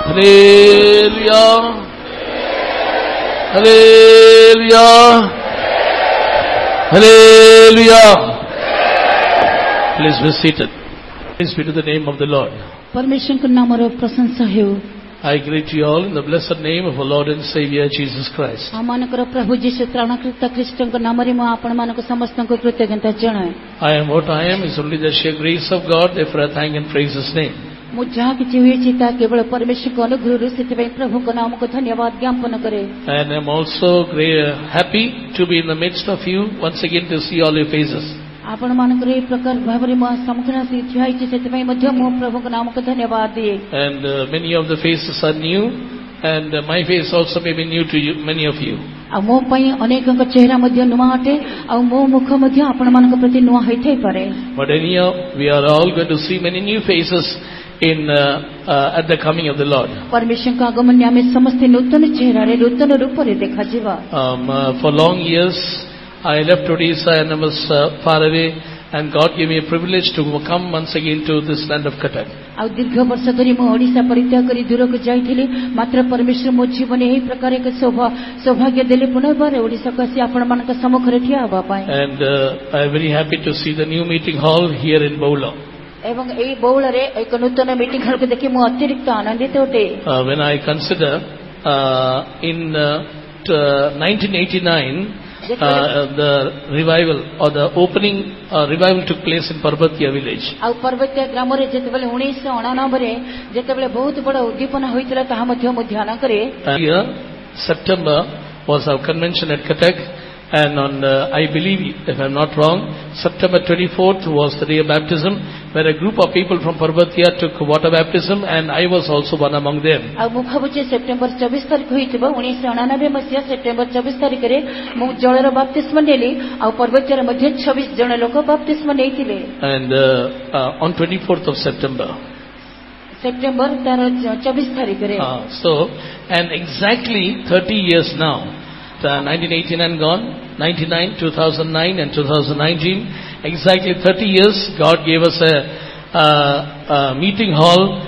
Hallelujah. Hallelujah. Hallelujah. Please be seated. Praise be to the name of the Lord. परमेश्वर को नाम रो प्रशंसा हो. I greet you all in the blessed name of our Lord and Savior Jesus Christ. आमानकर प्रभु जीशु त्राणकर्ता ख्रीष्टन को नाम रे मो आपण मानको समस्त को कृतज्ञता जणाए. I am what I am is only the sheer grace of God, therefore I thank and praise His name. मु जहाँ किछि होई छि ता केवल परमेश्वर को अनुग्रह रु सेति पई प्रभु को नाम को धन्यवाद ज्ञापन करे. And I am also happy to be in the midst of you once again to see all your faces. आपण मानकर ए प्रकार भाबरे मो सम्मुखना से छियाई छि सेति पई मध्य मो प्रभु को नाम को धन्यवाद दिए. And many of the faces are new and my face also may be new to you, many of you. आ मो पई अनेकक चेहरा मध्य नुवा हटे आ मो मुख मध्य आपण मानक प्रति नुवा होइथै पारे. But anyhow we are all going to see many new faces in at the coming of the Lord. परमेश्वर का आगमन में समस्त नूतन चेहरा रे नूतन रूप रे देखा जीवा. For long years I left Odisha and I was far away, and God gave me a privilege to come once again to this land of Cuttack. आ दीर्घ वर्ष धरि मो ओडिसा परित्याग करी दूर को जाइथिली, मात्र परमेश्वर मो जीवन एही प्रकार एक सौभाग्य देले पुनर्बार ओडिसा को आसी आपण मानक सम्मुख रे ठिया होबा पाए. And I am very happy to see the new meeting hall here in Bowla. एवं एई बौल रे एक नूतन मीटिंग हॉल को देखि मो अतिरिक्त आनंदित होते. When I consider in 1989 the revival or the opening revival took place in Parbatya village. आ पर्वतीय ग्राम रे जेतेबेले 1999 रे जेतेबेले बहुत बड़ उद्दीपना होइतला ताहा मध्य मो ध्यान करे. Here September was our convention at Cuttack, and on I believe, if I am not wrong, September 24th was the day of baptism, where a group of people from Parbatya took water baptism, and I was also one among them. आ मु भाबुचे September 24 तारिख होइतबो 1999 मसिया September 24 तारिख रे मु जळर बप्तिस्म नेली आ पर्वतीय मध्ये 26 जण लोक बप्तिस्म नेइतिले. And on 24th of September. September 24 तारिख रे. So, and exactly 30 years now. 1989 gone, 99, 2009 and 2019, exactly 30 years, God gave us a meeting hall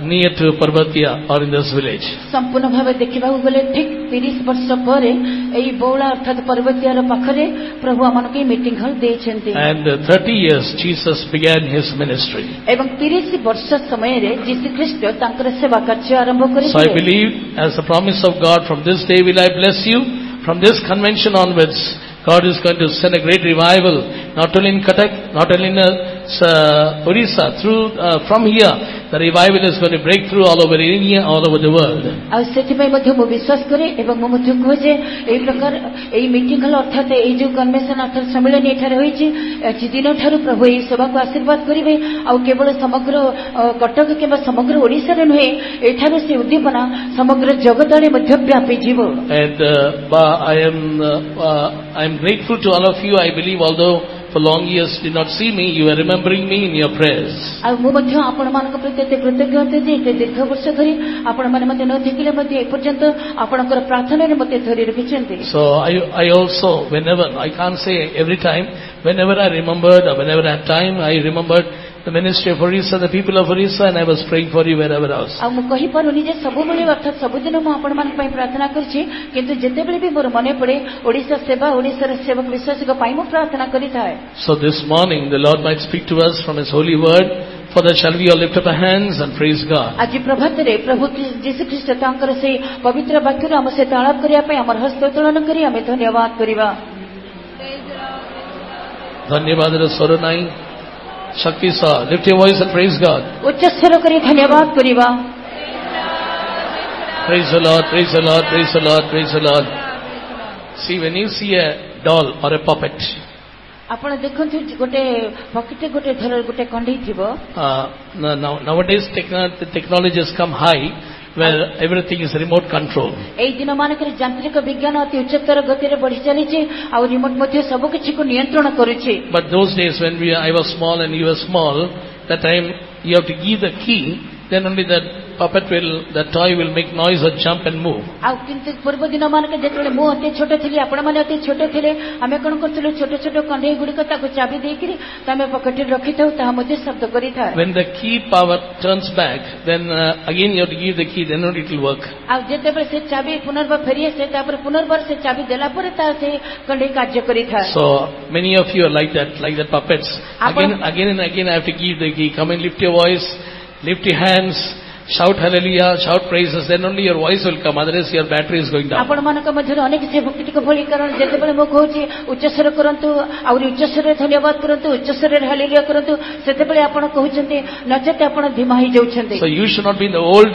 near to Parbatya or in this village. संपूर्ण भावे देखिबा गले ठीक 30 वर्ष परे एई बौला अर्थात पर्वतीय र पाखरे प्रभु हमन के meeting hall देछन्ते. And 30 years Jesus began his ministry. एवं 30 वर्ष समय रे यीशु ख्रीष्ट तांकर सेवा कार्य आरंभ करिले. So I believe, as a promise of God, from this day will I bless you. From this convention onwards, God is going to send a great revival, not only in Cuttack, not only in Odisha. From here, the revival is going to break through all over India, all over the world. आ सेति पय मध्य मो विश्वास करे एवं मो मध्य खोजे एई प्रकार एई meeting hall अर्थात एई जो कन्वेंशन अर्थात सम्मेलन एठारे होईची एची दिन ठारू प्रभु एई सेवा को आशीर्वाद करिवे. आ केवल समग्र कटक केवल समग्र ओडिसा रे नहे एठारे से उद्दीपना समग्र जगत रे मध्य व्यापी जीवो. And I am grateful to all of you. I believe, although for long years did not see me, you are remembering me in your prayers. आ मो मध्य आपण मानक प्रति कृतज्ञ होते जे दीर्घ वर्ष धरि आपण माने मते न देखिले मते ए पर्यंत आपणकर प्रार्थना रे मते धरि रखिछन्ते. So I also, whenever, I can't say every time, whenever I remembered or whenever I had time, I remembered the ministry of Orissa, the people of Orissa, and I was praying for you wherever I was. आ मु कहि पारुनी जे सब बेले अर्थात सब दिन मु आपण मान पई प्रार्थना करछि, किंतु जेते बेले भी मोर मने पड़े ओडिसा सेवा ओडिसा रे सेवक विश्वासी को पई मु प्रार्थना करिथाय. So this morning the Lord might speak to us from his holy word. For that shall we all lift up our hands and praise God. आज प्रभात रे प्रभु यीशु ख्रीष्ट तांकर से पवित्र वाक्य रे हम से तालाब करिया पई हमर हस्त उत्तोलन करी हमें धन्यवाद करिवा. धन्यवाद रे स्वर नाही शक्ति सा. Lift your voice and praise God. उच्च स्वर करी धन्यवाद करिवा. Praise the Lord, praise the Lord, praise the Lord, praise the Lord. See, when you see a doll or a puppet, आपण देखंतु गोटे पॉकेट गोटे धर गोटे कंडी थिबो. Nowadays technology has come high where everything is remote control. एई दिन मानकर यांत्रिक विज्ञान अति उच्चतर गति रे बढ़ी चली छि आ रिमोट मध्ये सब किछि को नियंत्रण करै छि. But those days when I was small and you were small, that time you have to give the key then only the toy will make noise or jump and move. ଆଉ କିନ୍ତୁ ପୂର୍ବ ଦିନ ମାନକେ ଯେତେବେଳେ ମୁଁ ଅତି ଛୋଟ ଥିଲି ଆପଣମାନେ ଅତି ଛୋଟ ଥିଲେ ଆମେ କ'ଣ କରୁଥିଲୁ ଛୋଟ ଛୋଟ କଣ୍ଢେଇ ଗୁଡ଼ିକ ତାକୁ ଚାବି ଦେଇକିରି ଆମେ ପକେଟରେ ରଖିଥାଉ ତାହା ମଧ୍ୟ ଶବ୍ଦ କରିଥାଏ. When the key power turns back, then again you have to give the key, then only it will work. ଆଉ ଯେତେବେଳେ ସେ ଚାବି ପୁନର୍ବାର ଫେରି ଆସେ ତାପରେ ପୁନର୍ବାର ସେ ଚାବି ଦେଲା ପରେ ତାହା ସେ କଣ୍ଢେଇ କାର୍ଯ୍ୟ କରିଥାଏ. So many of you are like that puppets. Again and again I have to give the key. Come and lift your voice, lift your hands, shout hallelujah, shout praises, then only your voice will come, otherwise your battery is going down. ଆପଣ ମାନଙ୍କ ମଧ୍ୟରେ ଅନେକ ସେ ଭକ୍ତିଟିକ ଭଳି କାରଣ ଯେତେବେଳେ ମୁଁ କହୁଛି ଉଚ୍ଚସ୍ୱର କରନ୍ତୁ ଆହୁରି ଉଚ୍ଚସ୍ୱରରେ ଧନ୍ୟବାଦ କରନ୍ତୁ ଉଚ୍ଚସ୍ୱରରେ ହାଲେଲୁୟା କରନ୍ତୁ ସେତେବେଳେ ଆପଣ କହୁଛନ୍ତି ନଚେତ ଆପଣ ଧିମା ହେଇଯାଉଛନ୍ତି. So you should not be in the old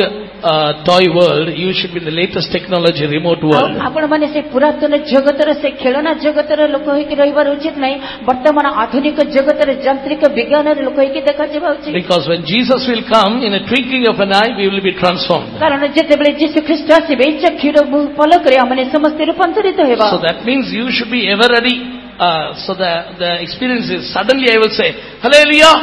toy world, you should be in the latest technology remote world. ଆପଣ ମାନେ ସେ ପୁରାତନ ଜଗତର ସେ ଖେଳନା ଜଗତର ଲୋକ ହେଇକି ରହିବାର ଉଚିତ ନାହିଁ ବର୍ତ୍ତମାନ ଆଧୁନିକ ଜଗତର ଯାନ୍ତ୍ରିକ ବିଜ୍ଞାନର ଲୋକ ହେଇକି ଦେଖାଯିବା ଉଚିତ. Because when Jesus will come in a twinkling of an eye, we will be transformed. କାରଣ ଯେତେବେଳେ ଯୀଶୁ ଖ୍ରୀଷ୍ଟ ଆସିବେ ଚକ୍ଷୁର ପଲକରେ ଆମେ ସମସ୍ତେ ରୂପାନ୍ତରିତ ହେବା. So that means you should be ever ready. So the experience is suddenly I will say hallelujah.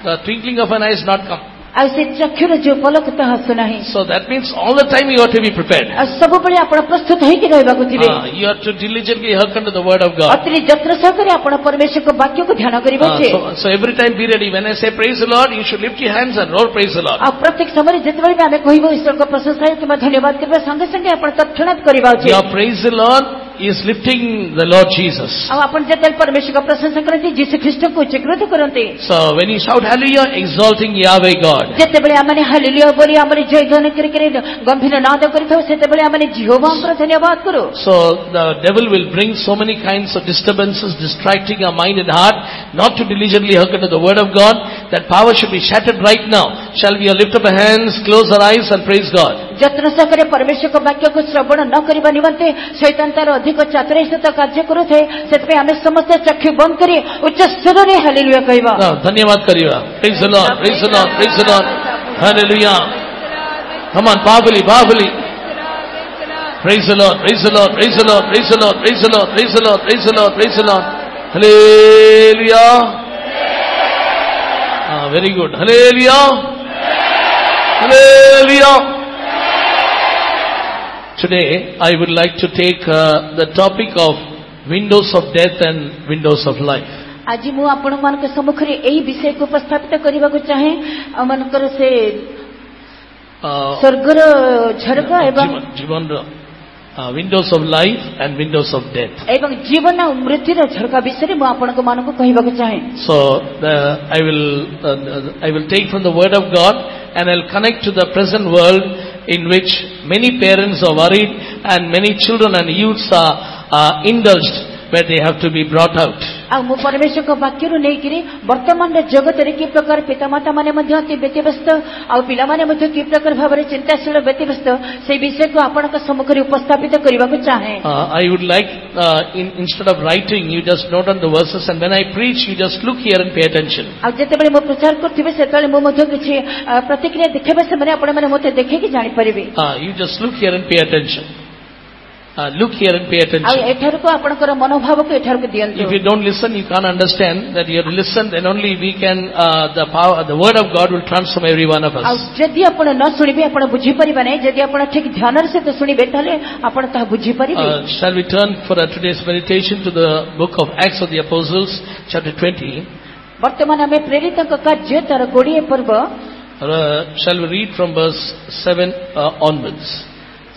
The twinkling of an eye is not come. ଆଉ ସେ ଚକ୍ଷୁର ଯୋଉ ପଲକ ତାହା ଆସୁନାହିଁ. So that means all the time you have to be prepared. ଆଉ ସବୁବେଳେ ଆପଣ ପ୍ରସ୍ତୁତ ହେଇକି ରହିବାକୁ ଥିବେ. You have to diligently hearken to the word of God. ଅତି ଯତ୍ନ ସହକାରେ ଆପଣ ପରମେଶ୍ୱରଙ୍କ ବାକ୍ୟକୁ ଧ୍ୟାନ କରିବେ. So every time be ready. When I say praise the Lord, you should lift your hands and roar praise the Lord. ଆଉ ପ୍ରତ୍ୟେକ ସମୟରେ ଯେତେବେଳେ ଆମେ କହିବୁ ଈଶ୍ୱରଙ୍କ ପ୍ରଶଂସା କିମ୍ବା ଧନ୍ୟବାଦ କରିବା ସଙ୍ଗେ ସଙ୍ଗେ ଆପଣ ତତ୍କ୍ଷଣାତ୍ କରିବା ଉଚିତ. Your praise the Lord is lifting the Lord Jesus. ଆଉ ଆପଣ ଯେତେବେଳେ ପରମେଶ୍ୱରଙ୍କ ପ୍ରଶଂସା କରନ୍ତି ଯୀଶୁ ଖ୍ରୀଷ୍ଟଙ୍କୁ ଉଚ୍ଚୀକୃତ କରନ୍ତି. So when you shout hallelujah, exalting Yahweh God. ଯେତେବେଳେ ଆମେ ହାଲେଲୁୟା ବୋଲି ଆମର ଜୟଗାନ କରିକରି ଗମ୍ଭୀର ନାଦ କରିଥାଉ ସେତେବେଳେ ଆମେ ଜିହୋଭାଙ୍କର ଧନ୍ୟବାଦ କରୁ. So the devil will bring so many kinds of disturbances, distracting our mind and heart, not to diligently hearken to the word of God. That power should be shattered right now. Shall we lift up our hands, close our eyes and praise God? ଯତ୍ନ ସହକାରେ ପରମେଶ୍ୱରଙ୍କ ବାକ୍ୟକୁ ଶ୍ରବଣ ନ କରିବା ନିମନ୍ତେ ଶୈତାନ ତାର ଅଧିକ ଚାତୁରୀର ସହିତ କାର୍ଯ୍ୟ କରୁଥାଏ. ସେଥିପାଇଁ ଆମେ ସମସ୍ତେ ଚକ୍ଷୁ ବନ୍ଦ କରି ଉଚ୍ଚ ସ୍ୱରରେ ହାଲେଲୁୟା କହିବା. ଧନ୍ୟବାଦ କରିବା. Praise the Lord, praise the Lord, praise the Lord. Hallelujah. Come on, powerfully. Praise the Lord, praise the Lord, praise the Lord, praise the Lord, praise the Lord, praise the Lord, praise the Lord, praise the Lord. Hallelujah. Very good. Hallelujah. Hallelujah. Today I would like to take the topic of windows of death and windows of life. ଆଜି ମୁଁ ଆପଣମାନଙ୍କ ସମ୍ମୁଖରେ ଏହି ବିଷୟକୁ ଉପସ୍ଥାପିତ କରିବାକୁ ଚାହେଁ. ଆମମାନଙ୍କର ସେ ସ୍ୱର୍ଗର ଝରକା ଏବଂ ଜୀବନର windows of life and windows of death. ଏବଂ ଜୀବନ ଆଉ ମୃତ୍ୟୁର ଝରକା ବିଷୟରେ ମୁଁ ଆପଣମାନଙ୍କୁ କହିବାକୁ ଚାହେଁ. So I will take from the word of God and I'll connect to the present world in which many parents are worried and many children and youths are indulged where they have to be brought out. ଆଉ ମୁଁ ପରମେଶ୍ୱରଙ୍କ ବାକ୍ୟରୁ ନେଇକିରି ବର୍ତ୍ତମାନର ଜଗତରେ କି ପ୍ରକାର ପିତାମାତା ମାନେ ମଧ୍ୟ ଅତି ବ୍ୟତିବ୍ୟସ୍ତ ଆଉ ପିଲାମାନେ ମଧ୍ୟ କି ପ୍ରକାର ଭାବରେ ଚିନ୍ତାଶୀଳ ବ୍ୟତିବ୍ୟସ୍ତ ସେହି ବିଷୟକୁ ଆପଣଙ୍କ ସମ୍ମୁଖରେ ଉପସ୍ଥାପିତ କରିବାକୁ ଚାହେଁ. I would like instead of writing you just note on the verses and when I preach you just look here and pay attention. ଆଉ ଯେତେବେଳେ ମୁଁ ପ୍ରଚାର କରୁଥିବି ସେତେବେଳେ ମୁଁ ମଧ୍ୟ କିଛି ପ୍ରତିକ୍ରିୟା ଦେଖାଇବା ସମୟରେ ଆପଣମାନେ ମୋତେ ଦେଖିକି ଜାଣିପାରିବେ. You just look here and pay attention. Look here and pay attention. ଆଉ ଏଠାରକୁ ଆପଣଙ୍କର ମନୋଭାବକୁ ଏଠାରକୁ ଦିଅନ୍ତୁ. If you don't listen, you can't understand. That you have to listen, then only we can. The word of God will transform every one of us. ଆଉ ଯଦି ଆପଣ ନ ଶୁଣିବେ ଆପଣ ବୁଝିପାରିବେ ନାହିଁ. ଯଦି ଆପଣ ଠିକ ଧ୍ୟାନର ସହିତ ଶୁଣିବେ ତାହେଲେ ଆପଣ ତାହା ବୁଝିପାରିବେ. Shall we turn for today's meditation to the book of Acts of the Apostles, chapter 20? ବର୍ତ୍ତମାନ ଆମେ ପ୍ରେରିତଙ୍କ କାର୍ଯ୍ୟ ତାର 20 ପର୍ବ. Shall we read from verse 7 onwards?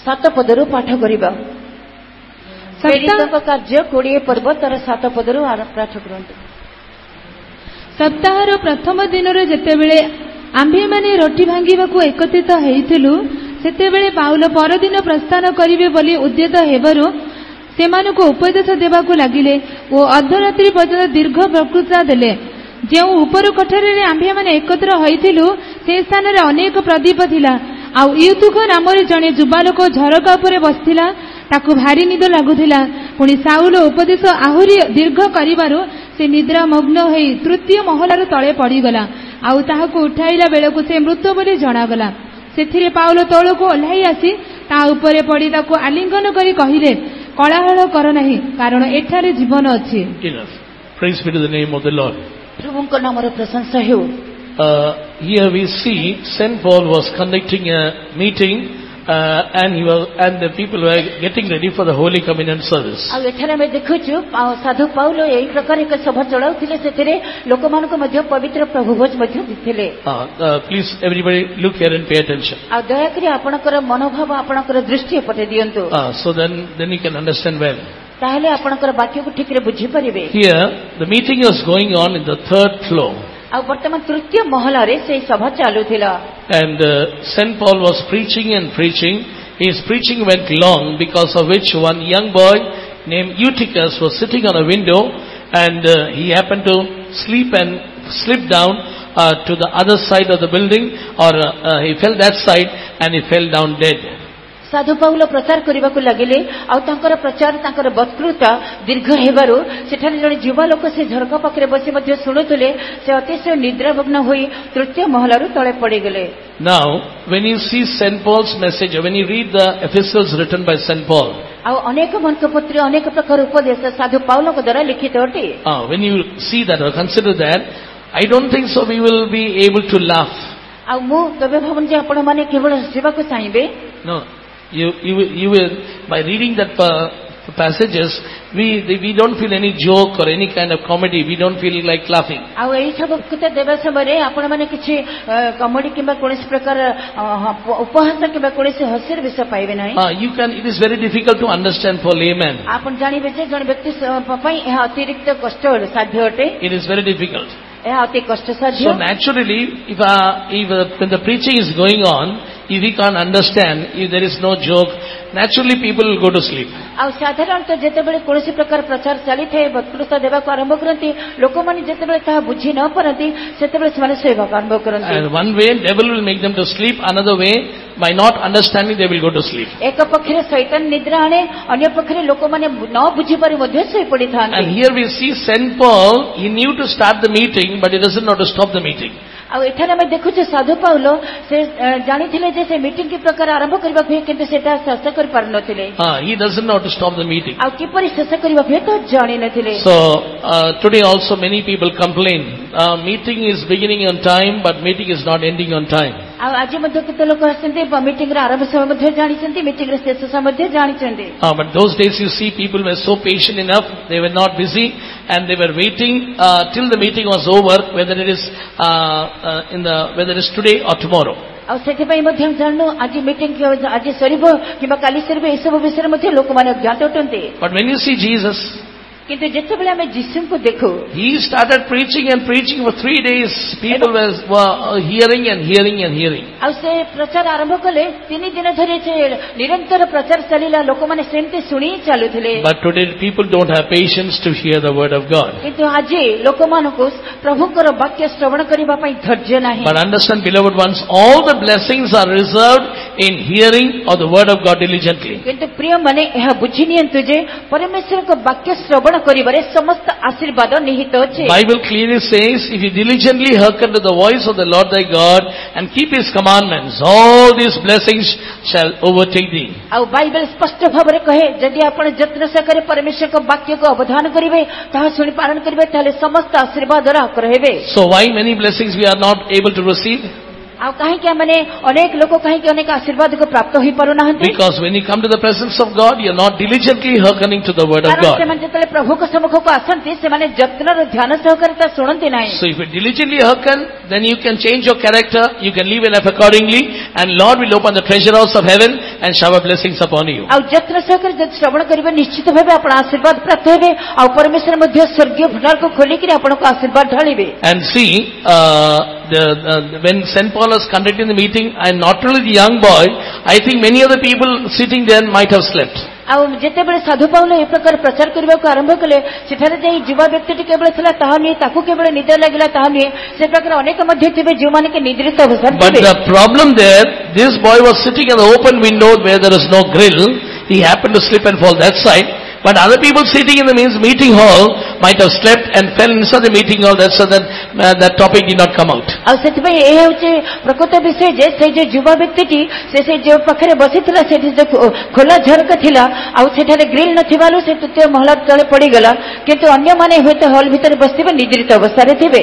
7 ପଦରୁ ପାଠ କରିବା. ପ୍ରେରିତଙ୍କ କାର୍ଯ୍ୟ 20 ପର୍ବ ତାର 7 ପଦରୁ ପାଠ କରନ୍ତୁ. ସପ୍ତାହର ପ୍ରଥମ ଦିନର ଯେତେବେଳେ ଆମ୍ଭେମାନେ ରୋଟି ଭାଙ୍ଗିବାକୁ ଏକତ୍ରିତ ହେଇଥିଲୁ ସେତେବେଳେ ପାଉଲ ପରଦିନ ପ୍ରସ୍ଥାନ କରିବେ ବୋଲି ଉଦ୍ୟତ ହେବାରୁ ସେମାନଙ୍କୁ ଉପଦେଶ ଦେବାକୁ ଲାଗିଲେ ଓ ଅର୍ଦ୍ଧରାତ୍ରି ପର୍ଯ୍ୟନ୍ତ ଦୀର୍ଘ ବକ୍ତୃତା ଦେଲେ. ଯେଉଁ ଉପର କୋଠରୀରେ ଆମ୍ଭେମାନେ ଏକତ୍ର ହୋଇଥିଲୁ ସେ ସ୍ଥାନରେ ଅନେକ ପ୍ରଦୀପ ଥିଲା. ଆଉ ୟୁତୁଖ ନାମରେ ଜଣେ ଯୁବାଲୋକ ଝରକା ଉପରେ ବସିଥିଲା. ତାକୁ ଭାରି ନିଦ ଲାଗୁଥିଲା. ପୁଣି ସାଉଲ ଉପଦେଶ ଆହୁରି ଦୀର୍ଘ କରିବାରୁ ସେ ନିଦ୍ରାମଗ୍ନ ହୋଇ ତୃତୀୟ ମହଲାର ତଳେ ପଡ଼ିଗଲା. ଆଉ ତାହାକୁ ଉଠାଇଲା ବେଳକୁ ସେ ମୃତ ବୋଲି ଜଣାଗଲା. ସେଥିରେ ପାଉଲ ତଳକୁ ଓହ୍ଲାଇ ଆସି ତା ଉପରେ ପଡ଼ି ତାକୁ ଆଲିଙ୍ଗନ କରି କହିଲେ, କୋଳାହଳ କର ନାହିଁ, କାରଣ ଏଠାରେ ଜୀବନ ଅଛି. Praise be to the name of the Lord. ପ୍ରଭୁଙ୍କ ନାମର ପ୍ରଶଂସା ହେଉ. here we see St. Paul was conducting a meeting and the people were getting ready for the Holy Communion service. ଆଉ ଏଠାରେ ଆମେ ଦେଖୁଛୁ ସାଧୁ ପାଉଲ ଏହି ପ୍ରକାର ଏକ ସଭା ଚଳାଉଥିଲେ ସେଥିରେ ଲୋକମାନଙ୍କୁ ମଧ୍ୟ ପବିତ୍ର ପ୍ରଭୁ ଭୋଜ ମଧ୍ୟ ଦେଇଥିଲେ. Please everybody look here and pay attention. ଆଉ ଦୟାକରି ଆପଣଙ୍କର ମନୋଭାବ ଆପଣଙ୍କର ଦୃଷ୍ଟି ଏପଟେ ଦିଅନ୍ତୁ. So then you can understand well. ତାହେଲେ ଆପଣଙ୍କର ବାକ୍ୟକୁ ଠିକରେ ବୁଝିପାରିବେ. Here the meeting was going on in the 3rd floor. ଆଉ ବର୍ତ୍ତମାନ ତୃତୀୟ ମହଲାରେ ସେହି ସଭା ଚାଲୁଥିଲା. And St. Paul was preaching and preaching. His preaching went long, because of which one young boy named Eutychus was sitting on a window, and he happened to sleep and slip down to the other side of the building, or he fell that side and he fell down dead. ସାଧୁ Paul ପ୍ରଚାର କରିବାକୁ ଲାଗିଲେ ଆଉ ତାଙ୍କର ପ୍ରଚାର ତାଙ୍କର ବକ୍ତୃତା ଦୀର୍ଘ ହେବାରୁ ସେଠାରେ ଜଣେ ଯୁବା ଲୋକ ସେ ଝରକା ପାଖରେ ବସି ମଧ୍ୟ ଶୁଣୁଥିଲେ. ସେ ଅତିଶୟ ନିଦ୍ରାଭଗ୍ନ ହୋଇ ତୃତୀୟ ମହଲାରୁ ତଳେ ପଡ଼ିଗଲେ. Now when you see St. Paul's message, when you read the epistles written by St. Paul, ଆଉ ଅନେକ ମନ୍ତପତ୍ର ଅନେକ ପ୍ରକାର ଉପଦେଶ ସାଧୁ ପାଉଲଙ୍କ ଦ୍ୱାରା ଲିଖିତ ଅଟେ. when you see that or consider that, I don't think so we will be able to laugh. ଆଉ ମୁଁ କେବେ ଭାବୁନି ଯେ ଆପଣମାନେ କେବଳ ହସିବାକୁ ଚାହିଁବେ. No. You will, by reading that passages, we don't feel any joke or any kind of comedy. We don't feel like laughing. ଆଉ ଏହି ସବୁ ବକ୍ତୃତା ଦେବା ସମୟରେ ଆପଣମାନେ କିଛି କମେଡି କିମ୍ବା କୌଣସି ପ୍ରକାର ଉପହାସ କିମ୍ବା କୌଣସି ହସର ବିଷୟ ପାଇବେ ନାହିଁ. It is very difficult to understand for layman. ଆପଣ ଜାଣିବେ ଯେ ଜଣେ ବ୍ୟକ୍ତି ପାଇଁ ଏହା ଅତିରିକ୍ତ କଷ୍ଟ ସାଧ୍ୟ ଅଟେ. It is very difficult. ଏହା ଅତି କଷ୍ଟସାଧ୍ୟ. So naturally, if when the preaching is going on, if we can't understand, if there is no joke, naturally people will go to sleep. ଆଉ ସାଧାରଣତଃ ଯେତେବେଳେ କୌଣସି ପ୍ରକାର ପ୍ରଚାର ଚାଲିଥାଏ ବକ୍ତୃତା ଦେବାକୁ ଆରମ୍ଭ କରନ୍ତି ଲୋକମାନେ ଯେତେବେଳେ ତାହା ବୁଝି ନ ପାରନ୍ତି ସେତେବେଳେ ସେମାନେ ଶୋଇବାକୁ ଆରମ୍ଭ କରନ୍ତି. And one way devil will make them to sleep, another way by not understanding they will go to sleep. ଏକ ପକ୍ଷରେ ଶୈତାନ ନିଦ୍ରା ଆଣେ, ଅନ୍ୟ ପକ୍ଷରେ ଲୋକମାନେ ନ ବୁଝିପାରି ମଧ୍ୟ ଶୋଇ ପଡ଼ିଥାନ୍ତି. And here we see St. Paul, he knew to start the meeting but he doesn't know to stop the meeting. ଆଉ ଏଠାରେ ଆମେ ଦେଖୁଛୁ ସାଧୁ ପାଉଲ ସେ ଜାଣିଥିଲେ ଯେ ସେ ମିଟିଂ କି ପ୍ରକାର ଆରମ୍ଭ କରିବାକୁ ହୁଏ କିନ୍ତୁ ସେଟା ଶେଷ କରିପାରୁନଥିଲେ. He doesn't know to stop the meeting. ଆଉ କିପରି ଶେଷ କରିବାକୁ ହୁଏ ତ ଜାଣିନଥିଲେ. So today also many people complain, meeting is beginning on time but meeting is not ending on time. ଆଉ ଆଜି ମଧ୍ୟ କେତେ ଲୋକ ଆସନ୍ତି ମିଟିଂର ଆରମ୍ଭ ସମୟ ମଧ୍ୟ ଜାଣିଛନ୍ତି, ମିଟିଂର ଶେଷ ସମୟ ମଧ୍ୟ ଜାଣିଛନ୍ତି. But those days you see people were so patient enough, they were not busy and they were waiting till the meeting was over, whether it is whether it is today or tomorrow. ଆଉ ସେଥିପାଇଁ ମଧ୍ୟ ଜାଣୁ ଆଜି meeting ଆଜି ସରିବ କିମ୍ବା କାଲି ସରିବ ଏସବୁ ବିଷୟରେ ମଧ୍ୟ ଲୋକମାନେ ଅଜ୍ଞାତ ଅଟନ୍ତି. But when you see Jesus, କିନ୍ତୁ ଯେତେବେଳେ ଆମେ ଯୀଶୁଙ୍କୁ ଦେଖୁ, he started preaching and preaching for 3 days. People were hearing and hearing and hearing. ଆଉ ସେ ପ୍ରଚାର ଆରମ୍ଭ କଲେ 3 ଦିନ ଧରି ସେ ନିରନ୍ତର ପ୍ରଚାର ଚାଲିଲା, ଲୋକମାନେ ସେମିତି ଶୁଣି ଚାଲୁଥିଲେ. But today people don't have patience to hear the word of God. କିନ୍ତୁ ଆଜି ଲୋକମାନଙ୍କୁ ପ୍ରଭୁଙ୍କର ବାକ୍ୟ ଶ୍ରବଣ କରିବା ପାଇଁ ଧୈର୍ଯ୍ୟ ନାହିଁ. But understand, beloved ones, all the blessings are reserved in hearing of the word of God diligently. କିନ୍ତୁ ପ୍ରିୟମାନେ ଏହା ବୁଝି ନିଅନ୍ତୁ ଯେ ପରମେଶ୍ୱରଙ୍କ ବାକ୍ୟ ଶ୍ରବଣ କରିବାରେ ସମସ୍ତ ଆଶୀର୍ବାଦ ନିହିତ ଅଛି. Bible clearly says, if you diligently hearken to the voice of the Lord thy God and keep his commandments, all these blessings shall overtake thee. ଆଉ ବାଇବେଲ ସ୍ପଷ୍ଟ ଭାବରେ କହେ ଯଦି ଆପଣ ଯତ୍ନ ସହକାରେ ପରମେଶ୍ୱରଙ୍କ ବାକ୍ୟକୁ ଅବଧାନ କରିବେ, ତାହା ଶୁଣି ପାଳନ କରିବେ, ତାହେଲେ ସମସ୍ତ ଆଶୀର୍ବାଦର ହକର ହେବେ. So why many blessings we are not able to receive? ଆଉ କାହିଁକି ଆମେ ଅନେକ ଲୋକ କାହିଁକି ଅନେକ ଆଶୀର୍ବାଦକୁ ପ୍ରାପ୍ତ ହୋଇପାରୁନାହାନ୍ତି? Because when you come to the presence of God, you are not diligently hearkening to the word of God. ସେମାନେ ଯେତେବେଳେ ପ୍ରଭୁଙ୍କ ସମ୍ମୁଖକୁ ଆସନ୍ତି ସେମାନେ ଯତ୍ନର ଧ୍ୟାନ ସହକାରେ ତା ଶୁଣନ୍ତି ନାହିଁ. So if you diligently hearken, then you can change your character, you can live a life accordingly, and Lord will open the treasure house of heaven and shower blessings upon you. ଆଉ ଯତ୍ନ ସହକାରେ ଯଦି ଶ୍ରବଣ କରିବେ ନିଶ୍ଚିତ ଭାବେ ଆପଣ ଆଶୀର୍ବାଦ ପ୍ରାପ୍ତ ହେବେ, ଆଉ ପରମେଶ୍ୱର ମଧ୍ୟ ସ୍ୱର୍ଗୀୟ ଭଣ୍ଡାରକୁ ଖୋଲିକିରି ଆପଣଙ୍କୁ ଆଶୀର୍ବାଦ ଢାଳିବେ. And see, when St. Paul was conducting the meeting, and not only the young boy, I think many other people sitting there might have slept. ଆଉ ଯେତେବେଳେ ସାଧୁ ପାଉଲ ଏ ପ୍ରକାର ପ୍ରଚାର କରିବାକୁ ଆରମ୍ଭ କଲେ ସେଠାରେ ଯାଇ ଯୁବା ବ୍ୟକ୍ତିଟି କେବଳ ଥିଲା ତାହା ନୁହେଁ, ତାକୁ କେବଳ ନିଦ ଲାଗିଲା ତାହା ନୁହେଁ, ସେ ପ୍ରକାର ଅନେକ ମଧ୍ୟ ଥିବେ ଯେଉଁମାନେ କି ନିଦ୍ରିତ ଅବସ୍ଥାରେ ଥିବେ. But the problem there, this boy was sitting at the open window where there is no grill. He happened to slip and fall that side. But other people sitting in the meeting hall might have slept and fell inside the meeting hall. That's so that topic did not come out. ଆଉ ସେଥିପାଇଁ ଏହା ହେଉଛି ପ୍ରକୃତ ବିଷୟ ଯେ ସେ ଯେ ଯୁବା ବ୍ୟକ୍ତିଟି ସେ ଯେଉଁ ପାଖରେ ବସିଥିଲା ସେଠି ଖୋଲା ଝରକା ଥିଲା ଆଉ ସେଠାରେ ଗ୍ରିଲ ନଥିବାରୁ ସେ ତୃତୀୟ ମହଲା ତଳେ ପଡ଼ିଗଲା, କିନ୍ତୁ ଅନ୍ୟମାନେ ହୁଏତ ହଲ୍ ଭିତରେ ବସିଥିବେ ନିଦ୍ରିତ ଅବସ୍ଥାରେ ଥିବେ.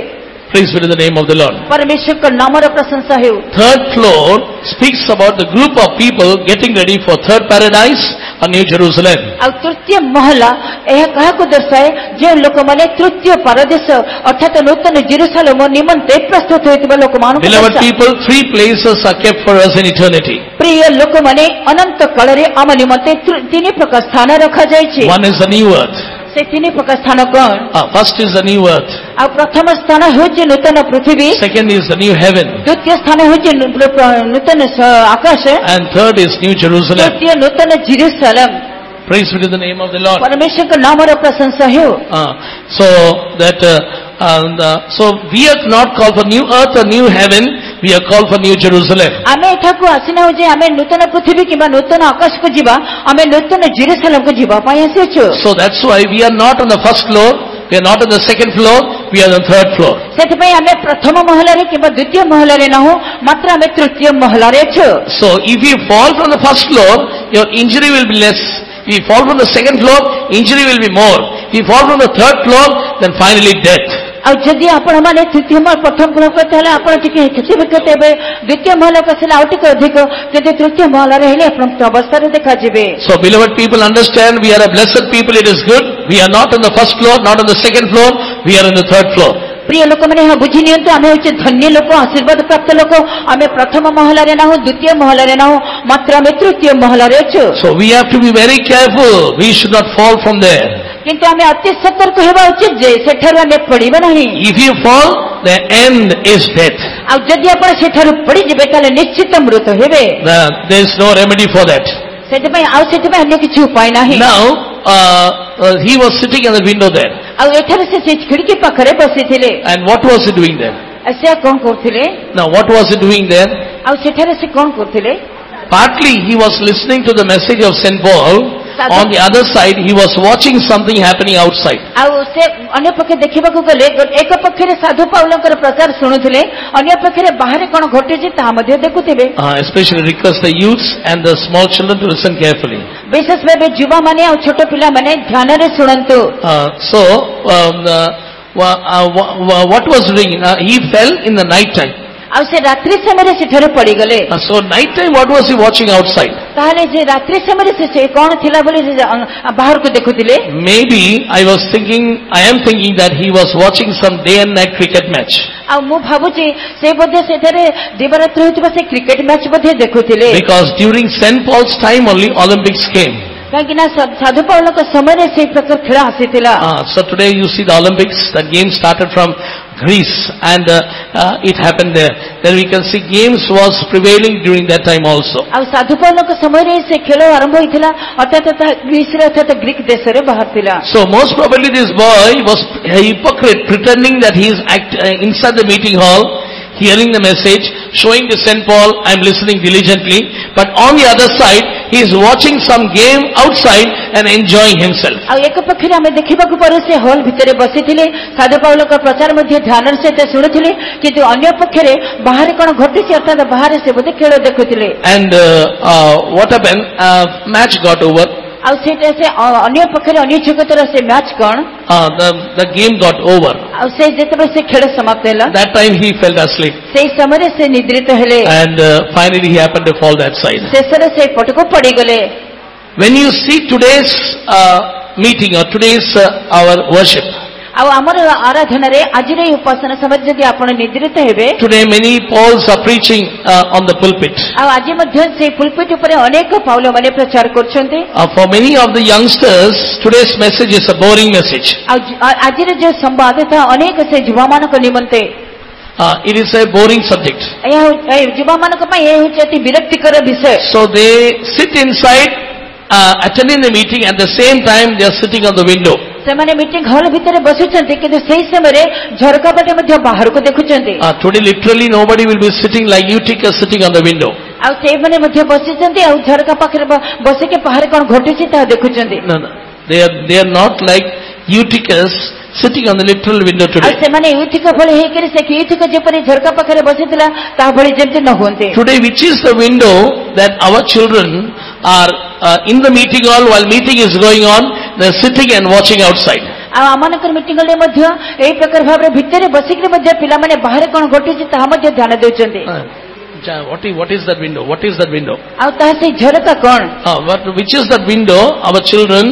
Praise be to the name of the Lord. परमेश्वर को नामर प्रशंसा है। Third floor speaks about the group of people getting ready for third paradise or New Jerusalem. ଆଉ ତୃତୀୟ ମହଲା ଏହା କାହାକୁ ଦର୍ଶାଏ ଯେ ଲୋକମାନେ ତୃତୀୟ ପାରଦେଶ ଅର୍ଥାତ ନୂତନ ଜେରୁସାଲେମ ନିମନ୍ତେ ପ୍ରସ୍ତୁତ ହୋଇଥିବା ଲୋକମାନଙ୍କୁ Beloved people, three places are kept for us in eternity. ପ୍ରିୟ ଲୋକମାନେ ଅନନ୍ତ କାଳରେ ଆମ ନିମନ୍ତେ ତିନି ପ୍ରକାର ସ୍ଥାନ ରଖାଯାଇଛି। One is the new earth. ସେ ତିନି ପ୍ରକାର ସ୍ଥାନ କଣ? First is the new earth. ଆଉ ପ୍ରଥମ ସ୍ଥାନ ହେଉଛି ନୂତନ ପୃଥିବୀ। Second is the new heaven. ଦ୍ୱିତୀୟ ସ୍ଥାନ ହେଉଛି ନୂତନ ଆକାଶ। And third is New Jerusalem. ତୃତୀୟ ନୂତନ Jerusalem. Praise be to the name of the Lord. परमेश्वरଙ୍କ ନାମର ପ୍ରଶଂସା ହେଉ। So we are not called for new earth or new heaven. We are called for New Jerusalem. ଆମେ ଏଠାକୁ ଆସିନାହୁଁ ଯେ ଆମେ ନୂତନ ପୃଥିବୀ କିମ୍ବା ନୂତନ ଆକାଶକୁ ଯିବା, ଆମେ ନୂତନ ଜେରୁସାଲେମକୁ ଯିବା ପାଇଁ ଆସିଛୁ। So that's why we are not on the first floor. We are not on the second floor. We are on the third floor. ସେଥିପାଇଁ ଆମେ ପ୍ରଥମ ମହଲାରେ କିମ୍ବା ଦ୍ୱିତୀୟ ମହଲାରେ ନାହୁଁ, ମାତ୍ର ଆମେ ତୃତୀୟ ମହଲାରେ ଅଛୁ। So if you fall from the first floor, your injury will be less. If you fall from the second floor, injury will be more. If you fall from the third floor, then finally death. ଆଉ ଯଦି ଆପଣମାନେ ତୃତୀୟ ପ୍ରଥମ ମହଲାକୁ ତାହେଲେ ଆପଣ ଟିକେ କ୍ଷତିବିକ୍ଷତ ହେବେ, ଦ୍ୱିତୀୟ ମହଲାକୁ ଆସିଲେ ଆଉ ଟିକେ ଅଧିକ, କିନ୍ତୁ ତୃତୀୟ ମହଲାରେ ହେଲେ ଆପଣ ଅବସ୍ଥାରେ ଦେଖାଯିବେ। So beloved people, understand we are a blessed people. It is good. We are not on the first floor, not on the second floor. We are on the third floor. ପ୍ରିୟ ଲୋକମାନେ ଏହା ବୁଝି ନିଅନ୍ତୁ, ଆମେ ହେଉଛି ଧନ୍ୟ ଲୋକ, ଆଶୀର୍ବାଦ ପ୍ରାପ୍ତ ଲୋକ। ଆମେ ପ୍ରଥମ ମହଲାରେ ନାହୁଁ, ଦ୍ୱିତୀୟ ମହଲାରେ ନାହୁଁ, ମାତ୍ର ଆମେ ତୃତୀୟ ମହଲାରେ ଅଛୁ। So we have to be very careful. We should not fall from there. କିନ୍ତୁ ଆମେ ଅତି ସତର୍କ ହେବା ଉଚିତ ଯେ ସେଠାରୁ ଆମେ ପଡ଼ିବା ନାହିଁ। If you fall, the end is death. ଆଉ ଯଦି ଆପଣ ସେଠାରୁ ପଡ଼ିଯିବେ ତାହେଲେ ନିଶ୍ଚିତ ମୃତ ହେବେ। There is no remedy for that. ସେଥିପାଇଁ ଅନ୍ୟ କିଛି ଉପାୟ ନାହିଁ। Now he was sitting at the window there. ଆଉ ଏଠାରେ ସେ ଖିଡ଼ିକି ପାଖରେ ବସିଥିଲେ। And what was he doing there? ସେ କଣ କରୁଥିଲେ? Now what was he doing there? ଆଉ ସେଠାରେ ସେ କଣ କରୁଥିଲେ? Partly he was listening to the message of St. Paul. On the other side, he was watching something happening outside. ଆଉ ସେ ଅନ୍ୟ ପକ୍ଷେ ଦେଖିବାକୁ ଗଲେ ଏକ ପକ୍ଷରେ ସାଧୁ ପାଉଲଙ୍କର ପ୍ରଚାର ଶୁଣୁଥିଲେ, ଅନ୍ୟ ପକ୍ଷରେ ବାହାରେ କଣ ଘଟୁଛି ତାହା ମଧ୍ୟ ଦେଖୁଥିବେ। Especially request the youths and the small children to listen carefully. ବିଶେଷ ଭାବେ ଯୁବାମାନେ ଆଉ ଛୋଟ ପିଲାମାନେ ଧ୍ୟାନରେ ଶୁଣନ୍ତୁ। What was doing? He fell in the night time. ଆଉ ସେ ରାତ୍ରି ସମୟରେ ସେଠାରୁ ପଡ଼ିଗଲେ। So night time, what was he watching outside? ତାହେଲେ ଯେ ରାତ୍ରି ସମୟରେ ସେ କଣ ଥିଲା ବୋଲି ବାହାରକୁ ଦେଖୁଥିଲେ? Maybe I am thinking that he was watching some day and night cricket match. ଆଉ ମୁଁ ଭାବୁଛି ସେ ବୋଧେ ସେଠାରେ ଦିବାରାତ୍ର ହେଉଥିବା ସେ କ୍ରିକେଟ ମ୍ୟାଚ୍ ବୋଧେ ଦେଖୁଥିଲେ। Because during St. Paul's time only Olympics came. କାହିଁକି ନା ସାଧୁ ପାଉଲଙ୍କ ସମୟରେ ସେଇ ପ୍ରକାର ଖେଳ ଆସିଥିଲା। So today you see the Olympics. The game started from Greece and it happened there. Then we can see games was prevailing during that time also. ଆଉ ସାଧୁ ପାଉଲଙ୍କ ସମୟରେ ସେ ଖେଳ ଆରମ୍ଭ ହୋଇଥିଲା, ଅର୍ଥାତ ଗ୍ରୀସରେ ଅର୍ଥାତ ଗ୍ରୀକ ଦେଶରେ ବାହାରିଥିଲା। So most probably this boy was a hypocrite, pretending that he is inside the meeting hall, hearing the message, showing to St. Paul, I am listening diligently, but on the other side, he is watching some game outside and enjoying himself. ଆଉ ଏକ ପକ୍ଷରେ ଆମେ ଦେଖିବାକୁ ପାରୁ ସେ hall ଭିତରେ ବସିଥିଲେ, ସାଧୁ ପାଉଲଙ୍କ ପ୍ରଚାର ମଧ୍ୟ ଧ୍ୟାନର ସହିତ ଶୁଣୁଥିଲେ, କିନ୍ତୁ ଅନ୍ୟ ପକ୍ଷରେ ବାହାରେ କଣ ଘଟୁଛି ଅର୍ଥାତ ବାହାରେ ସେ ବୋଧେ ଖେଳ ଦେଖୁଥିଲେ। And what happened? Match got over. ଆଉ ସେଇଟା ସେ ଅନ୍ୟ ପକ୍ଷରେ ଅନ୍ୟ ଜଗତର ସେ ମ୍ୟାଚ୍ କଣ? The game got over. ଆଉ ସେ ଯେତେବେଳେ ସେ ଖେଳ ସମାପ୍ତ ହେଲା, That time he fell asleep. ସେଇ ସମୟରେ ସେ ନିଦ୍ରିତ ହେଲେ। And finally he happened to fall that side. ଶେଷରେ ସେ ପଟକୁ ପଡ଼ିଗଲେ। When you see today's meeting or today's our worship, ଆଉ ଆମର ଆରାଧନାରେ ଆଜିର ଏହି ଉପାସନା ସମୟରେ ଯଦି ଆପଣ ନିଦ୍ରିତ ହେବେ, today many Pauls are preaching on the pulpit. ଆଉ ଆଜି ମଧ୍ୟ ସେଇ ପୁଲପିଟ୍ ଉପରେ ଅନେକ ପାଉଲ ମାନେ ପ୍ରଚାର କରୁଛନ୍ତି। For many of the youngsters, today's message is a boring message. ଆଉ ଆଜିର ଯୋଉ ସମ୍ବାଦ ଥାଏ ଅନେକ ସେ ଯୁବାମାନଙ୍କ ନିମନ୍ତେ it is a boring subject. ଏହା ଯୁବାମାନଙ୍କ ପାଇଁ ଏହା ହେଉଛି ଅତି ବିରକ୍ତିକର ବିଷୟ। So they sit inside attending the meeting, at the same time they are sitting on the window. ସେମାନେ ମିଟିଂ ହଲ୍ ଭିତରେ ବସୁଛନ୍ତି, କିନ୍ତୁ ସେହି ସମୟରେ ଝରକା ବାଟେ ମଧ୍ୟ ବାହାରକୁ ଦେଖୁଛନ୍ତି। Today literally nobody will be sitting like Eutychus sitting on the window. ଆଉ ସେଇମାନେ ମଧ୍ୟ ବସିଛନ୍ତି, ଆଉ ଝରକା ପାଖରେ ବସିକି ବାହାରେ କଣ ଘଟୁଛି ତାହା ଦେଖୁଛନ୍ତି। No. They are not like Eutychus sitting on the literal window today. ଆଉ ସେମାନେ ୟୁଥିକ ଭଳି ହେଇକରି ସେ ୟୁଥିକ ଯେପରି ଝରକା ପାଖରେ ବସିଥିଲା ତାହା ଭଳି ଯେମିତି ନ ହୁଅନ୍ତି। Today which is the window that our children are in the meeting hall while meeting is going on, they are sitting and watching outside. Amonkar meeting रे मध्य एई प्रकार भाबरे भितरे बसिकरे मध्य पिला माने बाहर कोन घटुची ता मध्य ध्यान देउचंती what is that window? What is that window? आ ता से झरका कोन which is that window? Our children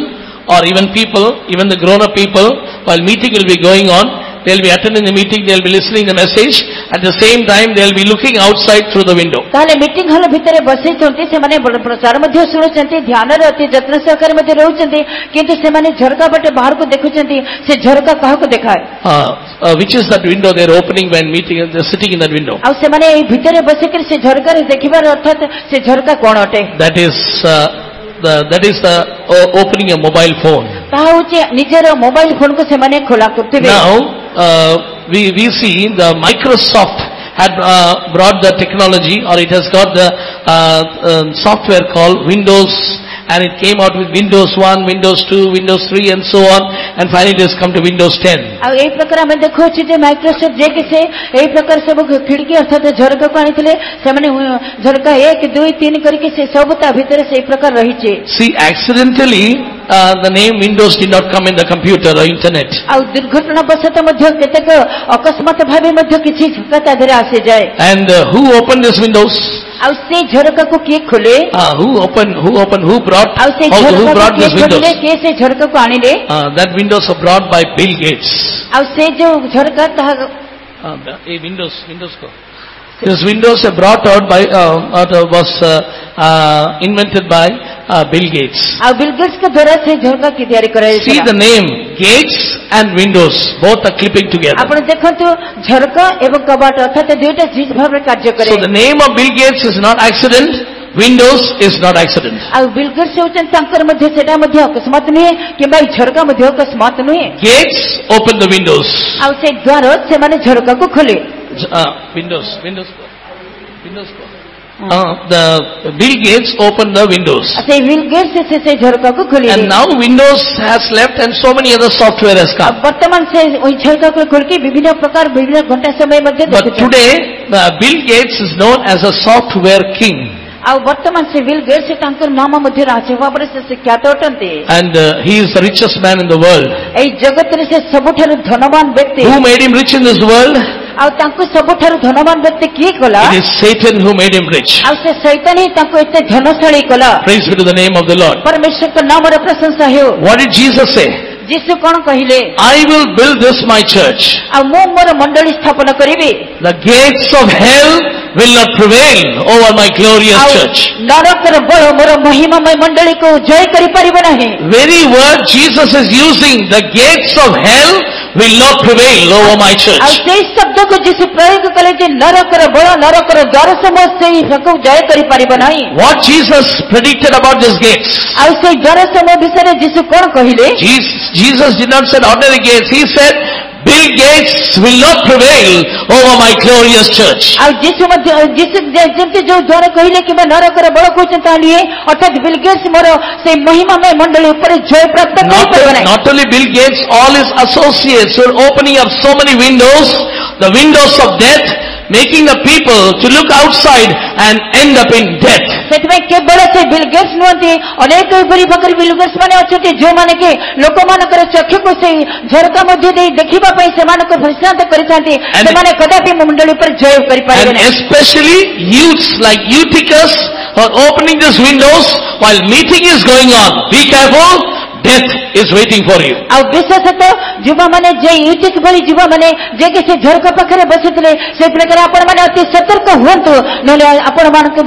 or even people, even the grown up people, while meeting will be going on, they'll be attending the meeting, they'll be listening the message, at the same time they'll be looking outside through the window. ताले meeting hall भितरे बसिचंती से माने प्रचार मध्य सुनुचंती ध्यान रे अति जत्न सहकारी मध्य रहउचंती किंतु से माने झरका बटे बाहर को देखुचंती से झरका काहा को देखाय which is that window they're opening when meeting, they're sitting in that window? आ से माने एई भितरे बसिकर से झरका रे देखिबार अर्थात से झरका कोन अटे that is the opening a mobile phone. ता होचे निजेर मोबाइल फोन को से माने खोला करते Now we see the Microsoft had brought the technology, or it has got the software called Windows, and it came out with Windows 1, Windows 2, Windows 3 and so on, and finally it has come to Windows 10. आ ए प्रकार हम देखो छी जे Microsoft जे के से ए प्रकार सब खिड़की अर्थात झरका को आनिथिले से माने झरका 1 2 3 करके से सब ता भीतर से ए प्रकार रही छे. See, accidentally the name Windows did not come in the computer or internet. आ दुर्घटना वशत मध्य केतेक अकस्मात भाबे मध्य किछि झरका ता देरे आसे जाय. And who opened this Windows? आ से झरका को के खोले? Who brought this Windows? के से झरका को आनिले? That Windows was brought by Bill Gates. आ से जो झरका ता Windows को this Windows brought out by was invented by Bill Gates. आ बिल गेट्स के द्वारा से झरका की तैयारी कराई. See the name Gates and Windows both are clipping together. आपण देखंतु झरका एवं कबाट अर्थात दुईटा चीज भाबरे कार्य करे. So the name of Bill Gates is not accident, Windows is not accident. आ बिल गेट्स होचन तांकर मध्ये सेटा मध्ये अकस्मात नहे किबा झरका मध्ये अकस्मात नहे. Gates opened the windows. आ से द्वार से माने झरका को खोले. Windows the Bill Gates opened the windows. से बिल गेट्स से झरका को खोले. And now Windows has left and so many other software has come. वर्तमान से ओई झरका को खोल के विभिन्न प्रकार विभिन्न घंटा समय मध्ये But today Bill Gates is known as a software king. आ वर्तमान से बिल गेट्स तांकर नाम मध्ये राजे भाबरे से ख्यात अटंते. And he is the richest man in the world. एई जगत रे से सबठारु धनवान व्यक्ति. Who made him rich in this world? आ तांको सबठारु धनवान व्यक्ति की कला? It is Satan who made him rich. आ से शैतान ही तांको एते धनशाली कला. Praise be to the name of the Lord. परमेश्वर का नाम रे प्रशंसा हो. What did Jesus say? यीशु कोन कहिले? I will build this my church. आ मो मोर मंडली स्थापना करिवे. The gates of hell will not prevail over my glorious church. नरकर बळ मोर महिमामय मंडली को जय करि परिबो नाही. Very word Jesus is using, the gates of hell will not prevail over my church. आ से शब्द को यीशु प्रयोग कले जे नरकर बळ नरकर द्वार समस्त से को जय करि परिबो नाही. What Jesus predicted about these gates? आ से द्वार समूह विषय यीशु कोन कहिले? Jesus did not say ordinary gates. He said Bill Gates will not prevail over my glorious church. आ यीशु जेते जो द्वार कहिले कि नरकर बळ को चिंतालिए अर्थात बिल गेट्स मोर से महिमामय मंडली ऊपर जय प्राप्त करि परिबो नाही. Not only Bill Gates, all his associates were opening up so many windows, the windows of death, making the people to look outside and end up in death. सेतमे केवल से बिल गेट्स नोंती अनेक बरी बकर बिल गेट्स माने अछते जो माने के लोक मानकर चक्षु को से झरका मध्ये दे देखिबा पई से मानक विश्रांत करिथांती से माने कदापि मंडली पर जय करि पारिबे नाही. Especially youths like Eutychus are opening these windows while meeting is going on. Be careful, death is waiting for you. आ विशेषतः युवा माने जे यूटिक बली युवा माने जे के से झरका पाखरे बसितले से प्रकार आपण माने अति सतर्क होंतु नले आपण मानक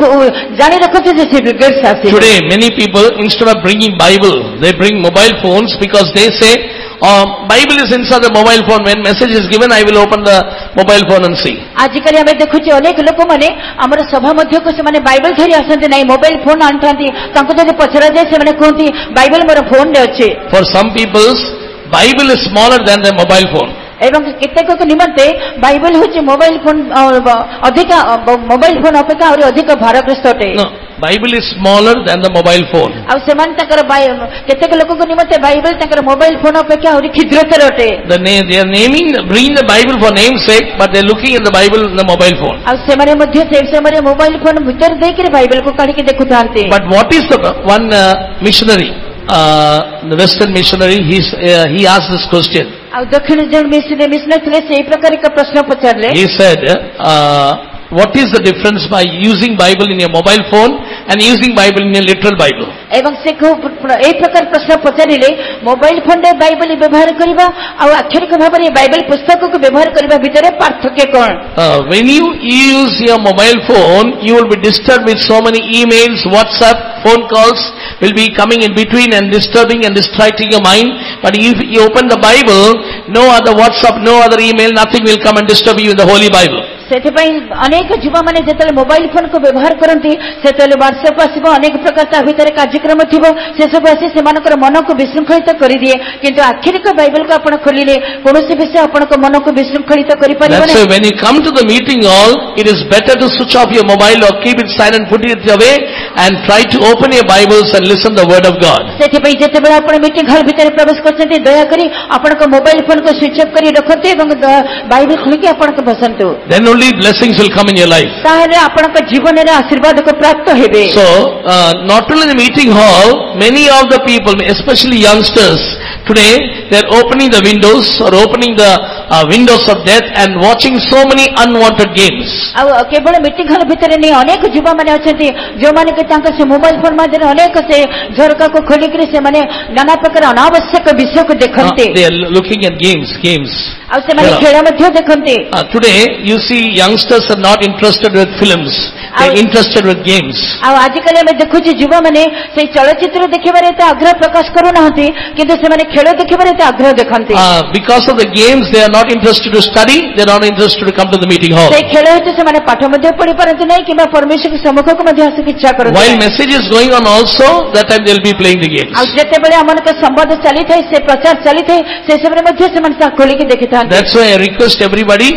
जानि रखते जे से गेट्स आसे. Today many people, instead of bringing Bible, they bring mobile phones because they say Bible is inside the mobile phone. When message is given, I will open the mobile phone and see. आजिकली हमें देखुची अनेक लोक माने हमर सभा मध्य को से माने Bible धरि आसंते नाही मोबाइल फोन आनथांती तांको जदि पछरा जाय से माने कोंती बाइबल मोर फोन रे अछि. For some people's Bible is smaller than their mobile phone. एवं केतेक को निमंते बाइबल होची मोबाइल फोन अधिक मोबाइल फोन अपेक्षा और अधिक भारग्रस्त अटे. No, Bible is smaller than the mobile phone. आ सेमान तकर केतेक लोक को निमंते बाइबल तकर मोबाइल फोन अपेक्षा और क्षुद्रतर अटे. They are bringing the Bible for name's sake, but they are looking at the Bible in the mobile phone. आ सेमाने मध्ये से सेमाने मोबाइल फोन भीतर देकर बाइबल को काढी के देखुथांते. But what is the one missionary the Western missionary, he asked this question. ଆଉ ଦକ୍ଷିଣ ଜଣ ମିଶନ ଥିଲେ ସେଇ ପ୍ରକାର ଏକ ପ୍ରଶ୍ନ ପଚାରିଲେ. He said, what is the difference by using Bible in your mobile phone and using Bible in your literal Bible? ଏବଂ ସେ এই ପ୍ରକାର ପ୍ରଶ୍ନ ପଚାରିଲେ ମୋବାଇଲ ଫୋନରେ ବାଇବଲ ବ୍ୟବହାର କରିବା ଆଉ ଆକ୍ଷରିକ ଭାବରେ ବାଇବଲ ପୁସ୍ତକକୁ ବ୍ୟବହାର କରିବା ଭିତରେ ପାର୍ଥକ୍ୟ କଣ? When you use your mobile phone, you will be disturbed with so many emails, WhatsApp, phone calls will be coming in between and disturbing and distracting your mind. But if you open the Bible, no other WhatsApp, no other email, nothing will come and disturb you in the Holy Bible. ସେଥିପାଇଁ ଅନେକ ଯୁବମାନେ ଯେତେବେଳେ mobile ଫୋନକୁ ବ୍ୟବହାର କରନ୍ତି ସେତେବେଳେ WhatsApp ଆସିବ, ଅନେକ ପ୍ରକାର ତା ଭିତରେ କାର୍ଯ୍ୟକ୍ରମ ଥିବ, ସେସବୁ ଆସି ସେମାନଙ୍କର ମନକୁ ବିଶୃଙ୍ଖଳିତ କରିଦିଏ। କିନ୍ତୁ ଆକ୍ଷରିକ ବାଇବଲକୁ ଆପଣ ଖୋଲିଲେ କୌଣସି ବିଷୟ ଆପଣଙ୍କ ମନକୁ ବିଶୃଙ୍ଖଳିତ କରିପାରିବ ନାହିଁ। That's why when you come to the meeting hall, it is better to switch off your mobile or keep it silent, put it away and try to open your Bibles and listen the word of God. ସେଥିପାଇଁ ଯେତେବେଳେ ଆପଣ meeting hall ଭିତରେ ପ୍ରବେଶ କରୁଛନ୍ତି ଦୟାକରି ଆପଣଙ୍କ mobile ଫୋନକୁ switch off କରି ରଖନ୍ତୁ ଏବଂ ବାଇବଲ ଖୋଲିକି ଆପଣଙ୍କୁ ବସନ୍ତୁ। Then only blessings will come in your life. ତାହେଲେ ଆପଣଙ୍କ ଜୀବନରେ ଆଶୀର୍ବାଦକୁ ପ୍ରାପ୍ତ ହେବେ। So, not only in the meeting hall, many of the people, especially youngsters, today they are opening the windows or opening the windows of death and watching so many unwanted games. ଆଉ କେବଳ meeting hall ଭିତରେ ନେଇ ଅନେକ ଯୁବମାନେ ଅଛନ୍ତି ଯେଉଁମାନେ କି ତାଙ୍କ ସେ ମୋବାଇଲ ଫୋନ ମାଧ୍ୟମରେ ଅନେକ ସେ ଝରକାକୁ ଖୋଲିକରି ସେମାନେ ନାନା ପ୍ରକାର ଅନାବଶ୍ୟକ ବିଷୟକୁ ଦେଖନ୍ତି। They are looking at games. ଆଉ ସେମାନେ ଖେଳ ମଧ୍ୟ ଦେଖନ୍ତି। Today you see youngsters are not interested with films, they are interested with games. ଆଉ ଆଜିକାଲି ଆମେ ଦେଖୁଛୁ ଯୁବମାନେ ସେଇ ଚଳଚ୍ଚିତ୍ର ଦେଖିବାରେ ଏତେ ଆଗ୍ରହ ପ୍ରକାଶ କରୁନାହାନ୍ତି କିନ୍ତୁ ସେମାନେ ଖେଳ ଦେଖିବାରେ ଏତେ ଆଗ୍ରହ ଦେଖନ୍ତି। Because of the games they are not interested to study, they are not interested to come to the meeting hall. ସେଇ ଖେଳ ହେତୁ ସେମାନେ ପାଠ ମଧ୍ୟ ପଢି ପାରନ୍ତି ନାହିଁ କିମ୍ବା ପରମେଶ୍ୱରଙ୍କ ସମ୍ମୁଖକୁ ମଧ୍ୟ ଆସିବାକୁ ଇଚ୍ଛା କରନ୍ତି। While message is going on also, that time they will be playing the games. ଆଉ ଯେତେବେଳେ ଆମମାନଙ୍କ ସମ୍ବାଦ ଚାଲିଥାଏ ସେ ପ୍ରଚାର ଚାଲିଥାଏ ସେ ସବୁରେ ମଧ୍ୟ ସେମାନେ ତାହା ଖୋଲିକି ଦେଖିଥାନ୍ତି। That's why I request everybody,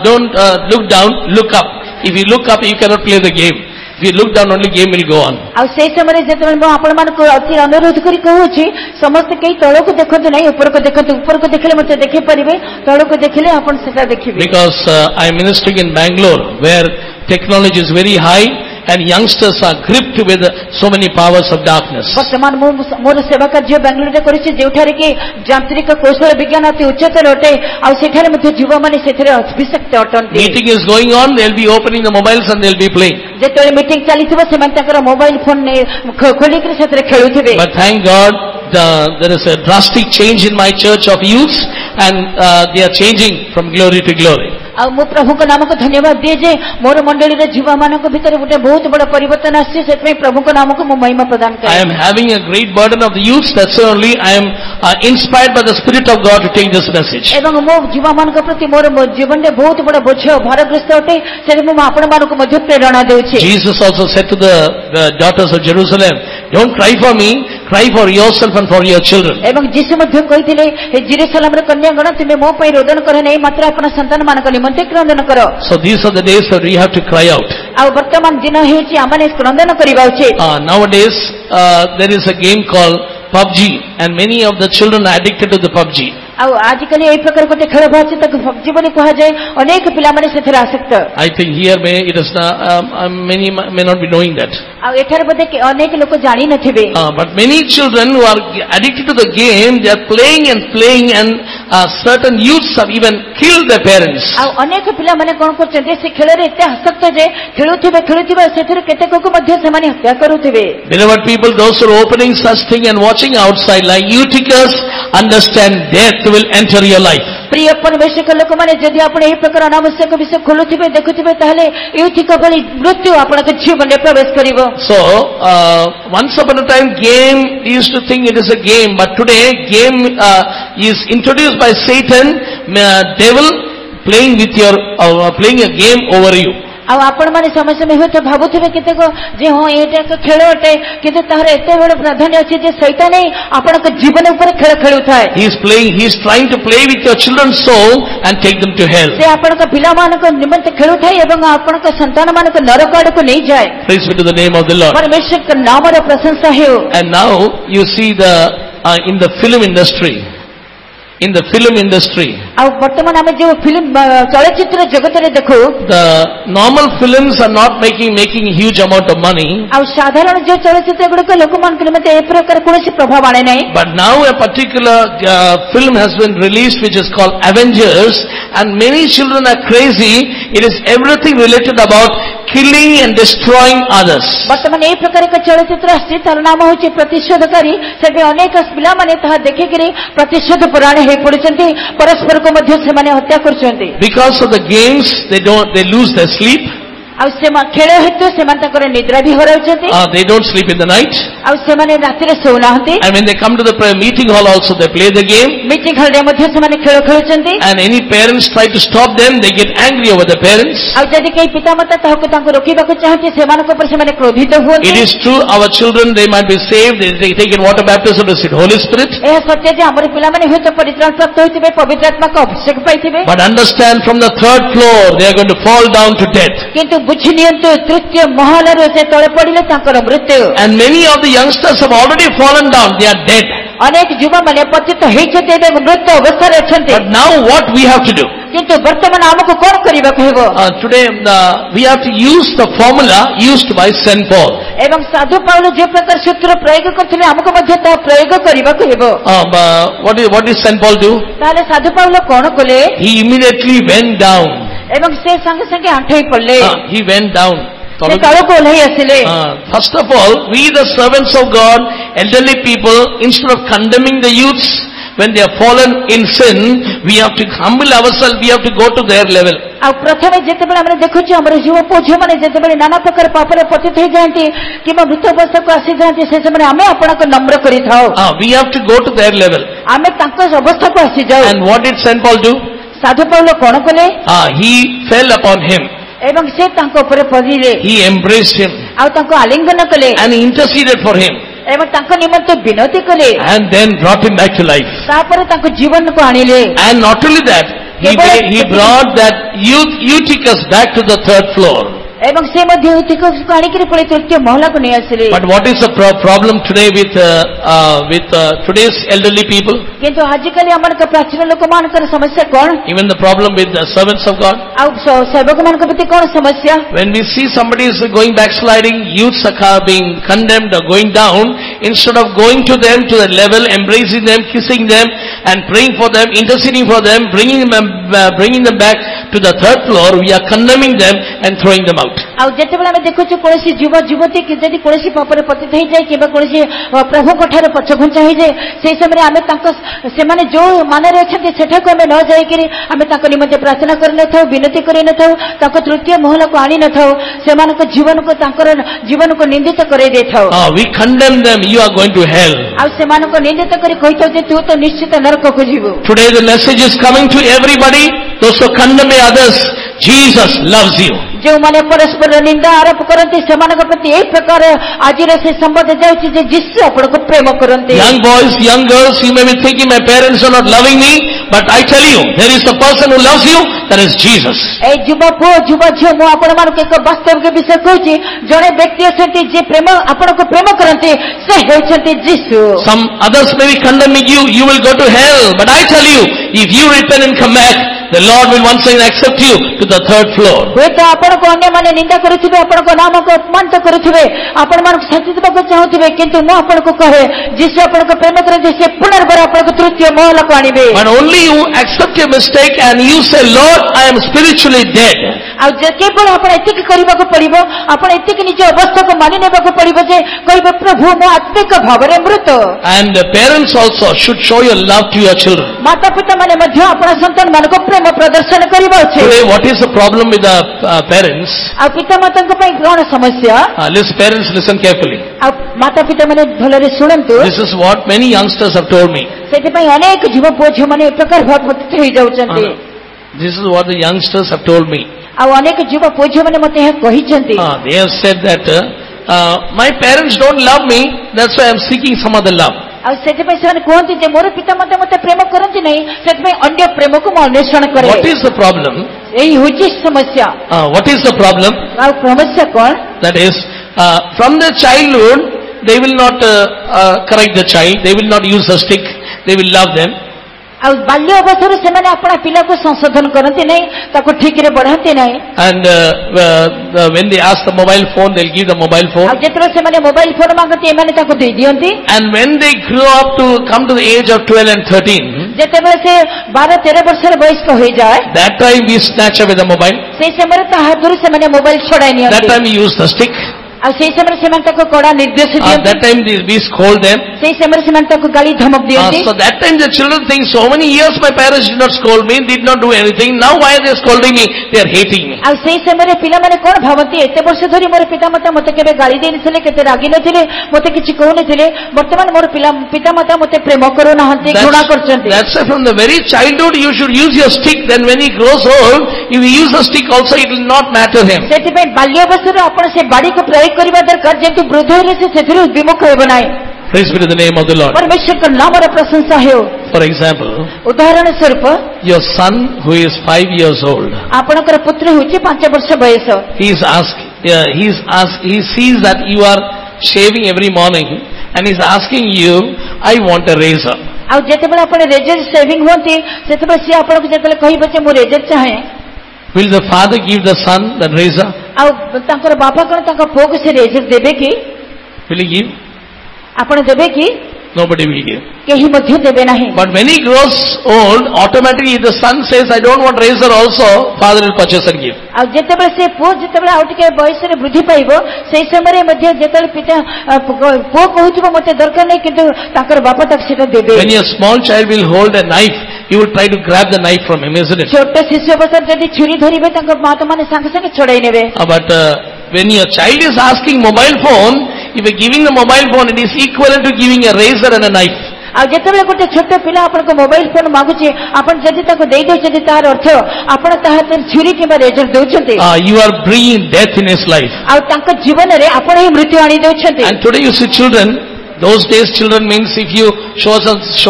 don't look down, look up. If you look up, you cannot play the game. If you look down, only game will go on. ଆଉ ସେଇ ସମୟରେ ଯେତେବେଳେ ମୁଁ ଆପଣମାନଙ୍କୁ ଅତି ଅନୁରୋଧ କରି କହୁଛି ସମସ୍ତେ କେହି ତଳକୁ ଦେଖନ୍ତୁ ନାହିଁ ଉପରକୁ ଦେଖନ୍ତୁ। ଉପରକୁ ଦେଖିଲେ ମୋତେ ଦେଖିପାରିବେ, ତଳକୁ ଦେଖିଲେ ଆପଣ ସେଟା ଦେଖିବେ। Because I am ministering in Bangalore where technology is very high and youngsters are gripped with so many powers of darkness. ବର୍ତ୍ତମାନ ମୁଁ ମୋର ସେବା କାର୍ଯ୍ୟ ବାଙ୍ଗାଲୋରରେ କରିଛି ଯେଉଁଠାରେ କି ଯାନ୍ତ୍ରିକ କୌଶଳ ବିଜ୍ଞାନ ଅତି ଉଚ୍ଚତର ଅଟେ ଆଉ ସେଠାରେ ମଧ୍ୟ ଯୁବମାନେ ସେଥିରେ ଅଭିଷକ୍ତ ଅଟନ୍ତି। Meeting is going on, they will be opening the mobiles and they will be playing. ଯେତେବେଳେ ମିଟିଂ ଚାଲିଥିବ ସେମାନେ ତାଙ୍କର ମୋବାଇଲ ଫୋନ ଖୋଲିକରି ସେଥିରେ ଖେଳୁଥିବେ। But thank God there is a drastic change in my church of youth and they are changing from glory to glory. ଆଉ ମୁଁ ପ୍ରଭୁଙ୍କ ନାମକୁ ଧନ୍ୟବାଦ ଦିଏ ଯେ ମୋର ମଣ୍ଡଳୀର ଯୁବମାନଙ୍କ ଭିତରେ ଗୋଟେ ବହୁତ ବଡ଼ ପରିବର୍ତ୍ତନ ଆସିଛି। ସେଥିପାଇଁ ପ୍ରଭୁଙ୍କ ନାମକୁ ମୁଁ ମହିମା ପ୍ରଦାନ କରେ। I am having a great burden of the youth. That's why only I am inspired by the Spirit of God to take this message. ଏବଂ ମୋ ଯୁବମାନଙ୍କ ପ୍ରତି ମୋର ଜୀବନରେ ବହୁତ ବଡ଼ ବୋଝ ଭାରଗ୍ରସ୍ତ ଅଟେ ସେଥିପାଇଁ ମୁଁ ଆପଣମାନଙ୍କୁ ମଧ୍ୟ ପ୍ରେରଣା ଦେଉଛି। Jesus also said to the daughters of Jerusalem, don't cry for me, cry for yourself and for your children. ଏବଂ ଯୀଶୁ ମଧ୍ୟ କହିଥିଲେ ହେ ଜେରୁସାଲେମର କନ୍ୟାଗଣ ତୁମେ ମୋ ପାଇଁ ରୋଦନ କର ନାହିଁ ମାତ୍ର ଆପଣ ସନ୍ତାନମାନଙ୍କ ନିମନ୍ତେ କ୍ରନ୍ଦନ କର। So these are the days that we have to cry out. ଆଉ ବର୍ତ୍ତମାନ ଦିନ ହେଉଛି ଆମମାନେ କ୍ରନ୍ଦନ କରିବା ଉଚିତ। Nowadays there is a game called PUBG and many of the children are addicted to the PUBG. ଆଉ ଆଜିକାଲି ଏଇ ପ୍ରକାର ଗୋଟେ ଖେଳ ବାହାରିଛି ତାକୁ PUBG ବୋଲି କୁହାଯାଏ। ଅନେକ ପିଲାମାନେ ସେଥିରେ ଆସକ୍ତ। I think here many may not be knowing that. ଆଉ ଏଠାରେ ବୋଧେ ଅନେକ ଲୋକ ଜାଣି ନଥିବେ। But many children who are addicted to the game, they are playing and certain youths have even killed their parents. ଆଉ ଅନେକ ପିଲାମାନେ କ'ଣ କରୁଛନ୍ତି ସେ ଖେଳରେ ଏତେ ଆସକ୍ତ ଯେ ଖେଳୁଥିବେ ସେଥିରୁ କେତେକକୁ ମଧ୍ୟ ସେମାନେ ହତ୍ୟା କରୁଥିବେ। Beloved people, those who are opening such thing and watching outside like Eutychus, understand death will enter your life. ପ୍ରିୟ ପରିବେଶକ ଲୋକମାନେ ଯଦି ଆପଣ ଏହି ପ୍ରକାର ଅନାବଶ୍ୟକ ବିଷୟ ଖୋଲୁଥିବେ ଦେଖୁଥିବେ ତାହେଲେ ୟୁଥିକ ଭଳି ମୃତ୍ୟୁ ଆପଣଙ୍କ ଜୀବନରେ ପ୍ରବେଶ କରିବ। So once upon a time game used to think it is a game, but today game is introduced by Satan, devil playing a game over you. ଆଉ ଆପଣମାନେ ସମୟ ସମୟ ହୁଏତ ଭାବୁଥିବେ କେତେକ ଯେ ହଁ ଏଇଟା ଏକ ଖେଳ ଅଟେ କିନ୍ତୁ ତାହାର ଏତେ ବଡ଼ ପ୍ରାଧାନ୍ୟ ଅଛି ଯେ ସୈତାନ ଆପଣଙ୍କ ଜୀବନ ଉପରେ ଖେଳ ଖେଳୁଥାଏ। He is trying to play with your children's soul and take them to hell. ସେ ଆପଣଙ୍କ ପିଲାମାନଙ୍କ ନିମନ୍ତେ ଖେଳୁଥାଏ ଏବଂ ଆପଣଙ୍କ ସନ୍ତାନମାନଙ୍କୁ ନରକ ଆଡ଼କୁ ନେଇଯାଏ। Praise be to the name of the Lord. ପରମେଶ୍ୱରଙ୍କ ନାମର ପ୍ରଶଂସା ହେଉ। And now you see in the film industry. in the film industry. ଆଉ ବର୍ତ୍ତମାନ ଆମେ ଯୋଉ ଫିଲ୍ମ ଚଳଚ୍ଚିତ୍ର ଜଗତରେ ଦେଖୁ, The normal films are not making huge amount of money. ଆଉ ସାଧାରଣ ଯୋଉ ଚଳଚ୍ଚିତ୍ର ଗୁଡିକ ଲୋକମାନଙ୍କ ନିମନ୍ତେ ଏ ପ୍ରକାର କୌଣସି ପ୍ରଭାବ ଆଣେ ନାହିଁ. But now a particular film has been released which is called Avengers, and many children are crazy. It is everything related about killing and destroying others. ବର୍ତ୍ତମାନ এই ପ୍ରକାର ଏକ ଚଳଚ୍ଚିତ୍ର ଆସିଛି, ତାର ନାମ ହେଉଛି ପ୍ରତିଶୋଧକାରୀ. ସେଠି ଅନେକ ପିଲାମାନେ ତାହା ଦେଖିକିରି ପ୍ରତିଶୋଧ ପରାୟଣ ହେଇ ପଡୁଛନ୍ତି, ପରସ୍ପରକୁ ମଧ୍ୟ ସେମାନେ ହତ୍ୟା କରୁଛନ୍ତି. Because of the games, they lose their sleep. ଆଉ ସେମାନେ ଖେଳ ହେତୁ ସେମାନେ ତାଙ୍କର ନିଦ୍ରା ବି ହରାଉଛନ୍ତି. They don't sleep in the night. ଆଉ ସେମାନେ ରାତିରେ ଶୋଉନାହାନ୍ତି. And when they come to the prayer meeting hall also, they play the game. Meeting ହଲରେ ମଧ୍ୟ ସେମାନେ ଖେଳ ଖେଳୁଛନ୍ତି. And any parents try to stop them, they get angry over the parents. ଆଉ ଯଦି କେହି ପିତାମାତା ତାଙ୍କୁ ରୋକିବାକୁ ଚାହାନ୍ତି, ସେମାନଙ୍କ ଉପରେ ସେମାନେ କ୍ରୋଧିତ ହୁଅନ୍ତି. It is true, our children, they might be saved, they take in water baptism, receive Holy Spirit. ଏହା ସତ୍ୟ ଯେ ଆମର ପିଲାମାନେ ହୁଏତ ପରିତ୍ରାଣ ପ୍ରାପ୍ତ ହୋଇଥିବେ, ପବିତ୍ର ଆତ୍ମାଙ୍କ ଅଭିଷେକ ପାଇଥିବେ. But understand, from the third floor, they are going to fall down to death. କିନ୍ତୁ ବୁଝି ନିଅନ୍ତୁ, ତୃତୀୟ ମହଲାରୁ ସେ ତଳେ ପଡ଼ିଲେ ତାଙ୍କର ମୃତ୍ୟୁ. And many of the youngsters have already fallen down, they are dead. ଅନେକ ଯୁବମାନେ ପତିତ ହୋଇଛନ୍ତି ଏବଂ ମୃତ ଅବସ୍ଥାରେ ଅଛନ୍ତି. But now what we have to do? କିନ୍ତୁ ବର୍ତ୍ତମାନ ଆମକୁ କଣ କରିବାକୁ ହେବ? Today we have to use the formula used by St. Paul. ଏବଂ ସାଧୁ ପାଉଲ ଯେ ପ୍ରକାର ସୂତ୍ର ପ୍ରୟୋଗ କରିଥିଲେ, ଆମକୁ ମଧ୍ୟ ତାହା ପ୍ରୟୋଗ କରିବାକୁ ହେବ. What did St. Paul do? ତାହେଲେ ସାଧୁ ପାଉଲ କଣ କଲେ? He immediately went down. ଏବଂ ସେ ସାଙ୍ଗେ ସାଙ୍ଗେ ଆଣ୍ଠେଇ ପଡ଼ିଲେ. He went down. ସେ ତଳକୁ ଓହ୍ଲାଇ ଆସିଲେ. First of all, we the servants of God, elderly people, instead of condemning the youths when they have fallen in sin, we have to humble ourselves, we have to go to their level. ଆଉ ପ୍ରଥମେ ଯେତେବେଳେ ଆମେ ଦେଖୁଛୁ ଆମର ଯୁବ ପୁଅ ଝିଅମାନେ ଯେତେବେଳେ ନାନା ପ୍ରକାର ପାପରେ ପତିତ ହୋଇଯାଆନ୍ତି କିମ୍ବା ମୃତ ଅବସ୍ଥାକୁ ଆସିଯାଆନ୍ତି, ସେ ସମୟରେ ଆମେ ଆପଣଙ୍କୁ ନମ୍ର କରିଥାଉ. We have to go to their level. ଆମେ ତାଙ୍କ ଅବସ୍ଥାକୁ ଆସିଯାଉ. And what did St. Paul do? ସାଧୁ ପାଉଲ କଣ କଲେ? He fell upon him. ଏବଂ ସେ ତାଙ୍କ ଉପରେ ପଡ଼ିଲେ. He embraced him. ଆଉ ତାଙ୍କୁ ଆଲିଙ୍ଗନ କଲେ. And he interceded for him. ଏବଂ ତାଙ୍କ ନିମନ୍ତେ ବିନତି କଲେ. And then brought him back to life. ତାପରେ ତାଙ୍କୁ ଜୀବନକୁ ଆଣିଲେ. And not only that, he brought that Eutychus back to the third floor. ଏବଂ ସେ ମଧ୍ୟ ୟୁତିକସକୁ ଆଣିକିରି ପୁଣି ତୃତୀୟ ମହଲାକୁ ନେଇ ଆସିଲେ. But what is the problem today with today's elderly people? କିନ୍ତୁ ଆଜିକାଲି ଆମର ପ୍ରାଚୀନ ଲୋକମାନଙ୍କର ସମସ୍ୟା କଣ? Even the problem with the servants of God. ଆଉ ସେବକମାନଙ୍କ ପ୍ରତି କଣ ସମସ୍ୟା? When we see somebody is going backsliding, youths are being condemned or going down, instead of going to them to the level, embracing them, kissing them, and praying for them, interceding for them, bringing them back to the third floor, we are condemning them and throwing them out. ଆଉ ଯେତେବେଳେ ଆମେ ଦେଖୁଛୁ କୌଣସି ଯୁବ ଯୁବତୀ ଯଦି କୌଣସି ପାପରେ ପତିତ ହେଇଯାଏ କିମ୍ବା କୌଣସି ପ୍ରଭୁଙ୍କ ଠାରୁ ପଛଘୁଞ୍ଚା ହେଇଯାଏ, ସେହି ସମୟରେ ଆମେ ସେମାନେ ଯୋଉ ମାନରେ ଅଛନ୍ତି ସେଠାକୁ ଆମେ ନ ଯାଇକରି ଆମେ ତାଙ୍କ ନିମନ୍ତେ ପ୍ରାର୍ଥନା କରିନଥାଉ, ବିନତି କରିନଥାଉ, ତାଙ୍କ ତୃତୀୟ ମହଲାକୁ ଆଣିନଥାଉ, ସେମାନଙ୍କ ତାଙ୍କର ଜୀବନକୁ ନିନ୍ଦିତ କରାଇ ଦେଇଥାଉ. We condemn them, you are going to hell. ଆଉ ସେମାନଙ୍କୁ ନିନ୍ଦିତ କରି କହିଥାଉ ଯେ ତୁ ତ ନିଶ୍ଚିତ ନରକକୁ ଯିବୁ. Today the message is coming to everybody, those who condemn others, Jesus loves you. ଯେଉଁମାନେ ପରସ୍ପର ନିନ୍ଦା ଆରୋପ କରନ୍ତି ସେମାନଙ୍କ ପ୍ରତି ଏହି ପ୍ରକାର ଆଜିର ସେ ସମ୍ବାଦ ଯାଉଛି ଯେ ଯୀଶୁ ଆପଣଙ୍କୁ ପ୍ରେମ କରନ୍ତି. Young boys, young girls, you may be thinking my parents are not loving me, but I tell you, there is the person who loves you, that is Jesus. এই ଯୁବ ପୁଅ ଯୁବ ଝିଅ, ମୁଁ ଆପଣମାନଙ୍କୁ ଏକ ବାସ୍ତବିକ ବିଷୟ କହୁଛି, ଜଣେ ବ୍ୟକ୍ତି ଅଛନ୍ତି ଯିଏ ଆପଣଙ୍କୁ ପ୍ରେମ କରନ୍ତି, ସେ ହେଉଛନ୍ତି ଯୀଶୁ. Some others may be condemning you, you will go to hell, but I tell you, if you repent and come back, the Lord will once again accept you to the third floor. ହୁଏତ ଆପଣଙ୍କୁ ଅନ୍ୟମାନେ ନିନ୍ଦା କରୁଥିବେ, ଆପଣଙ୍କ ନାମକୁ ଅପମାନିତ କରୁଥିବେ, ଆପଣମାନଙ୍କୁ ଶାସ୍ତି ଦେବାକୁ ଚାହୁଁଥିବେ, କିନ୍ତୁ ମୁଁ ଆପଣଙ୍କୁ କହେ ଯୀଶୁ ଆପଣଙ୍କୁ ପ୍ରେମ କରନ୍ତି, ସେ ପୁନର୍ବାର ଆପଣଙ୍କୁ ତୃତୀୟ ମହଲାକୁ ଆଣିବେ. But only you accept your mistake and you say, Lord, I am spiritually dead. ଆଉ କେବଳ ଆପଣ ଏତିକି କରିବାକୁ ପଡିବ, ଆପଣ ଏତିକି ନିଜ ଅବସ୍ଥାକୁ ମାନି ନେବାକୁ ପଡିବ ଯେ କହିବେ ପ୍ରଭୁ ମୁଁ ଆତ୍ମିକ ଭାବରେ ମୃତ. And the parents also should show your love to your children. ମାତା ପିତା ମାନେ ମଧ୍ୟ ଆପଣ ସନ୍ତାନମାନଙ୍କୁ ପ୍ରେମ ପ୍ରଦର୍ଶନ କରିବା ଉଚିତ. Today what is the problem with the parents? ଆଉ ପିତା ମାତାଙ୍କ ପାଇଁ କଣ ସମସ୍ୟା? Parents listen carefully. ଆଉ ମାତା ପିତା ମାନେ ଭଲରେ ଶୁଣନ୍ତୁ. This is what many youngsters have told me. ସେଥିପାଇଁ ଅନେକ ଯୁବ ପୁଅ ଝିଅ ମାନେ ଏ ପ୍ରକାର ଭାବପତିତ ହେଇଯାଉଛନ୍ତି. This is what the youngsters have told me. ଆଉ ଅନେକ ଯୁବ ପୁଅ ଝିଅ ମାନେ ମୋତେ ଏହା କହିଛନ୍ତି. They have said that my parents don't love me, that's why I am seeking some other love. ଆଉ ସେଥିପାଇଁ ସେମାନେ କୁହନ୍ତି ଯେ ମୋର ପିତା ମାତା ମୋତେ ପ୍ରେମ କରନ୍ତି ନାହିଁ, ସେଥିପାଇଁ ଅନ୍ୟ ପ୍ରେମକୁ ମୁଁ ଅନ୍ୱେଷଣ କରେ. What is the problem? ଏହି ହେଉଛି ସମସ୍ୟା. What is the problem? ଆଉ ସମସ୍ୟା କଣ? That is, from the childhood, they will not correct the child, they will not use a stick, they will love them. ଆଉ ବାଲ୍ୟ ଅବସ୍ଥାରୁ ସେମାନେ ଆପଣ ପିଲାକୁ ସଂଶୋଧନ କରନ୍ତି ନାହିଁ, ତାକୁ ଠିକରେ ବଢାନ୍ତି ନାହିଁ। And when they ask the mobile phone, they'll give the mobile phone. ଆଉ ଯେତେବେଳେ ସେମାନେ ମୋବାଇଲ ଫୋନ ମାଗନ୍ତି ଏମାନେ ତାକୁ ଦେଇ ଦିଅନ୍ତି। And when they grow up to come to the age of 12 and 13, ଯେତେବେଳେ ସେ 12-13 ବର୍ଷର ବୟସ୍କ ହୋଇଯାଏ, that time we snatch away the mobile. ସେଇ ସମୟରେ ତା ହାତରୁ ସେମାନେ ମୋବାଇଲ ଛଡାଇ That ନିଅନ୍ତି। time we use the stick. ଆଉ ସେଇ ସମୟରେ ସେମାନେ ତାକୁ କଡା ନିର୍ଦ୍ଦେଶ ଦିଅନ୍ତି। That time we scold them. ସେଇ ସମୟରେ ସେମାନେ ତାକୁ ଗାଳି ଧମକ ଦିଅନ୍ତି। So that time the children think, so many years my parents did not scold me, did not do anything. Now why are they scolding me? They are hating me. ଆଉ ସେଇ ସମୟରେ ପିଲାମାନେ କଣ ଭାବନ୍ତି, ଏତେ ବର୍ଷ ଧରି ମୋର ପିତାମାତା ମୋତେ କେବେ ଗାଳି ଦେଇନଥିଲେ, କେତେ ରାଗି ନଥିଲେ, ମୋତେ କିଛି କହୁନଥିଲେ, ବର୍ତ୍ତମାନ ମୋର ପିତାମାତା ମୋତେ ପ୍ରେମ କରୁନାହାନ୍ତି, ଘୃଣା କରୁଛନ୍ତି। That's why from the very childhood you should use your stick. Then when he grows old, if he use the stick also, it will not matter him. ସେଥିପାଇଁ ବାଲ୍ୟ ଅବସ୍ଥାରେ ଆପଣ ସେ ବାଡ଼ିକୁ ପ୍ରୟୋଗ କରିବା ଦରକାର, ଯେହେତୁ ବୃଦ୍ଧ ହେଲେ ସେ ସେଥିରୁ ବିମୁଖ ହେବ ନାହିଁ। Praise be to the name of the Lord. परमेश्वरଙ୍କ नामର प्रशंसा ହେଉ। For example, ଉଦାହରଣ ସ୍ୱରୂପ your son who is 5 years old, ଆପଣଙ୍କର ପୁତ୍ର ହେଉଛି 5 ବର୍ଷ ବୟସ। he sees that you are shaving every morning and he's asking you, I want a razor. ଆଉ ଯେତେବେଳେ ଆପଣ ରେଜର ସେଭିଂ ହୁଅନ୍ତି, ସେତେବେଳେ ସେ ଆପଣଙ୍କୁ ଯେତେବେଳେ କହିବେ ଯେ ମୁଁ ରେଜର ଚାହେଁ, will the father give the son the razor? ଆଉ ତାଙ୍କର ବାପା କଣ ତାଙ୍କ ପୁଅକୁ ସେ ରେଜର ଦେବେ କି? Will he give? ଆପଣ ଦେବେ କି? Nobody will give. କେହି ମଧ୍ୟ ଦେବେ ନାହିଁ। But when he grows old, automatically the son says, I don't want razor also, father will purchase and give. ଆଉ ଯେତେବେଳେ ସେ ପୁଅ ଯେତେବେଳେ ଆଉ ଟିକେ ବୟସରେ ବୃଦ୍ଧି ପାଇବ, ସେଇ ସମୟରେ ମଧ୍ୟ ଯେତେବେଳେ ପିତା ପୁଅ କହୁଥିବ ମୋତେ ଦରକାର ନାହିଁ, କିନ୍ତୁ ତାଙ୍କର ବାପା ତାକୁ ସେଟା ଦେବେ। When a small child will hold a knife, you will try to grab the knife from him, isn't it? ଛୋଟ ଶିଶୁ ଅବସ୍ଥାରେ ଯଦି ଛୁରୀ ଧରିବେ, ତାଙ୍କ ମାତା ମାନେ ସାଙ୍ଗେ ସାଙ୍ଗେ ଛଡାଇ ନେବେ। But when your child is asking mobile phone, if you're giving the mobile phone, it is equivalent to giving a razor and a knife. ଆଉ ଯେତେବେଳେ ଗୋଟେ ଛୋଟ ପିଲା ଆପଣଙ୍କ ମୋବାଇଲ ଫୋନ ମାଗୁଛି, ଆପଣ ଯଦି ତାକୁ ଦେଇ ଦଉଛନ୍ତି, ତାର ଅର୍ଥ ଆପଣ ତା ହାତରେ ଛୁରୀ କିମ୍ବା ରେଜର ଦଉଛନ୍ତି। You are bringing death in his life. ଆଉ ତାଙ୍କ ଜୀବନରେ ଆପଣ ହିଁ ମୃତ୍ୟୁ ଆଣି ଦଉଛନ୍ତି। And today you see children. Those days children means if you show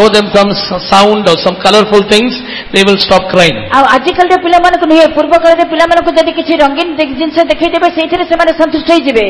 them some sound or some colorful things, they will stop crying. ଆଉ ଆଜିକାଲିର ପିଲାମାନଙ୍କୁ ନୁହେଁ, ପୂର୍ବ କାଳରେ ପିଲାମାନଙ୍କୁ ଯଦି କିଛି ରଙ୍ଗୀନ ଜିନିଷ ଦେଖେଇଦେବେ, ସେଇଥିରେ ସେମାନେ ସନ୍ତୁଷ୍ଟ ହେଇଯିବେ।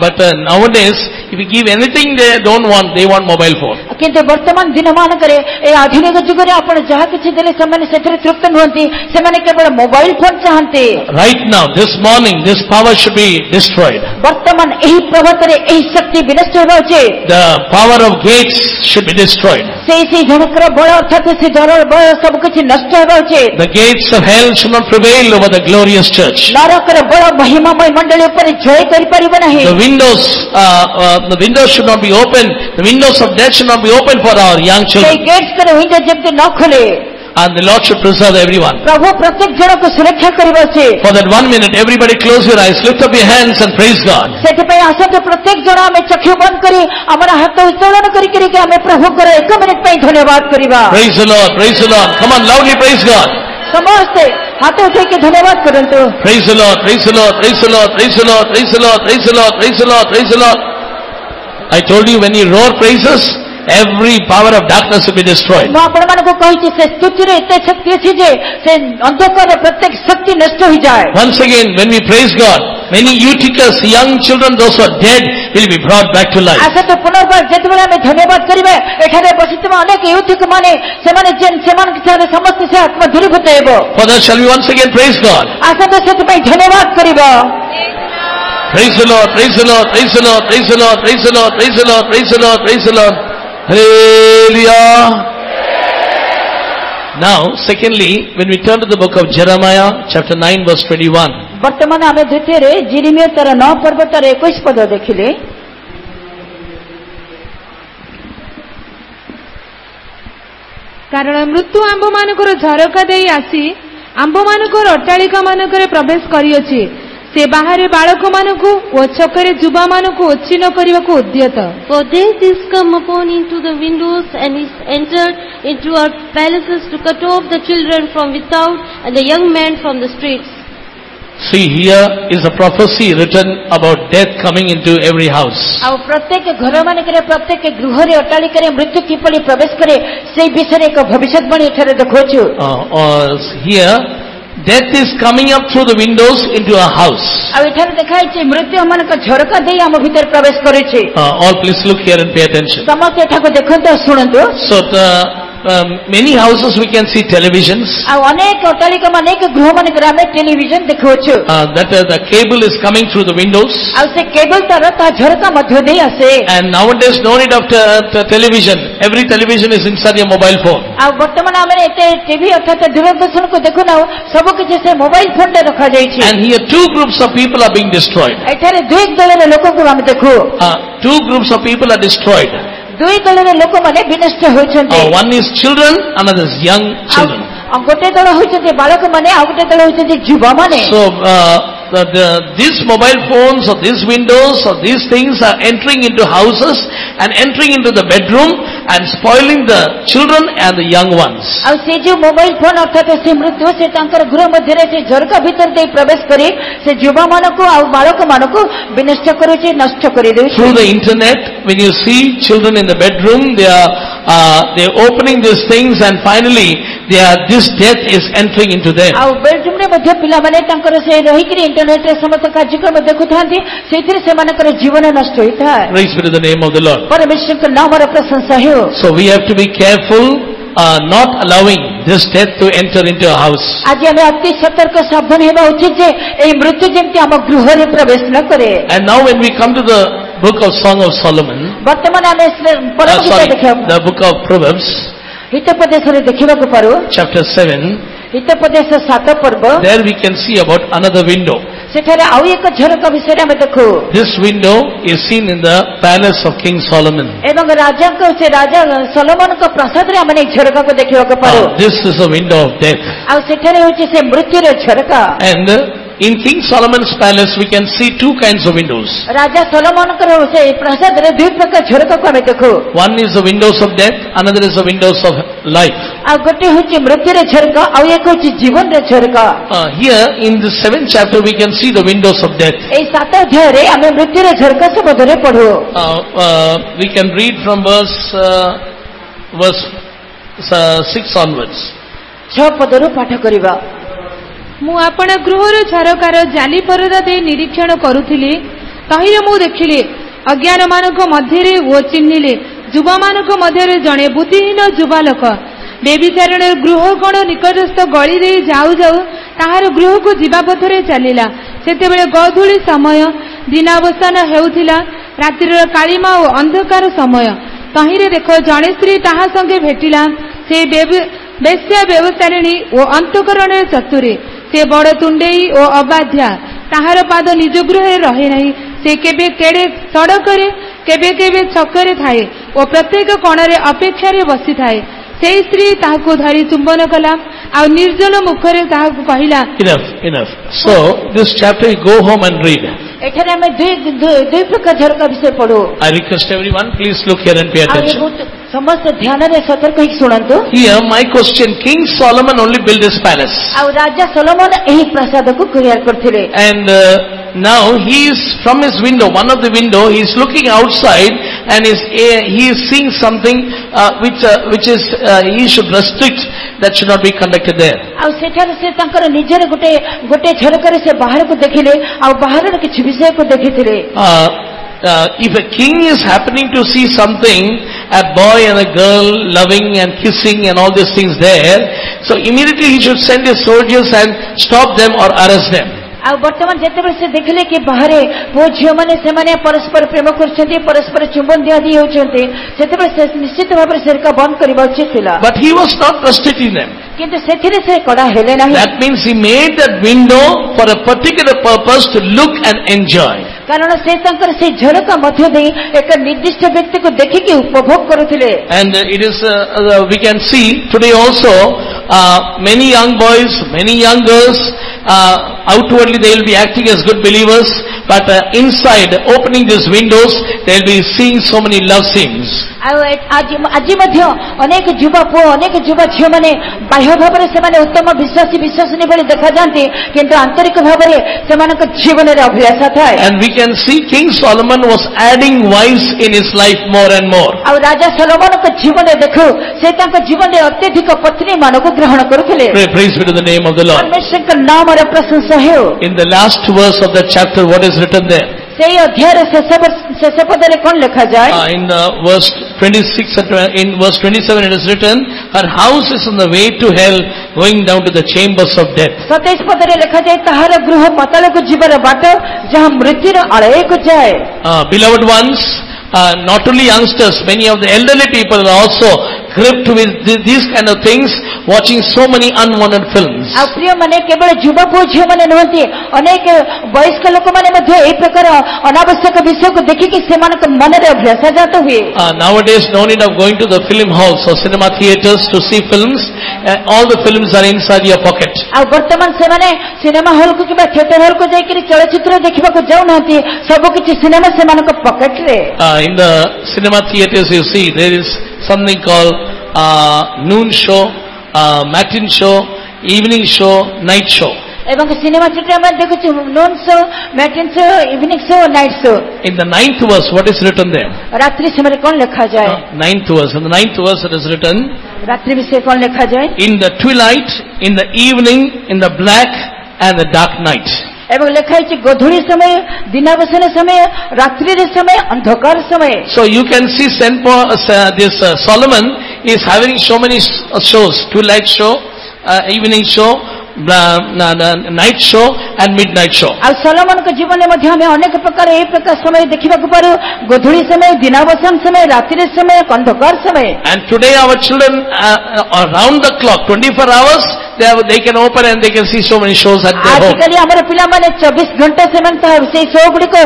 But nowadays, if you give anything they don't want, they want mobile phone. କିନ୍ତୁ ବର୍ତ୍ତମାନ ଦିନମାନଙ୍କରେ ଏ ଆଧୁନିକ ଯୁଗରେ ଆପଣ ଯାହା କିଛି ଦେଲେ ସେମାନେ ସେଥିରେ ତୃପ୍ତ ନୁହନ୍ତି, ସେମାନେ କେବଳ ମୋବାଇଲ ଫୋନ ଚାହାନ୍ତି। Right now, this morning, this power should be destroyed. ବର୍ତ୍ତମାନ ଏହି ପ୍ରଭାତରେ ଏହି ଶକ୍ତି ବିନଷ୍ଟ ହେବା ଉଚିତ। The power of gates should be destroyed. ସେଇ ଝଣକର ବଳ ଅର୍ଥାତ୍ ସେ ଦରର ବଳ ସବୁ କିଛି ନଷ୍ଟ ହେବା ଉଚିତ। The gates of hell should not prevail over the glorious church. ନରକର ବଳ ମହିମାମୟ ମଣ୍ଡଳୀ ଉପରେ ଜୟ କରିପାରିବ ନାହିଁ। The windows should not be open. The windows of death should not be open for our young ସେଇ children. ଗେଟ୍ସର ୱିଣ୍ଡୋ ଯେମିତି ନ ଖୋଲେ, And the Lord should preserve everyone. ପ୍ରଭୁ ପ୍ରତ୍ୟେକ ଜଣକୁ ସୁରକ୍ଷା କରିବା ଉଚିତ। For that 1 minute, everybody close your eyes, lift up your hands and praise God. ସେଥିପାଇଁ ଆସନ୍ତୁ ପ୍ରତ୍ୟେକ ଜଣ ଆମେ ଚକ୍ଷୁ ବନ୍ଦ କରି ଆମର ହାତ ଉତ୍ତୋଳନ କରିକି ଆମେ ପ୍ରଭୁଙ୍କର 1 ମିନିଟ୍ ପାଇଁ ଧନ୍ୟବାଦ କରିବା। Praise the Lord, praise the Lord. Come on, loudly praise God. ସମସ୍ତେ ହାତ ଉଠେଇକି ଧନ୍ୟବାଦ କରନ୍ତୁ। Praise the Lord, praise the Lord, praise the Lord, praise the Lord, praise the Lord, praise the Lord, praise the Lord, praise the Lord. I told you when you roar praises, every power of darkness will be destroyed. ମୁଁ ଆପଣମାନଙ୍କୁ କହିଛି ସେ ସ୍ତୁତିରେ ଏତେ ଶକ୍ତି ଅଛି ଯେ ସେ ଅନ୍ଧକାର ପ୍ରତ୍ୟେକ ଶକ୍ତି ନଷ୍ଟ ହୋଇଯାଏ। Once again, when we praise God, many Eutychus, young children, those who are dead, will be brought back to life. ଆସନ୍ତୁ ପୁନର୍ବାର ଯେତେବେଳେ ଆମେ ଧନ୍ୟବାଦ କରିବା, ଏଠାରେ ବସିଥିବା ଅନେକ ୟୁଥିକ ମାନେ ସେମାନଙ୍କ ସମସ୍ତେ ସେ ଆତ୍ମା ଦୂରୀଭୂତ ହେବ। For that shall we once again praise God. ଆସନ୍ତୁ ସେଥିପାଇଁ ଧନ୍ୟବାଦ କରିବା। Praise the Lord, praise the Lord, praise the Lord, praise the Lord, praise the Lord, praise the Lord, praise the Lord, praise the Lord. Hallelujah. Now, secondly, when we turn to the book of Jeremiah, chapter 9, verse 21. ବର୍ତ୍ତମାନ ଆମେ ଦ୍ୱିତୀୟରେ ଜିରିମିୟ ତାର 9 ପର୍ବ ତାର 21 ପଦ ଦେଖିଲେ। କାରଣ ମୃତ୍ୟୁ ଆମ୍ଭମାନଙ୍କର ଝରକା ଦେଇ ଆସି ଆମ୍ଭମାନଙ୍କର ଅଟ୍ଟାଳିକାମାନଙ୍କରେ ପ୍ରବେଶ କରିଅଛି। ସେ ବାହାରେ ବାଳକମାନଙ୍କୁ ଓ ଛକରେ ଯୁବାମାନଙ୍କୁ ଉଚ୍ଛିନ୍ନ କରିବାକୁ ଉଦ୍ୟତ। For death is come upon into the windows and is entered into our palaces to cut off the children from without and the young men from the streets. See, here is a prophecy written about death coming into every house. ଆଉ ପ୍ରତ୍ୟେକ ଘର ମାନଙ୍କରେ ପ୍ରତ୍ୟେକ ଗୃହରେ ଅଟ୍ଟାଳିକାରେ ମୃତ୍ୟୁ କିପରି ପ୍ରବେଶ କରେ ସେଇ ବିଷୟରେ ଏକ ଭବିଷ୍ୟତବାଣୀ ଏଠାରେ ଦେଖାଉଛୁ। Here, death is coming up through the windows into a house. ଆଉ ଏଠାରେ ଦେଖାଯାଇଛି ମୃତ୍ୟୁ ଆମମାନଙ୍କ ଝରକା ଦେଇ ଆମ ଭିତରେ ପ୍ରବେଶ କରୁଛି। All please look here and pay attention. ସମସ୍ତେ ଏଠାକୁ ଦେଖନ୍ତୁ ଆଉ ଶୁଣନ୍ତୁ। So many houses we can see televisions. ଆଉ ଅନେକ ଅଟ୍ଟାଳିକା ଅନେକ ଗୃହ ମାନଙ୍କରେ ଆମେ ଟେଲିଭିଜନ ଦେଖୁଛୁ। That the cable is coming through the windows. ଆଉ ସେ କେବଳ ତାର ତା ଝରକା ମଧ୍ୟ ଦେଇ ଆସେ। And nowadays no need of television. Every television is inside your mobile phone. ଆଉ ବର୍ତ୍ତମାନ ଆମେ ଏତେ ଟିଭି ଅର୍ଥାତ ଦୂରଦର୍ଶନକୁ ଦେଖୁନାଉ, ସବୁ କିଛି ସେ ମୋବାଇଲ ଫୋନରେ ରଖାଯାଇଛି। And here two groups of people are being destroyed. ଏଠାରେ ଦୁଇ ଦଳର ଲୋକଙ୍କୁ ଆମେ ଦେଖୁ। Two groups of people are destroyed. ଦୁଇ ଦଳର ଲୋକମାନେ ବିନଷ୍ଟ ହୋଇଛନ୍ତି। One is children, another is young children. ଆଉ ଗୋଟେ ଦଳ ହୋଇଛନ୍ତି ବାଳକମାନେ, ଆଉ ଗୋଟେ ଦଳ ହୋଇଛନ୍ତି ଯୁବମାନେ। So these mobile phones or these windows or these things are entering into houses and entering into the bedroom and spoiling the children and the young ones. ଆଉ ସେ ଯୋଉ ମୋବାଇଲ ଫୋନ ଅର୍ଥାତ ସେ ମୃତ୍ୟୁ ସେ ତାଙ୍କର ଗୃହ ମଧ୍ୟରେ ସେ ଝରକା ଭିତରେ ଦେଇ ପ୍ରବେଶ କରି ସେ ଯୁବମାନଙ୍କୁ ଆଉ ବାଳକମାନଙ୍କୁ ବିନଷ୍ଟ କରୁଛି, ନଷ୍ଟ କରିଦେଉଛି। Through the internet, when you see children in the bedroom, they are opening these things and finally this death is entering into them. ଆଉ ବେଡରୁମ୍ ରେ ମଧ୍ୟ ପିଲାମାନେ ତାଙ୍କର ସେ ରହିକିରି ଇଣ୍ଟରନେଟରେ ସମସ୍ତ କାର୍ଯ୍ୟକ୍ରମ ଦେଖୁଥାନ୍ତି, ସେଇଥିରେ ସେମାନଙ୍କର ଜୀବନ ନଷ୍ଟ ହୋଇଥାଏ। Praise be to the name of the Lord. ପରମେଶ୍ୱରଙ୍କ ନାମର ପ୍ରଶଂସା ହେଉ। So we have to be careful, not allowing this death to enter into our house. ଆଜି ଆମେ ଅତି ସତର୍କ ସାବଧାନ ହେବା ଉଚିତ ଯେ ଏହି ମୃତ୍ୟୁ ଯେମିତି ଆମ ଗୃହରେ ପ୍ରବେଶ ନ କରେ। And now when we come to the book of Song of Solomon, ବର୍ତ୍ତମାନ ଆମେ the book of Proverbs, ହିତୋପଦେଶରେ ଦେଖିବାକୁ ପାରୁ, chapter 7, ହିତୋପଦେଶ 7 ପର୍ବ, there we can see about another window. ସେଠାରେ ଆଉ ଏକ ଝରକା ବିଷୟରେ ଆମେ ଦେଖୁ। This window is seen in the palace of King Solomon. ଏବଂ ରାଜାଙ୍କ ସେ ରାଜା ସଲୋମନଙ୍କ ପ୍ରାସାଦରେ ଆମେ ଏହି ଝରକାକୁ ଦେଖିବାକୁ ପାରୁ। This is a window of death. ଆଉ ସେଠାରେ ହେଉଛି ସେ ମୃତ୍ୟୁର ଝରକା। And in King Solomon's palace we can see two kinds of windows. ରାଜା ସଲୋମନଙ୍କର ସେ ପ୍ରାସାଦରେ ଦୁଇ ପ୍ରକାର ଝରକାକୁ ଆମେ ଦେଖୁ। One is the windows of death, another is the windows of life. ଆଉ ଗୋଟେ ହେଉଛି ମୃତ୍ୟୁର ଝରକା, ଆଉ ଏକ ହେଉଛି ଜୀବନର ଝରକା। Here in the 7th chapter we can see the windows of death. ଏହି 7 ଅଧ୍ୟାୟରେ ଆମେ ମୃତ୍ୟୁର ଝରକା ସମ୍ବନ୍ଧରେ ପଢୁ। We can read from verse 6 onwards. 6 ପଦରୁ ପାଠ କରିବା। ମୁଁ ଆପଣ ଗୃହର ଝରକାର ଜାଲି ପରଦା ଦେଇ ନିରୀକ୍ଷଣ କରୁଥିଲି, ତହିଁରେ ମୁଁ ଦେଖିଲି ଅଜ୍ଞାନମାନଙ୍କ ମଧ୍ୟରେ ଓ ଚିହ୍ନିଲେ ଯୁବାମାନଙ୍କ ମଧ୍ୟରେ ଜଣେ ବୁଦ୍ଧିହୀନ ଯୁବାଲୋକ ବେବିଚାରଣର ଗୃହ ଗଣ ନିକଟସ୍ଥ ଗଳି ଦେଇ ଯାଉ ଯାଉ ତାହାର ଗୃହକୁ ଯିବା ପଥରେ ଚାଲିଲା। ସେତେବେଳେ ଗଧୂଳି ସମୟ, ଦିନାବସାନ ହେଉଥିଲା, ରାତ୍ରିର କାଳିମା ଓ ଅନ୍ଧକାର ସମୟ। ତହିଁରେ ଦେଖ ଜଣେ ସ୍ତ୍ରୀ ତାହା ସଙ୍ଗେ ଭେଟିଲା, ସେ ବେଶ୍ୟା ବ୍ୟବସାରିଣୀ ଓ ଅନ୍ତଃକରଣରେ ଚତୁରୀ, ସେ ବଡ଼ ତୁଣ୍ଡେଇ ଓ ଅବାଧ୍ୟା, ତାହାର ପାଦ ନିଜ ଗୃହରେ ରହେ ନାହିଁ। ସେ କେବେ କେଡ଼େ ସଡ଼କରେ କେବେ କେବେ ଛକରେ ଥାଏ ଓ ପ୍ରତ୍ୟେକ କୋଣରେ ଅପେକ୍ଷାରେ ବସିଥାଏ। ସେହି ସ୍ତ୍ରୀ ତାହାକୁ ଧରି ଚୁମ୍ବନ କଲା ଆଉ ନିର୍ଜନ ମୁଖରେ ତାହାକୁ କହିଲା। Enough. So this chapter you go home and read. ଏଠାରେ ଆମେ ଦୁଇ ପ୍ରକାର ଝରକା ବିଷୟ ପଢୁ। I request everyone, please look here and pay attention. ସମସ୍ତେ ଧ୍ୟାନରେ ସତର୍କ ହେଇକି ଶୁଣନ୍ତୁ। Here my question, King Solomon only built his palace. ଆଉ ରାଜା ସଲୋମନ ଏହି ପ୍ରାସାଦକୁ ତିଆରି କରିଥିଲେ। And now he is from his window, one of the window, he is looking outside and he is seeing something which is he should restrict, that should not be conducted there. ଆଉ ସେଠାରେ ସେ ତାଙ୍କର ନିଜର ଗୋଟେ ଝରକାରେ ସେ ବାହାରକୁ ଦେଖିଲେ ଆଉ ବାହାରର କିଛି ବିଷୟକୁ ଦେଖିଥିଲେ। If a king is happening to see something, a boy and a girl loving and kissing and all these things there, so immediately he should send his soldiers and stop them or arrest them. ଆଉ ବର୍ତ୍ତମାନ ଯେତେବେଳେ ସେ ଦେଖିଲେ କି ବାହାରେ ପୁଅ ଝିଅମାନେ ସେମାନେ ପରସ୍ପର ପ୍ରେମ କରୁଛନ୍ତି, ପରସ୍ପର ଚୁମ୍ବନ ଦିଆଦି ହେଉଛନ୍ତି, ସେତେବେଳେ ସେ ନିଶ୍ଚିତ ଭାବରେ ସେଟା ବନ୍ଦ କରିବା ଉଚିତ ଥିଲା। But he was not restricting them. କିନ୍ତୁ ସେଥିରେ ସେ କଡ଼ା ହେଲେ ନାହିଁ। That means he made that window for a particular purpose to look and enjoy. କାରଣ ସେ ତାଙ୍କର ସେଇ ଝରକା ମଧ୍ୟ ଦେଇ ଏକ ନିର୍ଦ୍ଦିଷ୍ଟ ବ୍ୟକ୍ତିକୁ ଦେଖିକି ଉପଭୋଗ କରୁଥିଲେ। And it is we can see today also many young boys, many young girls, outwardly they will be acting as good believers, but inside opening these windows they will be seeing so many love scenes. ଆଉ ଆଜି ମଧ୍ୟ ଅନେକ ଯୁବା ପୁଅ ଅନେକ ଯୁବା ଝିଅମାନେ ବାହ୍ୟ ଭାବରେ ସେମାନେ ଉତ୍ତମ ବିଶ୍ୱାସିନୀ ଭଳି ଦେଖାଯାନ୍ତି, କିନ୍ତୁ ଆନ୍ତରିକ ଭାବରେ ସେମାନଙ୍କ ଜୀବନରେ ଅଭିଳାଷ ଥାଏ। And we can see King Solomon was adding wives in his life more and more. ଆଉ ରାଜା ସଲୋମନଙ୍କ ଜୀବନରେ ଦେଖୁ ସେ ତାଙ୍କ ଜୀବନରେ ଅତ୍ୟଧିକ ପତ୍ନୀ ମାନଙ୍କୁ ଗ୍ରହଣ କରୁଥିଲେ। Praise be to the name of the Lord. ପରମେଶ୍ୱରଙ୍କ ନାମର ପ୍ରଶଂସା ହେଉ। In the last verse of that chapter, what is written there? ସେଇ ଅଧ୍ୟାୟର ଶେଷ ପଦରେ କଣ ଲେଖାଯାଏ? In verse 26 in verse 27 it is written, her house is on the way to hell, going down to the chambers of death. 27 पदरे लिखा जाए ताहार गृह पाताल को जीवन बाट जहाँ मृत्युर आलय को जाए. Beloved ones, not only youngsters, many of the elderly people are also gripped with these kind of things, watching so many unwanted films. आ प्रिय माने केवल युवक ओ झियो माने नहति अनेक वयस्क लोक माने मध्ये ए प्रकार अनावश्यक विषय को देखि कि सेमानक मन रे अभ्यास जात हुए. Nowadays no need of going to the film halls or cinema theaters to see films. All the films are inside your pocket. आ वर्तमान से माने सिनेमा हॉल को किबा थिएटर हॉल को जाय कि चलचित्र देखिबा को जाउ नहति सब किछि सिनेमा सेमानक पॉकेट रे. In the cinema theaters you see there is something called noon show, matin show, evening show, night show. एवं सिनेमा थिएटर में देखो छु नून शो, मैटिन show, evening show, night show. In the 9th verse what is written there? रात्रि समय कौन लिखा जाए? 9th verse. In the 9th verse it is written, रात्रि विषय कौन लिखा जाए? in the twilight, in the evening, in the black and the dark night. एवं लिखा है कि गोधूली समय, दिनावसन समय, रात्रि समय, अंधकार समय. So you can see this Solomon is having so many shows, twilight show, evening show, night show and midnight show. आ सोलोमन के जीवन में मध्य हमें अनेक प्रकार एक प्रकार समय देखिबा को पारो, गोधूली समय, दिनावसन समय, रात्रि समय, अंधकार समय. And today our children around the clock 24 hours they can open and they can see so many shows at their home. आजकल हमर पिला माने 24 घंटा से मन से शो गुडी को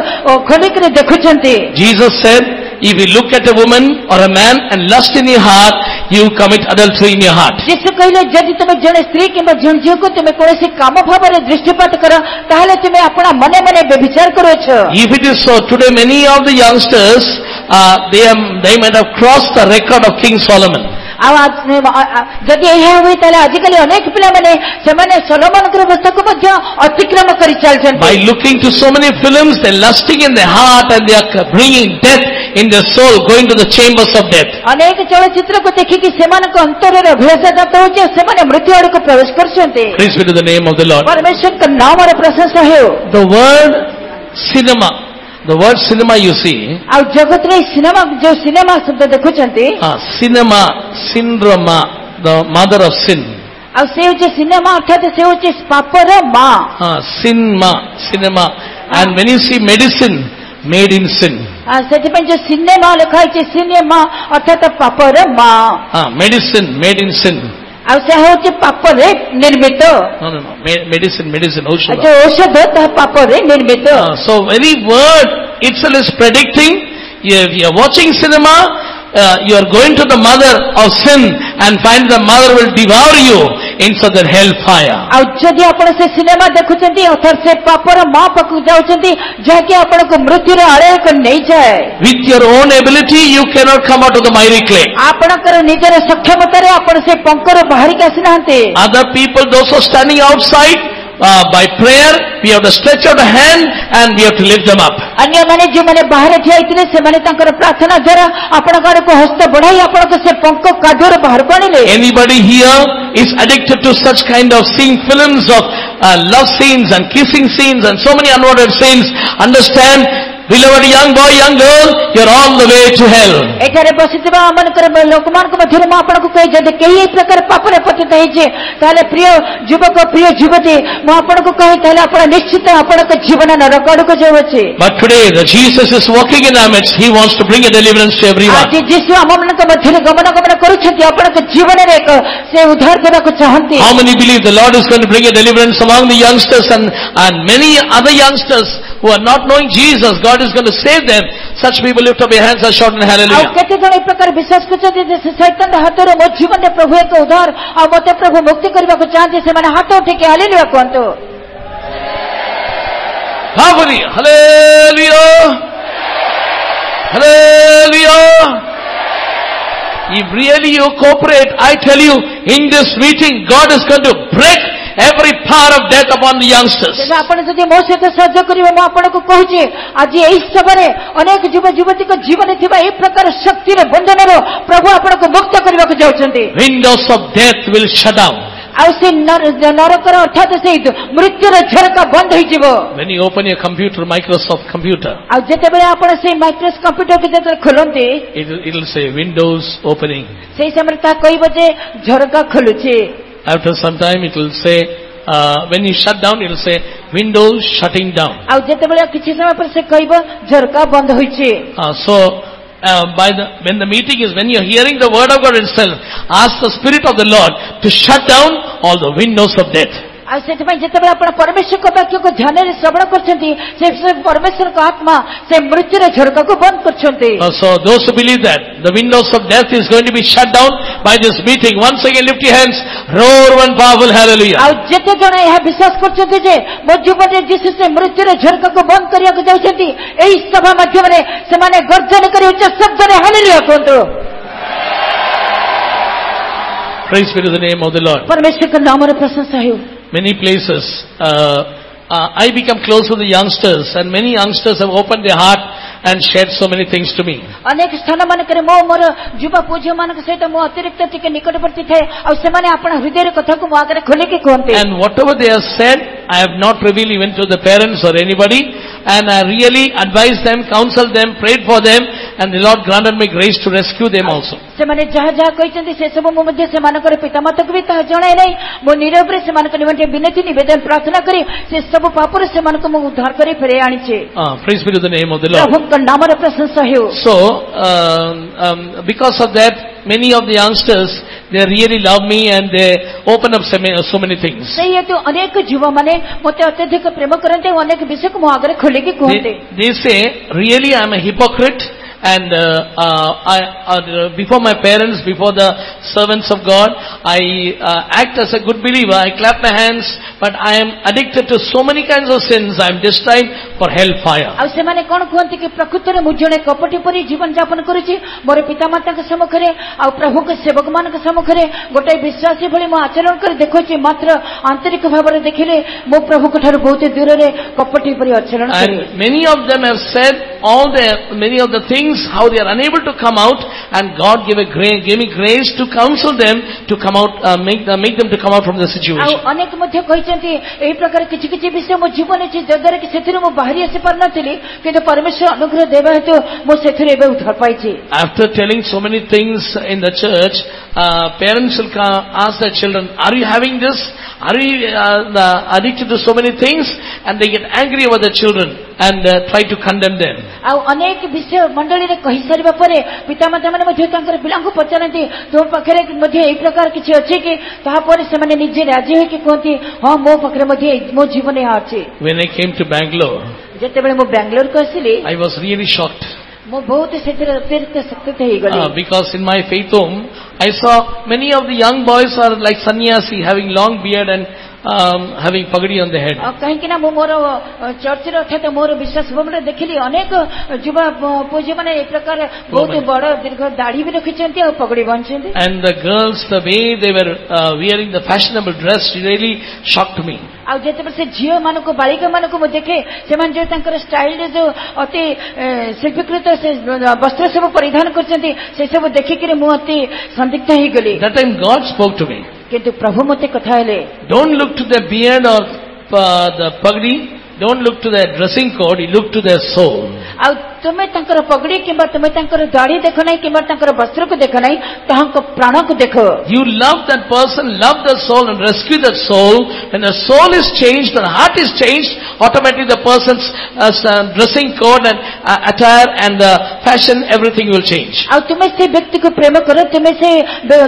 खोली कर देखुछंती. Jesus said, if you look at a woman or a man and lust in your heart, you commit adultery in your heart. जिस कहले यदि तुम जने स्त्री किबा झंझियो को तुम कोनोसी काम भाबरे दृष्टिपात करो ताहले तुम अपना मने मने व्यभिचार करो छ. If it is so, today many of the youngsters they might have crossed the record of King Solomon. जदि यह हुई ताले आजकल अनेक पिला माने सेमाने सोलोमन के अवस्था को मध्य अतिक्रम करि चलछन. By looking to so many films, they are lusting in their heart and they are bringing death in their soul, going to the chambers of death. अनेक चलचित्र को देखि कि सेमान को अंतर रे अभ्यास जात हो जे सेमाने मृत्यु आड़ को प्रवेश करछन्ते. Praise be to the name of the Lord. परमेश्वर का नाम और प्रशंसा है. The word cinema you see, आ जगत रे सिनेमा जो सिनेमा शब्द देखुछन्ते, cinema, syndrome, the mother of sin. आ से जे सिनेमा अर्थात से जे पापर मां. Cinema. And when you see medicine, made in sin. सेति पे जो सिनेमा लिखा है सिनेमा अर्थात पापर मां. Medicine made in sin. आ से हो जे पापर रे निर्मित. No. Medicine. जो औषध ता पापर रे निर्मित. So very word itself is predicting. If you are watching cinema, you are going to the mother of sin and find the mother will devour you inside the hell fire. आ जदि आपण से cinema देखुचंती अर्थात से पापर मां पकु जाउचंती जाके आपण को मृत्यु रे आड़े को नहीं जाए. With your own ability you cannot come out of the miry clay. आपण कर निजर सक्षमता रे आपण से पंकर बाहरी के आसिनांते. Other people, those who are standing outside, by prayer we have to stretch out a hand and we have to lift them up. अन्य माने जो माने बाहर ठियाइतिले से माने तांकर प्रार्थना द्वारा आपण गाड़ को हस्त बढ़ाई आपण को से पंक काढोर बाहर को आनिले. Anybody here is addicted to such kind of seeing films of love scenes and kissing scenes and so many unwanted scenes, understand, beloved young boy, young girl, you are on the way to hell. एठारे बसितबा मन कर लोकमान को मध्यम में आपण को कहि जदि केही प्रकार पापरे पतित है जे ताले प्रिय युवक प्रिय युवती म आपण को कहि ताले आपण निश्चित आपण को जीवन नरक को जेव छे. But today the Jesus is walking in our midst. He wants to bring a deliverance to everyone. आज यीशु हमन को मध्य गमन करूछथि आपण को जीवन रे से उद्धार देबा को चाहंती. How many believe the Lord is going to bring a deliverance among the youngsters and many other youngsters who are not knowing Jesus? God is going to save them. Such people lift up your hands and shout in hallelujah. आ केते जण ए प्रकार विश्वास करछथि जे शैतान हाथ रे मो जीवन रे प्रभु एक उद्धार आ मते प्रभु मुक्ति करबा को चाहते से माने हाथ उठी के hallelujah कहंतो. Hallelujah. If really you cooperate, I tell you, in this meeting, God is going to break every power of death upon the youngsters. आपण जदि मो सहित सहयोग करिवे म आपण को कहूची आज एही समय अनेक युवा युवती को जीवन थिबा ए प्रकार शक्ति रे बंधन रो प्रभु आपण को मुक्त करबा को जाउछन्ती. Windows of death will shut down. ଆଉ ସେ ନରକର ଅର୍ଥାତ୍ ସେ ମୃତ୍ୟୁର ଝରକା ବନ୍ଦ ହେଇଯିବ। When you open your computer, Microsoft computer, ଆଉ ଯେତେବେଳେ ଆପଣ ସେଇ ମାଇକ୍ରୋସଫ୍ଟ କମ୍ପ୍ୟୁଟରକୁ ଯେତେବେଳେ ଖୋଲନ୍ତି it will say Windows opening. ସେଇ ସମୟରେ ତାହା କହିବ ଯେ ଝରକା ଖୋଲୁଛି। After some time it will say, when you shut down, it will say Windows shutting down. ଆଉ ଯେତେବେଳେ କିଛି ସମୟ ପରେ ସେ କହିବ ଝରକା ବନ୍ଦ ହୋଇଛି। So when the meeting is, when you are hearing the word of God itself, ask the Spirit of the Lord to shut down all the windows of death. ଆଉ ସେଥିପାଇଁ ଯେତେବେଳେ ଆପଣ ପରମେଶ୍ୱରଙ୍କ ବାକ୍ୟକୁ ଧ୍ୟାନରେ ଶ୍ରବଣ କରୁଛନ୍ତି ସେ ପରମେଶ୍ୱରଙ୍କ ଆତ୍ମା ସେ ମୃତ୍ୟୁର ଝରକାକୁ ବନ୍ଦ କରୁଛନ୍ତି। So those who believe that the windows of death is going to be shut down by this meeting, once again lift your hands, roar one powerful hallelujah. ଆଉ ଯେତେ ଜଣ ଏହା ବିଶ୍ୱାସ କରୁଛନ୍ତି ଯେ ମୋ ଜୀବନରେ ଯୀଶୁ ସେ ମୃତ୍ୟୁର ଝରକାକୁ ବନ୍ଦ କରିବାକୁ ଯାଉଛନ୍ତି, ଏହି ସଭା ମାଧ୍ୟମରେ ସେମାନେ ଗର୍ଜନ କରି ଉଚ୍ଚ ଶବ୍ଦରେ ହାଲେଲୁୟା କୁହନ୍ତୁ। Praise be to the name of the Lord. ପରମେଶ୍ୱରଙ୍କ ନାମର ପ୍ରଶଂସା ହେଉ। Many places I become close to the youngsters, and many youngsters have opened their heart and shared so many things to me. ଅନେକ ସ୍ଥାନ ମାନଙ୍କରେ ମୋର ଯୁବ ପୁଅ ଝିଅମାନଙ୍କ ସହିତ ମୁଁ ଅତିରିକ୍ତ ଟିକେ ନିକଟବର୍ତ୍ତୀ ଥାଏ ଆଉ ସେମାନେ ଆପଣ ହୃଦୟର କଥାକୁ ମୋ ଆଗରେ ଖୋଲିକି କୁହନ୍ତି। And whatever they have said, I have not revealed even to the parents or anybody, and I really advised them, counseled them, prayed for them, and the Lord granted me grace to rescue them also. ସେମାନେ ଯାହା ଯାହା କହିଛନ୍ତି ସେ ସବୁ ମୁଁ ମଧ୍ୟ ସେମାନଙ୍କର ପିତାମାତାକୁ ବି ତାହା ଜଣାଇ ନାହିଁ। ମୁଁ ନିରବରେ ସେମାନଙ୍କ ନିମନ୍ତେ ବିନତି ନିବେଦନ ପ୍ରାର୍ଥନା କରି ସେ ସବୁ ପାପରୁ ସେମାନଙ୍କୁ ମୁଁ ଉଦ୍ଧାର କରି ଫେରାଇ ଆଣିଛି। Praise be to the name of the Lord. ପ୍ରଭୁଙ୍କ ନାମର ପ୍ରଶଂସା ହେଉ। So because of that, many of the youngsters, they really love me and they open up so many things. ସେଇ ହେତୁ ଅନେକ ଯୁବମାନେ ମୋତେ ଅତ୍ୟଧିକ ପ୍ରେମ କରନ୍ତି ଓ ଅନେକ ବିଷୟକୁ ମୋ ଆଗରେ ଖୋଲିକି କୁହନ୍ତି। They say, really I am a hypocrite, and before my parents, before the servants of God, I act as a good believer, I clap my hands, but I am addicted to so many kinds of sins, I am destined for hellfire. ଆଉ ସେମାନେ କ'ଣ କୁହନ୍ତି କି ପ୍ରକୃତରେ ମୁଁ ଜଣେ କପଟି ପରି ଜୀବନ ଯାପନ କରୁଛି, ମୋର ପିତାମାତାଙ୍କ ସମ୍ମୁଖରେ ଆଉ ପ୍ରଭୁଙ୍କ ସେବକମାନଙ୍କ ସମ୍ମୁଖରେ ଗୋଟାଏ ବିଶ୍ୱାସୀ ଭଳି ମୁଁ ଆଚରଣ କରି ଦେଖୁଛି, ମାତ୍ର ଆନ୍ତରିକ ଭାବରେ ଦେଖିଲେ ମୁଁ ପ୍ରଭୁଙ୍କ ଠାରୁ ବହୁତ ଦୂରରେ କପଟି ପରି ଆଚରଣ କରେ। And many of them have said many of the things, how they are unable to come out, and God gave me grace to counsel them to come out, make them to come out from the situation. ଆଉ ଅନେକ ମଧ୍ୟ କହିଛନ୍ତି ଏହି ପ୍ରକାର କିଛି କିଛି ବିଷୟ ମୋ ଜୀବନରେ ଅଛି ଯଦ୍ୱାରା କି ସେଥିରୁ ମୁଁ ବାହାରି ଆସି ପାରୁନଥିଲି, କିନ୍ତୁ ପରମେଶ୍ୱର ଅନୁଗ୍ରହ ଦେବା ହେତୁ ମୁଁ ସେଥିରୁ ଏବେ ଉଦ୍ଧାର ପାଇଛି। After telling so many things in the church, parents will ask their children, are you having this? Are you addicted to so many things? And they get angry over the children and try to condemn them. ଆଉ ଅନେକ ବିଷୟ ମଣ୍ଡଳୀରେ କହିସାରିବା ପରେ ପିତାମାତାମାନେ ମଧ୍ୟ ତାଙ୍କର ପିଲାଙ୍କୁ ପଚାରନ୍ତି, ତୋ ପାଖରେ ମଧ୍ୟ ଏହି ପ୍ରକାର କିଛି ଅଛି କି? ତାହାପରେ ସେମାନେ ନିଜେ ରାଜି ହୋଇକି କୁହନ୍ତି, ହଁ ମୋ ପାଖରେ ମଧ୍ୟ ମୋ ଜୀବନ ଏହା ଅଛି। When I came to Bangalore, ଯେତେବେଳେ ମୁଁ ବାଙ୍ଗାଲୋରକୁ ଆସିଲି I was really shocked. ମୁଁ ବହୁତ ସେଥିରେ ଅତ୍ୟଧିକ ସଚେତ ହେଇଗଲି। Because in my faith home, I saw many of the young boys are like sannyasi, having long beard and having pagadi on the head. କାହିଁକି ନା ମୁଁ ମୋର ଚର୍ଚ୍ଚରେ ଅର୍ଥାତ୍ ମୋର ବିଶ୍ୱାସ ଭବନରେ ଦେଖିଲି ଅନେକ ଯୁବ ପୁଅଝିଅମାନେ ଏ ପ୍ରକାର ବହୁତ ବଡ଼ ଦୀର୍ଘ ଦାଢ଼ି ବି ରଖିଛନ୍ତି ଆଉ ପଗଡ଼ି ବାନ୍ଧିଛନ୍ତି। And the girls, the way they were wearing the fashionable dress really shocked me. ଆଉ ଯେତେବେଳେ ସେ ଝିଅମାନଙ୍କୁ ବାଳିକାମାନଙ୍କୁ ମୁଁ ଦେଖେ ସେମାନେ ଯୋଉ ତାଙ୍କର ଷ୍ଟାଇଲରେ ଯୋଉ ଅତି ଶିଳ୍ପୀକୃତ ସେ ବସ୍ତ୍ର ସବୁ ପରିଧାନ କରୁଛନ୍ତି ସେ ସବୁ ଦେଖିକିରି ମୁଁ ଅତି ସନ୍ଦିଗ୍ଧ ହେଇଗଲି। That time God spoke to me. କିନ୍ତୁ ପ୍ରଭୁ ମୋତେ କଥା ହେଲେ, don't look to their beard or the pagdi, don't look to their dressing code, you look to their soul. ଆଉ ତୁମେ ତାଙ୍କର ପଗଡ଼ି କିମ୍ବା ତୁମେ ତାଙ୍କର ଦାଢ଼ି ଦେଖ ନାହିଁ କିମ୍ବା ତାଙ୍କର ବସ୍ତ୍ରକୁ ଦେଖ ନାହିଁ, ତାହାଙ୍କ ପ୍ରାଣକୁ ଦେଖ। You love that person, love the soul and rescue that soul. When the soul is changed, the heart is changed, automatically the person's dressing code and attire and fashion, everything will change. ଆଉ ତୁମେ ସେ ବ୍ୟକ୍ତିକୁ ପ୍ରେମ କର, ତୁମେ ସେ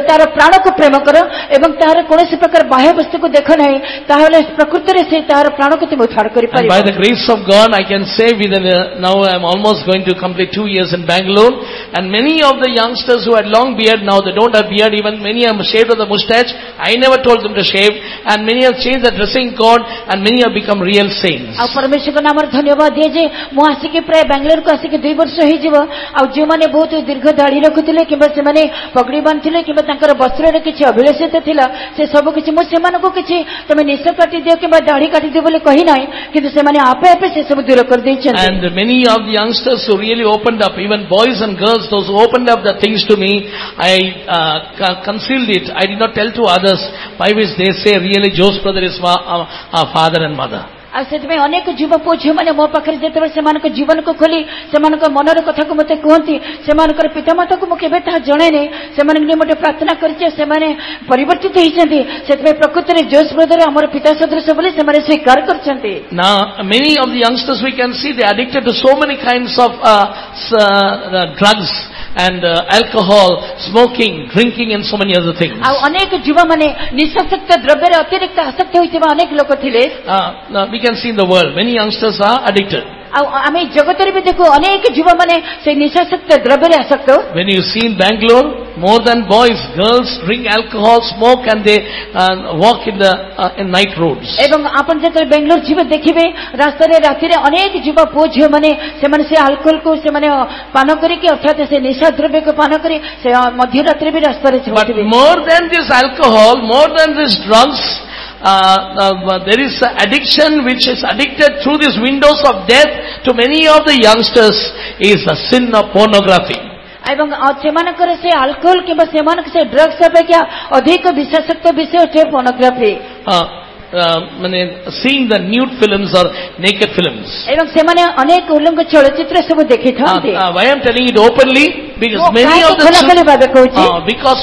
ତାର ପ୍ରାଣକୁ ପ୍ରେମ କର ଏବଂ ତାହାର କୌଣସି ପ୍ରକାର ବାହ୍ୟ ବସ୍ତୁକୁ ଦେଖ ନାହିଁ, ତାହେଲେ ପ୍ରକୃତରେ ସେ ତାହାର ପ୍ରାଣକୁ ତୁମେ ଉଦ୍ଧାର କରିପାରିବ। By the grace of God, I can say within now I am almost going to complete 2 years in Bangalore, and many of the youngsters who had long beard, now they don't have beard, even many have shaved with the mustache. I never told them to shave, and many have changed their dressing code, and many have become real saints. ଆଉ ପରମେଶ୍ୱରଙ୍କ ନାମରେ ଧନ୍ୟବାଦ ଦିଏ ଯେ ମୁଁ ଆସିକି ପ୍ରାୟ ବାଙ୍ଗାଲୋରକୁ ଆସିକି 2 ବର୍ଷ ହେଇଯିବ, ଆଉ ଯେଉଁମାନେ ବହୁତ ଦୀର୍ଘ ଦାଢ଼ି ରଖୁଥିଲେ କିମ୍ବା ସେମାନେ ପଗଡ଼ି ବାନ୍ଧିଥିଲେ କିମ୍ବା ତାଙ୍କର ବସ୍ତ୍ରରେ କିଛି ଅଭିଳାଷିତ ଥିଲା, ସେ ସବୁ କିଛି ମୁଁ ସେମାନଙ୍କୁ କିଛି ତମେ ନିଶ କାଟିଦିଅ କିମ୍ବା ଦାଢ଼ି କାଟିଦିଅ ବୋଲି କହି ନାହିଁ, କିନ୍ତୁ ସେମାନେ ଆପେ ଆପେ ସେ ସବୁ ଦୂର କରିଦେଇଛନ୍ତି। And many of the youngsters youngsters who really opened up, even boys and girls, those who opened up the things to me, I concealed it. I did not tell to others, by which they say really Joe's brother is our father and mother. ଆଉ ସେଥିପାଇଁ ଅନେକ ଯୁବ ପୁଅ ଝିଅମାନେ ମୋ ପାଖରେ ଯେତେବେଳେ ସେମାନଙ୍କ ଜୀବନକୁ ଖୋଲି ସେମାନଙ୍କ ମନର କଥାକୁ ମୋତେ କୁହନ୍ତି, ସେମାନଙ୍କର ପିତାମାତାକୁ ମୁଁ କେବେ ତାହା ଜଣେନି, ସେମାନଙ୍କ ନିମନ୍ତେ ମୋତେ ପ୍ରାର୍ଥନା କରିଛି, ସେମାନେ ପରିବର୍ତ୍ତିତ ହେଇଛନ୍ତି, ସେଥିପାଇଁ ପ୍ରକୃତରେ ଜୋସ୍ ବ୍ରଦର ଆମର ପିତା ସଦୃଶ ବୋଲି ସେମାନେ ସ୍ୱୀକାର କରିଛନ୍ତି। Now many of the youngsters we can see they are addicted to so many kinds of drugs and alcohol, smoking, drinking and so many other things. ଆଉ ଅନେକ ଯୁବମାନେ ନିଶାସକ୍ତ ଦ୍ରବ୍ୟରେ ଅତିରିକ୍ତ ଆସକ୍ତ ହୋଇଥିବା ଅନେକ ଲୋକ ଥିଲେ। We can see in the world many youngsters are addicted. ଆଉ ଆମେ ଜଗତରେ ବି ଦେଖୁ ଅନେକ ଯୁବମାନେ ସେଇ ନିଶାସକ୍ତ ଦ୍ରବ୍ୟରେ ଆସକ୍ତ। When you see in Bangalore, more than boys, girls drink alcohol, smoke and they walk in night roads. ଏବଂ ଆପଣ ଯେତେବେଳେ ବେଙ୍ଗଲୋର ଯିବେ ଦେଖିବେ ରାସ୍ତାରେ ରାତିରେ ଅନେକ ଯୁବ ପୁଅ ଝିଅମାନେ ସେମାନେ ସେ ଆଲକୋହଲକୁ ସେମାନେ ପାନ କରିକି ଅର୍ଥାତ୍ ସେ ନିଶା ଦ୍ରବ୍ୟକୁ ପାନ କରି ସେ ମଧ୍ୟରାତ୍ରିରେ ବି ରାସ୍ତାରେ ଚାଲୁଥିବେ। But more than this alcohol, more than this drugs, there is addiction which is addicted through these windows of death to many of the youngsters is the sin of pornography. ଏବଂ ସେମାନଙ୍କର ସେ ଆଲକୋହଲ କିମ୍ବା ସେମାନଙ୍କ ସେ drugs ଅପେକ୍ଷା ଅଧିକ ବିଷାକ୍ତ ବିଷୟ ଅଛି pornography. Seeing the nude films or naked films. ଏବଂ ସେମାନେ ଅନେକ ଉଲଙ୍ଗ ଚଳଚ୍ଚିତ୍ର ସବୁ ଦେଖିଥାନ୍ତି। Why I am telling it openly? Because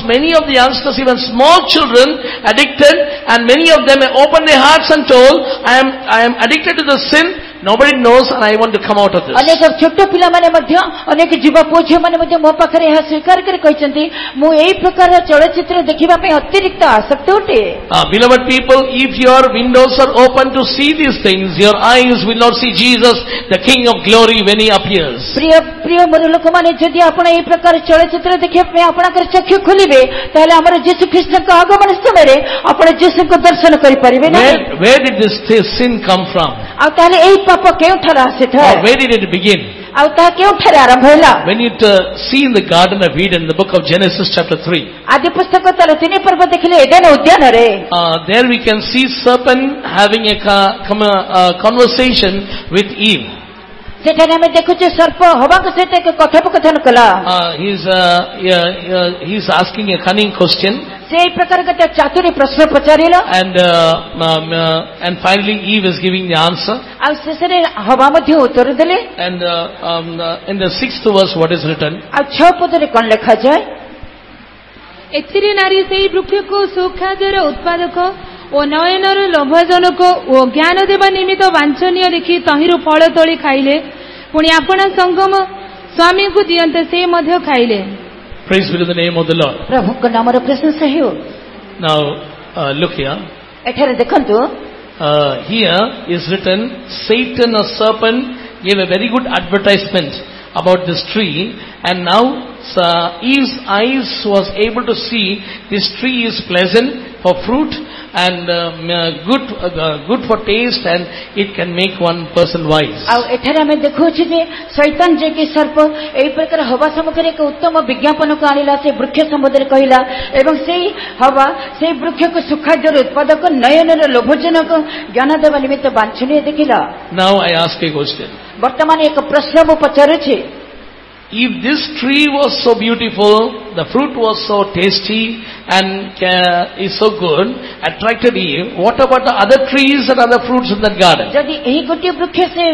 many of the youngsters, even small children, addicted, and many of them have opened their hearts and told, I am addicted to the sin. Nobody knows, and I want to come out of this. ଅନେକ ଛୋଟ ପିଲାମାନେ ମଧ୍ୟ ଅନେକ ଯୁବ ପୁଅ ଝିଅମାନେ ମଧ୍ୟ ମୋ ପାଖରେ ଏହା ସ୍ୱୀକାର କରି କହିଛନ୍ତି ମୁଁ ଏହି ପ୍ରକାର ଚଳଚ୍ଚିତ୍ର ଦେଖିବା ପାଇଁ ଅତିରିକ୍ତ ଆସକ୍ତ ଅଟେ। Beloved people, if your windows are open to see these things, your eyes will not see Jesus, the King of glory, when he appears. ପ୍ରିୟ ମୋର ଲୋକମାନେ, ଯଦି ଆପଣ ଏହି ପ୍ରକାର ଚଳଚ୍ଚିତ୍ର ଦେଖିବା ପାଇଁ ଆପଣଙ୍କର ଚକ୍ଷୁ ଖୋଲିବେ ତାହେଲେ ଆମର ଯୀଶୁ ଖ୍ରୀଷ୍ଟଙ୍କ ଆଗମନ ସମୟରେ ଆପଣ ଯୀଶୁଙ୍କୁ ଦର୍ଶନ କରିପାରିବେ ନାହିଁ। Where did this sin come from? ଆଉ ତାହେଲେ ଏହି ପାପ କେଉଁଠାରୁ ଆସିଥାଏ? Where did it begin? ଆଉ ତାହା କେଉଁଠାରେ ଆରମ୍ଭ ହେଲା? When you see in the Garden of Eden, the book of Genesis chapter 3. ଆଦି ପୁସ୍ତକ ତାର 3 ପର୍ବ ଦେଖିଲେ ଏଡେନ ଉଦ୍ୟାନରେ there we can see serpent having a conversation with Eve. ସେଠାରେ ଆମେ ଦେଖୁଛେ ସର୍ପ ହବାଙ୍କ ସହିତ ଏକ କଥୋପକଥନ କଲା। he is asking a cunning question. ସେ ଏହି ପ୍ରକାର ଗୋଟେ ଚାତୁରୀ ପ୍ରଶ୍ନ ପଚାରିଲା। And finally Eve is giving the answer. ଆଉ ଶେଷରେ ହବା ମଧ୍ୟ ଉତ୍ତର ଦେଲେ। And in the 6th verse what is written? ଆଉ 6 ପଦରେ କ'ଣ ଲେଖାଯାଏ? ଏଥିରେ ନାରୀ ସେହି ବୃକ୍ଷକୁ ସୁଖାଦ୍ୟର ଉତ୍ପାଦକ ଓ ନୟନର ଲୋଭଜନକ ଓ ଜ୍ଞାନ ଦେବା ନିମିତ୍ତ ବାଞ୍ଛନୀୟ ଦେଖି ତହିଁରୁ ଫଳ ତୋଳି ଖାଇଲେ, ପୁଣି ଆପଣା ସଙ୍ଗମ ସ୍ୱାମୀଙ୍କୁ ଦିଅନ୍ତେ ସେ ମଧ୍ୟ ଖାଇଲେ। Praise be to the name of the Lord. ପ୍ରଭୁଙ୍କ ନାମର ପ୍ରଶଂସା ହେଉ। Now look here. ଏଠାରେ ଦେଖନ୍ତୁ। Here is written, Satan or serpent gave a very good advertisement about this tree, and now Eve's eyes was able to see this tree is pleasant for fruit and good for taste, and it can make one person wise. ଆଉ ଏଠାରେ ଆମେ ଦେଖୁଛୁ ଯେ ଶୈତାନ ଯେ କି Surf ଏହି ପ୍ରକାର ହବା ସମ୍ମୁଖରେ ଏକ ଉତ୍ତମ ବିଜ୍ଞାପନକୁ ଆଣିଲା, ସେ ବୃକ୍ଷ ସମ୍ବନ୍ଧରେ କହିଲା ଏବଂ ସେଇ ହବା ସେଇ ବୃକ୍ଷକୁ ସୁଖାଦ୍ୟର ଉତ୍ପାଦକ ନୟନର ଲୋଭଜନକ ଜ୍ଞାନ ଦେବା ନିମିତ୍ତ ବାଞ୍ଛନୀୟ ଦେଖିଲା। Now I ask a question. ବର୍ତ୍ତମାନ ଏକ ପ୍ରଶ୍ନ ମୁଁ ପଚାରୁଛି। If this tree was so beautiful, the fruit was so tasty and is so good, attracted Eve, what about the other trees and other fruits in that garden? ଯଦି ଏହି ଗୋଟିଏ ବୃକ୍ଷ ସେ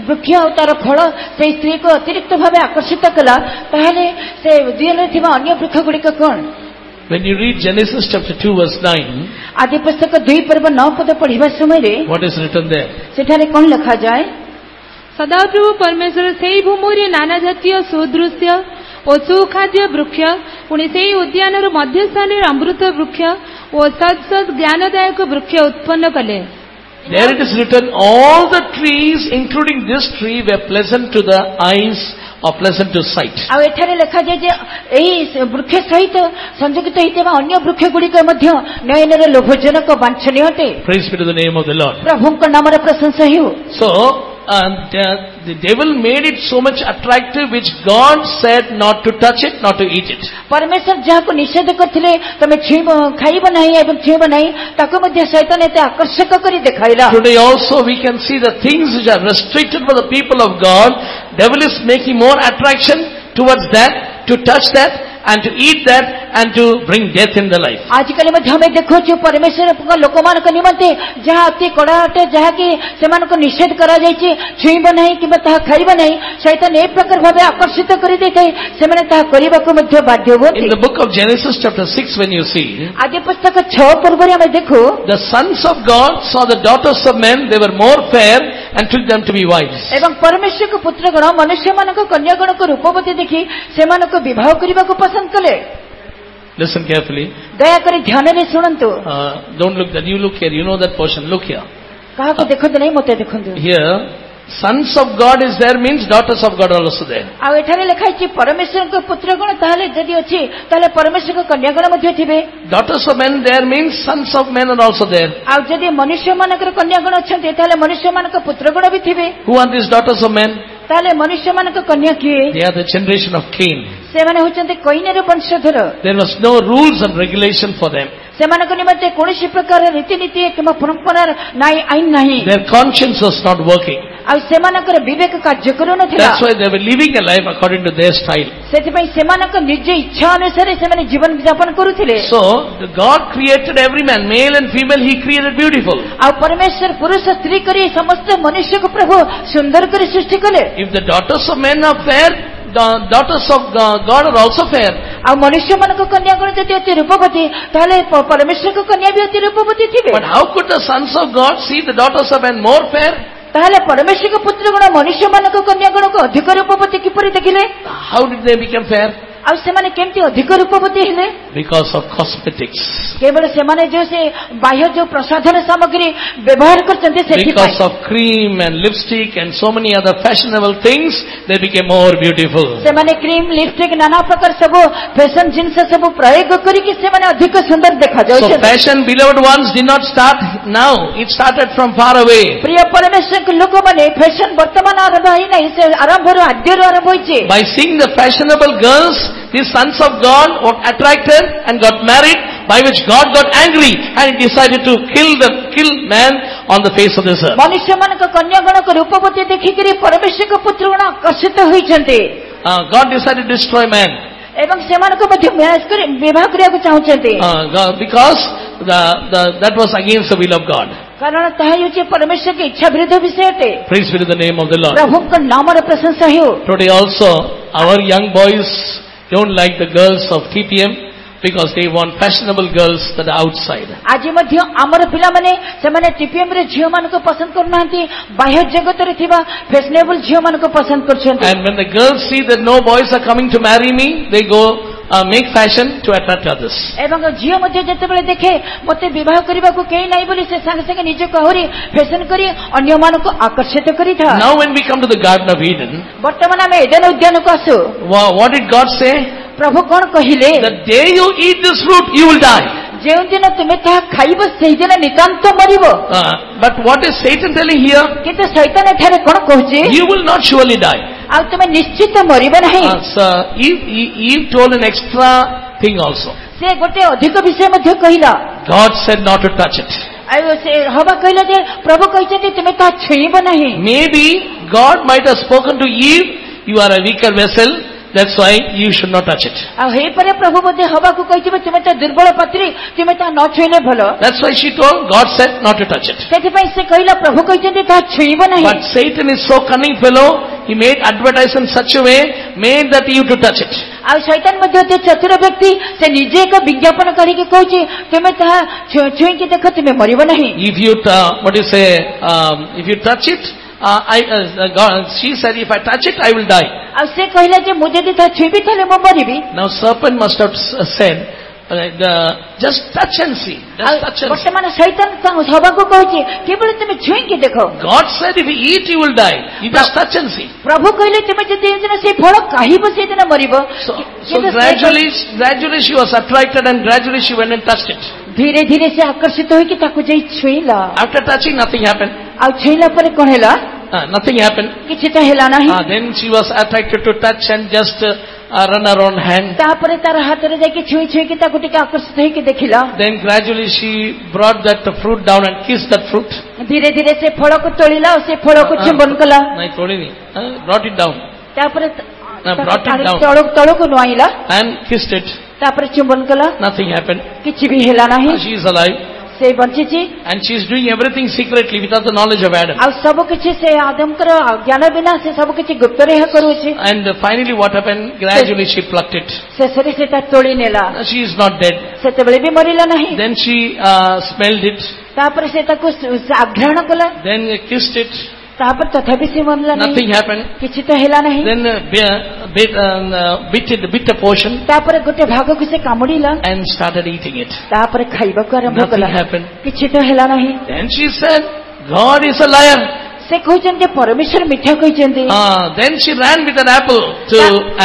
ବୃକ୍ଷ ଆଉ ତାର ଫଳ ସେଇ ସ୍ତ୍ରୀକୁ ଅତିରିକ୍ତ ଭାବେ ଆକର୍ଷିତ କଲା, ତାହେଲେ ସେ ଉଦ୍ୟାନରେ ଥିବା ଅନ୍ୟ ବୃକ୍ଷ ଗୁଡ଼ିକ କ'ଣ? When you read Genesis chapter 2 verse 9, ଆଦି ପୁସ୍ତକ 2 ପର୍ବ 9 ପଦ ପଢିବା ସମୟରେ what is written there? ସେଠାରେ କ'ଣ ଲେଖାଯାଏ? ସଦାପ୍ରଭୁ ପରମେଶ୍ୱର ସେହି ଭୂମିରେ ନାନା ଜାତୀୟ ସୁଦୃଶ୍ୟ ଓ ସୁଖାଦ୍ୟ ବୃକ୍ଷ, ପୁଣି ସେହି ଉଦ୍ୟାନର ମଧ୍ୟସ୍ଥାନରେ ଅମୃତ ବୃକ୍ଷ ଓ ସତ୍ ଜ୍ଞାନଦାୟକ ବୃକ୍ଷ ଉତ୍ପନ୍ନ କଲେ। There it is written, all the trees including this tree were pleasant to the eyes or pleasant to sight. ଆଉ ଏଠାରେ ଲେଖାଯାଏ ଯେ ଏହି ବୃକ୍ଷ ସହିତ ସଂଯୁକ୍ତ ହୋଇଥିବା ଅନ୍ୟ ବୃକ୍ଷ ଗୁଡ଼ିକ ମଧ୍ୟ ନୟନର ଲୋଭଜନକ ବାଞ୍ଛନୀୟ ଅଟେ। Praise be to the name of the Lord. ପ୍ରଭୁଙ୍କ ନାମର ପ୍ରଶଂସା ହେଉ। So the devil made it so much attractive, which God said not to touch it, not to eat it. परमेश्वर जहाको निषेध करथिले तमे छुइबो खाइबो नाही एवं छुइबो नाही ताको मध्ये शैतान एते आकर्षक करी देखाइला. Today also we can see the things which are restricted for the people of God, devil is making more attraction towards that, to touch that and to eat that and to bring death in the life. आजकल मध्ये हमें देखो जो परमेश्वर लोक मान निमंते जहाँ अति कड़ा अटे जहाँ कि सेमान को निषेध करा जायछि छुइबो नाही कि ताहा खाइबो नाही शैतान ए प्रकार भाबे आकर्षित करि देथाय सेमाने ताहा करिबाको मध्ये बाध्य होथि. In the book of Genesis chapter 6 when you see, आदि पुस्तक 6 पूर्व रे हमें देखो the sons of God saw the daughters of men, they were more fair and took them to be wives. एवं परमेश्वर को पुत्रगण मनुष्य मानक कन्यागण को रूपवती देखि सेमान को विवाह करिबाको पसंद कले. Listen carefully. दया करी ध्यान रे सुनंतु. Don't look that. You look here. You know that portion. Look here. कहा को देखो नहीं मते देखंतु. Here, sons of God is there means daughters of God are also there. आ एठारे लिखाई छि परमेश्वर को पुत्रगण ताले जदि अछि ताले परमेश्वर को कन्यागण मध्ये थिबे. Daughters of men there means sons of men are also there. आ जदि मनुष्य मानकर कन्यागण अछन्ते ताले मनुष्य मानक पुत्रगण भी थिबे. Who are these daughters of men? ताले मनुष्य मानक कन्या किए? They are the generation of Cain. सेमाने होचन्ते कइनेर Vanshdhar. There was no rules and regulation for them. सेमानक निमंते कोनोसी प्रकार रीतिनीति किंवा परंपरा नाई आईन नाही. Their conscience was not working. आ सेमानकर विवेक कार्य करू नथिला. That's why they were living a life according to their style. सेति पई सेमानक निज इच्छा अनुसार सेमाने जीवन यापन करूथिले. So God created every man, male and female. He created beautiful. आ परमेश्वर पुरुष स्त्री करी समस्त मनुष्य को प्रभु सुंदर करी सृष्टि कले. If the daughters of men are fair, the daughters of God are also fair. आ मनुष्य मन को कन्या गण जति अति रूपवती ताले परमेश्वर को कन्या भी अति रूपवती थिबे. But how could the sons of God see the daughters of men more fair? ताले परमेश्वर को पुत्र गण मनुष्य मन को कन्या गण को अधिक रूपवती किपरि देखिले? How did they become fair? आ सेमाने केमती अधिक रूपवती हेले? Because of cosmetics. केवल सेमाने जो से बाह्य जो प्रसाधन सामग्री व्यवहार करचंते सेति Because of cream and lipstick and so many other fashionable things, they became more beautiful. सेमाने क्रीम लिपस्टिक नाना प्रकार सब फैशन जिंस सब प्रयोग करी कि सेमाने अधिक सुंदर देखा जाय. So fashion, beloved ones, did not start now. It started from far away. प्रिय परमेश्वर के लोक माने फैशन वर्तमान आरंभ ही नहीं से आरंभ रो आद्यरो आरंभ होइछे. By seeing the fashionable girls, these sons of God were attracted and got married, by which God got angry and he decided to kill man on the face of this earth. मनुष्य मन को कन्यागण को रूपवती देखि करी परमेश्वर को पुत्रगण आकर्षित होइछन्ते. God decided to destroy man. एवं सेमान को मध्य मैच कर विवाह करिया को चाहुछन्ते. Because that was against the will of God. कारण ताहा होचे परमेश्वर की इच्छा विरुद्ध विषय अटे. Praise be to the name of the Lord. प्रभु का नाम और प्रशंसा हो. Today also our young boys don't like the girls of TPM because they want fashionable girls that are outside. आज मध्य आमर पिला माने सेमाने टीपीएम रे झियो मान को पसंद करनांती बाह्य जगत रे थिबा फैशनेबल झियो मान को पसंद करछन्ते. And when the girls see that no boys are coming to marry me, they go make fashion to attract others. एवं झियो मध्य जते बेले देखे मते विवाह करिबा को केई नाही बोली से संग संग निजे कहरी फैशन करी अन्य मान को आकर्षित करी था. Now when we come to the Garden of Eden, वर्तमान में एदेन उद्यान को आसु. what did God say? प्रभु कौन कहिले? The day you eat this fruit, you will die. जेउ दिन तुमे ताहा खाइबो सेहि दिन नितांत मरिबो. But what is Satan telling here? किंतु शैतान एठारे कोन कहूची? You will not surely die. आ तुमे निश्चित मरिबो नाही. So Eve told an extra thing also. से गोटे अधिक विषय मध्ये कहिला. God said not to touch it. आयो से हवा कहिला जे प्रभु कहिछथि तुमे ताहा छुइबो नाही. Maybe God might have spoken to Eve, you are a weaker vessel, that's why you should not touch it. आ हे परे प्रभु मध्ये हवा को कहिथिबे तुमे ता दुर्बल पात्री तुमे ता न छुइले भलो. That's why she told, God said not to touch it. सेति पई से कहिला प्रभु कहिछथि ताहा छुइबो नाही. But Satan is so cunning fellow, he made advertise in such a way, made that you to touch it. आ शैतान मध्ये ते चतुर व्यक्ति से निजे का विज्ञापन करी के कहूची तुमे ताहा छुइ के देखो तुमे मरिबो नाही. If you if you touch it, God, she said, if I touch it, I will die. आ से कहिला जे मुझे दी ता छुइबी ताले म मरिबी. Now serpent must have said, just touch and see. Just touch and see. वर्तमान शैतान हवा को कहूची केवल तुमे छुइ के देखो. God said, if you eat, you will die. You just touch and see. प्रभु कहिले तुमे जति दिन से फळ काहिबो से दिन मरिबो. So gradually she was attracted and gradually she went and touched it. धीरे धीरे से आकर्षित होई कि ताको जई छुइला. After touching, nothing happened. आ छुइला परे कोन हैला? nothing happened. କିଛି ତ ହେଲା ନାହିଁ। Then she was attracted to touch and just run around hand. ତାପରେ ତାର ହାତରେ ଯାଇକି ଛୁଇଁ ଛୁଇଁକି ତାକୁ ଟିକେ ଆକର୍ଷିତ ହେଇକି ଦେଖିଲା। Then gradually she brought that fruit down and kissed that fruit. ଧୀରେ ଧୀରେ ସେ ଫଳକୁ ତୋଳିଲା ଆଉ ସେ ଫଳକୁ ଚୁମ୍ବନ କଲା। ନାଇଁ ତୋଳିନି, brought it down. ତାପରେ brought it down ତଳକୁ ନୁଆଇଲା and kissed it. ତାପରେ ଚୁମ୍ବନ କଲା। Nothing happened. କିଛି ବି ହେଲା ନାହିଁ। She is alive. ସେ ବଞ୍ଚିଛି। And she is doing everything secretly without the knowledge of Adam. ଆଉ ସବୁ କିଛି ସେ ଆଦମଙ୍କର ଜ୍ଞାନ ବିନା ସେ ସବୁ କିଛି ଗୁପ୍ତରେ ଏହା କରୁଛି। And finally what happened? Gradually she plucked it. ଶେଷରେ ସେ ତା ତୋଳି ନେଲା। She is not dead. ସେତେବେଳେ ବି ମରିଲା ନାହିଁ। Then she smelled it. ତାପରେ ସେ ତାକୁ ଆଘ୍ରାଣ କଲା। Then kissed it. ତାପରେ ତଥାପି ସେ ମରିଲା ନାହିଁ। Nothing happened. କିଛି ତ ହେଲା ନାହିଁ। Then bit a portion. ତାପରେ ଗୋଟେ ଭାଗକୁ ସେ କାମୁଡ଼ିଲା। And started eating it. ତାପରେ ଖାଇବାକୁ ଆରମ୍ଭ Nothing କଲା। happened. କିଛି ତ ହେଲା ନାହିଁ। Then she said, God is a liar. ସେ କହୁଛନ୍ତି ପରମେଶ୍ୱର ମିଥ୍ୟା କହିଛନ୍ତି। Then she ran with an apple to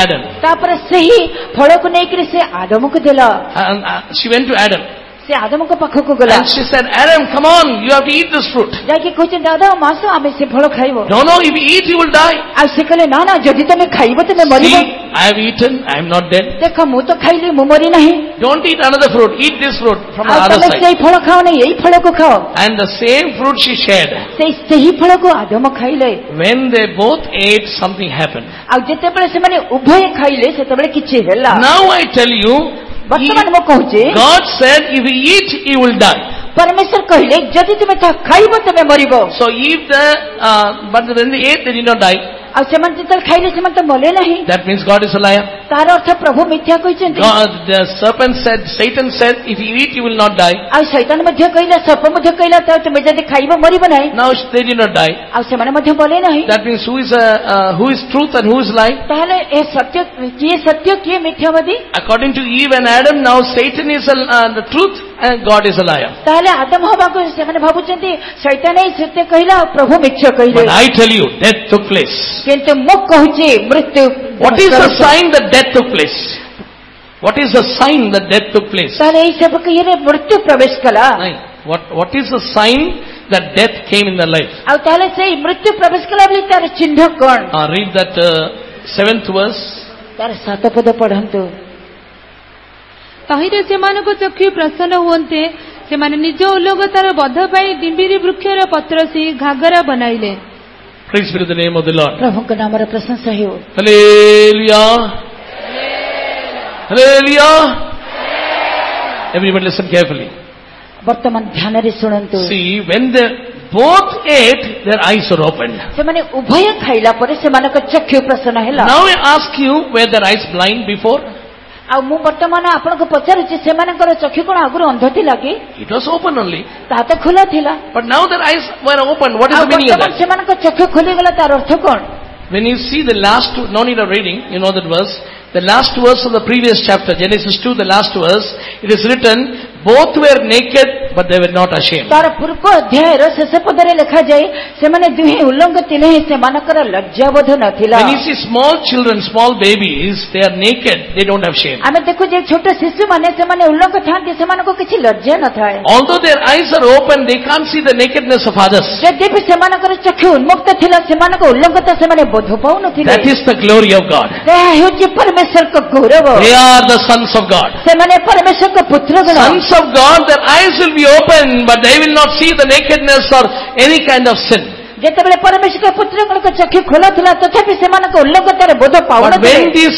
Adam. ତାପରେ ସେହି ଫଳକୁ ନେଇକରି ସେ ଆଦମକୁ ଦେଲା। And she went to Adam. ସେ ଆଦମଙ୍କ ପାଖକୁ ଗଲା। And she said, Adam, come on, you have to eat this fruit. ଯାଇକି କହୁଛନ୍ତି ଆଦମ ଆସ ଆମେ ସେ ଫଳ ଖାଇବ। No, if you eat, you will die. ଆଉ ସେ କହିଲେ ନା ନା ଯଦି ତମେ ଖାଇବ ତମେ ମରିବ। See, I have eaten, I am not dead. ଦେଖ ମୁଁ ତ ଖାଇଲି ମୁଁ ମରି ନାହିଁ। Don't eat another fruit, eat this fruit from the ଆଉ other ତମେ side. ସେଇ ଫଳ ଖାଅନି ଏଇ ଫଳକୁ ଖାଅ। And the same fruit she shared. ସେହି ଫଳକୁ ଆଦମ ଖାଇଲେ। When they both ate, something happened. ଆଉ ଯେତେବେଳେ ସେମାନେ ଉଭୟ ଖାଇଲେ ସେତେବେଳେ କିଛି ହେଲା। Now I tell you, ବର୍ତ୍ତମାନ ମୁଁ କହୁଛି God said, if you eat, you will die. ପରମେଶ୍ୱର କହିଲେ ଯଦି ତୁମେ ତାହା ଖାଇବ ତେବେ ମରିବ। So if but when they ate, they did not die. ଆଉ ସେମାନେ ଯେତେବେଳେ ଖାଇଲେ ସେମାନେ ତ ମଲେ ନାହିଁ। That means God is a liar. ତାର ଅର୍ଥ ପ୍ରଭୁ ମିଥ୍ୟା କହିଛନ୍ତି। The serpent said, Satan said, if you eat, you will not die. ଆଉ ଶୈତାନ ମଧ୍ୟ କହିଲା ସର୍ପ ମଧ୍ୟ କହିଲା ତୁମେ ଯଦି ଖାଇବ ମରିବ ନାହିଁ। Now they did not die. ଆଉ ସେମାନେ ମଧ୍ୟ ମଲେ ନାହିଁ। That means who is truth and who is lie? ତାହେଲେ ଏ ସତ୍ୟ କିଏ ମିଥ୍ୟାବାଦୀ? According to Eve and Adam, now Satan is the truth and God is a liar. ତାହେଲେ ଆଦମ ହବାକୁ ସେମାନେ ଭାବୁଛନ୍ତି ଶୈତାନ ହିଁ ସତ୍ୟ କହିଲା ଆଉ ପ୍ରଭୁ ମିଥ୍ୟା କହିଲେ। But I tell you, death took place. କିନ୍ତୁ ମୁଁ କହୁଛି ମୃତ୍ୟୁ। What is the sign that death took place? What is the sign that death took place? ତାହେଲେ ଏଇ ସବୁ ଇଏରେ ମୃତ୍ୟୁ ପ୍ରବେଶ କଲା। What is the sign that death came in their life? ଆଉ ତାହେଲେ ସେଇ ମୃତ୍ୟୁ ପ୍ରବେଶ କଲା ବୋଲି ତାର ଚିହ୍ନ କଣ? Read that 7th verse. ତାର 7 ପଦ ପଢନ୍ତୁ। ତହିଁରେ ସେମାନଙ୍କ ଚକ୍ଷୁ ପ୍ରସନ୍ନ ହୁଅନ୍ତେ ସେମାନେ ନିଜ ଉଲ୍ଲଙ୍ଗତାର ବଧ ପାଇଁ ଡିମ୍ବିରି ବୃକ୍ଷର ପତ୍ରସି ଘାଗରା ବନାଇଲେ। Praise be to the name of the Lord. ପ୍ରଭୁଙ୍କ ନାମର ପ୍ରଶଂସା ହେଉ। Hallelujah. Hallelujah. Everybody listen carefully. ବର୍ତ୍ତମାନ ଧ୍ୟାନରେ ଶୁଣନ୍ତୁ। See, when they both ate, their eyes were opened. ସେମାନେ ଉଭୟ ଖାଇଲା ପରେ ସେମାନଙ୍କ ଚକ୍ଷୁ ପ୍ରସନ୍ନ ହେଲା। Now I ask you, were their eyes blind before? ଆଉ ମୁଁ ବର୍ତ୍ତମାନ ଆପଣଙ୍କୁ ପଚାରୁଛି ସେମାନଙ୍କର ଚକ୍ଷୁ କଣ ଆଗରୁ ଅନ୍ଧ ଥିଲା କି? It was open only. ତାହା ତ ଖୋଲା ଥିଲା। But now their eyes were open. What is the meaning of that? ସେମାନଙ୍କ ଚକ୍ଷୁ ଖୋଲିଗଲା ତାର ଅର୍ଥ କଣ? When you see the last, no need of reading, you know that verse. The last verse of the previous chapter, Genesis 2, the last verse, it is written, both were naked, but they were not ashamed. ତାର ପୂର୍ବ ଅଧ୍ୟାୟର ଶେଷ ପଦରେ ଲେଖାଯାଏ ସେମାନେ ଦୁହେଁ ଉଲ୍ଲଙ୍ଗ ଥିଲେ ସେମାନଙ୍କର ଲଜ୍ଜାବୋଧ ନଥିଲା। When you see small children, small babies, they are naked, they don't have shame. ଆମେ ଦେଖୁ ଯେ ଛୋଟ ଶିଶୁମାନେ ସେମାନେ ଉଲ୍ଲଙ୍ଗ ଥାନ୍ତି ସେମାନଙ୍କୁ କିଛି ଲଜ୍ଜା ନଥାଏ। Although their eyes are open, they can't see the nakedness of others. ଯଦ୍ୟପି ସେମାନଙ୍କର ଚକ୍ଷୁ ଉନ୍ମୁକ୍ତ ଥିଲା ସେମାନଙ୍କ ଉଲ୍ଲଙ୍ଗତା ସେମାନେ ବୋଧ ପାଉନଥିଲେ। That is the glory of God. ଏହା ହେଉଛି ପରମେଶ୍ୱରଙ୍କ ଗୌରବ। They are the sons of God. ସେମାନେ ପରମେଶ୍ୱରଙ୍କ ପୁତ୍ରଗଣ। Sons of God, their eyes will be open, but they will not see the nakedness or any kind of sin. ଯେତେବେଳେ ପରମେଶ୍ୱର ପୁତ୍ରଙ୍କ ଚକ୍ଷୁ ଖୋଲା ଥିଲା ତଥାପି ସେମାନଙ୍କ ଉଲ୍ଲଙ୍ଗତାରେ ବୋଧ But ପାଉନଥିଲେ। when this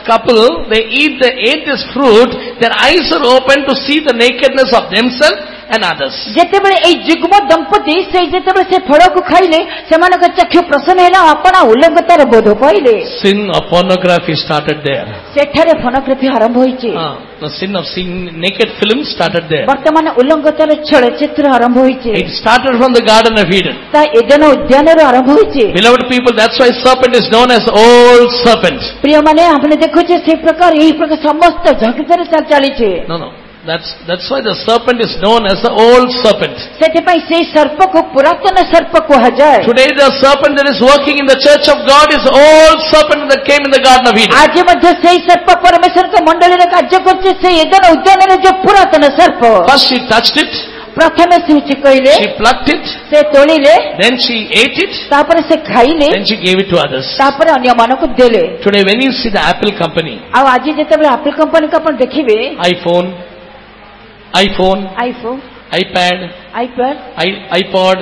couple, they ate this fruit, their eyes are open to see the nakedness of themselves and others. ଯେତେବେଳେ ଏଇ ଯୁଗ୍ମ ଦମ୍ପତି ଯେତେବେଳେ ସେ ଫଳକୁ ଖାଇଲେ ସେମାନଙ୍କ ଚକ୍ଷୁ ପ୍ରସନ୍ନ ହେଲା ଆପଣା ଉଲ୍ଲଙ୍ଗତାର ବୋଧ ପାଇଲେ। Sin of pornography started there. ସେଠାରେ ଫୋନୋଗ୍ରାଫି ଆରମ୍ଭ ହୋଇଛି। The sin of seeing naked films started there. ବର୍ତ୍ତମାନ ଉଲ୍ଲଙ୍ଗତାର ଚଳଚ୍ଚିତ୍ର ଆରମ୍ଭ ହୋଇଛି। It started from the Garden of Eden. ତା ଏଡେନ ଉଦ୍ୟାନରୁ ଆରମ୍ଭ ହୋଇଛି। Beloved people, that's why serpent is known as old serpent. ପ୍ରିୟମାନେ ଆମେ ଦେଖୁଛେ ସେ ପ୍ରକାର ଏହି ପ୍ରକାର ସମସ୍ତ ଜଗତରେ ଚାଲିଛି। No. That's why the serpent is known as the old serpent. ସେଥିପାଇଁ ସେହି ସର୍ପକୁ ପୁରାତନ ସର୍ପ କୁହାଯାଏ। Today the serpent that is working in the church of God is old serpent that came in the Garden of Eden. ଆଜି ମଧ୍ୟ ସେହି Surf ପରମେଶ୍ୱରଙ୍କ ମଣ୍ଡଳୀରେ କାର୍ଯ୍ୟ କରୁଛି। ସେହି ଏଡେନ ଉଦ୍ୟାନରେ ଯୋଉ ପୁରାତନ Surf. First she touched it. ପ୍ରଥମେ ସେ କହିଲେ she plucked it, ସେ ତୋଳିଲେ, then she ate it, ତାପରେ ସେ ଖାଇଲେ, then she gave it to others. ତାପରେ ଅନ୍ୟମାନଙ୍କୁ ଦେଲେ। Today when you see the Apple company, ଆଉ ଆଜି ଯେତେବେଳେ ଆପଲ୍ କମ୍ପାନୀକୁ ଆପଣ ଦେଖିବେ, iPhone, iPhone, iPad, iPod,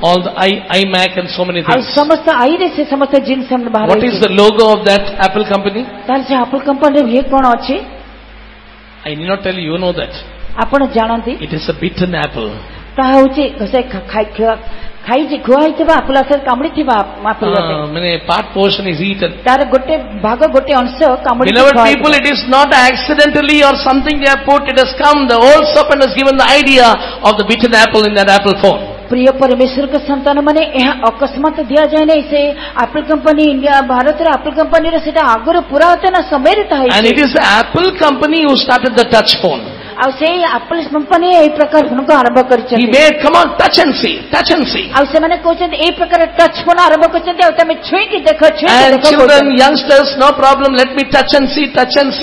all the iMac and so many ଆଉ things. ସମସ୍ତ ଆଇରେ ସେ ସମସ୍ତ ଜିନିଷ ବାହାର What is the logo of that Apple company? ତାହେଲେ ସେ ଆପଲ୍ କମ୍ପାନୀର ଇଏ କ'ଣ ଅଛି? I need not tell you, you know that. ଆପଣ ଜାଣନ୍ତି? It is a bitten apple. ତାହା ହେଉଛି ସେ ଖାଇଛି ଖୁଆ ହେଇଥିବା ଆପଲ୍ ଆସରେ କାମୁଡ଼ିଥିବା ଆପଲ୍ ଗୋଟେ। ମାନେ part portion is eaten. ତାର ଗୋଟେ ଭାଗ ଗୋଟେ ଅଂଶ କାମୁଡ଼ି। Beloved people, it is not accidentally or something they have put. It has come. The old serpent has given the idea of the bitten apple in that apple phone. ପ୍ରିୟ ପରମେଶ୍ୱରଙ୍କ ସନ୍ତାନ ମାନେ ଏହା ଅକସ୍ମାତ ଦିଆଯାଏ ନାହିଁ। ସେ ଆପଲ୍ କମ୍ପାନୀ ଇଣ୍ଡିଆ ଭାରତର apple କମ୍ପାନୀର ସେଟା ଆଗରୁ ପୁରାତନ ସମୟରେ ତାହା And it is the Apple company who started the touch phone. ଆଉ ସେଇ ଆପଲ୍ କମ୍ପାନୀ ଏଇ ପ୍ରକାର ଫୋନକୁ ଆରମ୍ଭ He କରିଛନ୍ତି। made, come on, touch and see. ଆଉ ସେମାନେ କହୁଛନ୍ତି ଏଇ ପ୍ରକାର ଟଚ୍ ଫୋନ ଆରମ୍ଭ କରିଛନ୍ତି। ଆଉ ତମେ ଛୁଇଁକି ଦେଖ, And children, youngsters, no problem. Let me touch and see.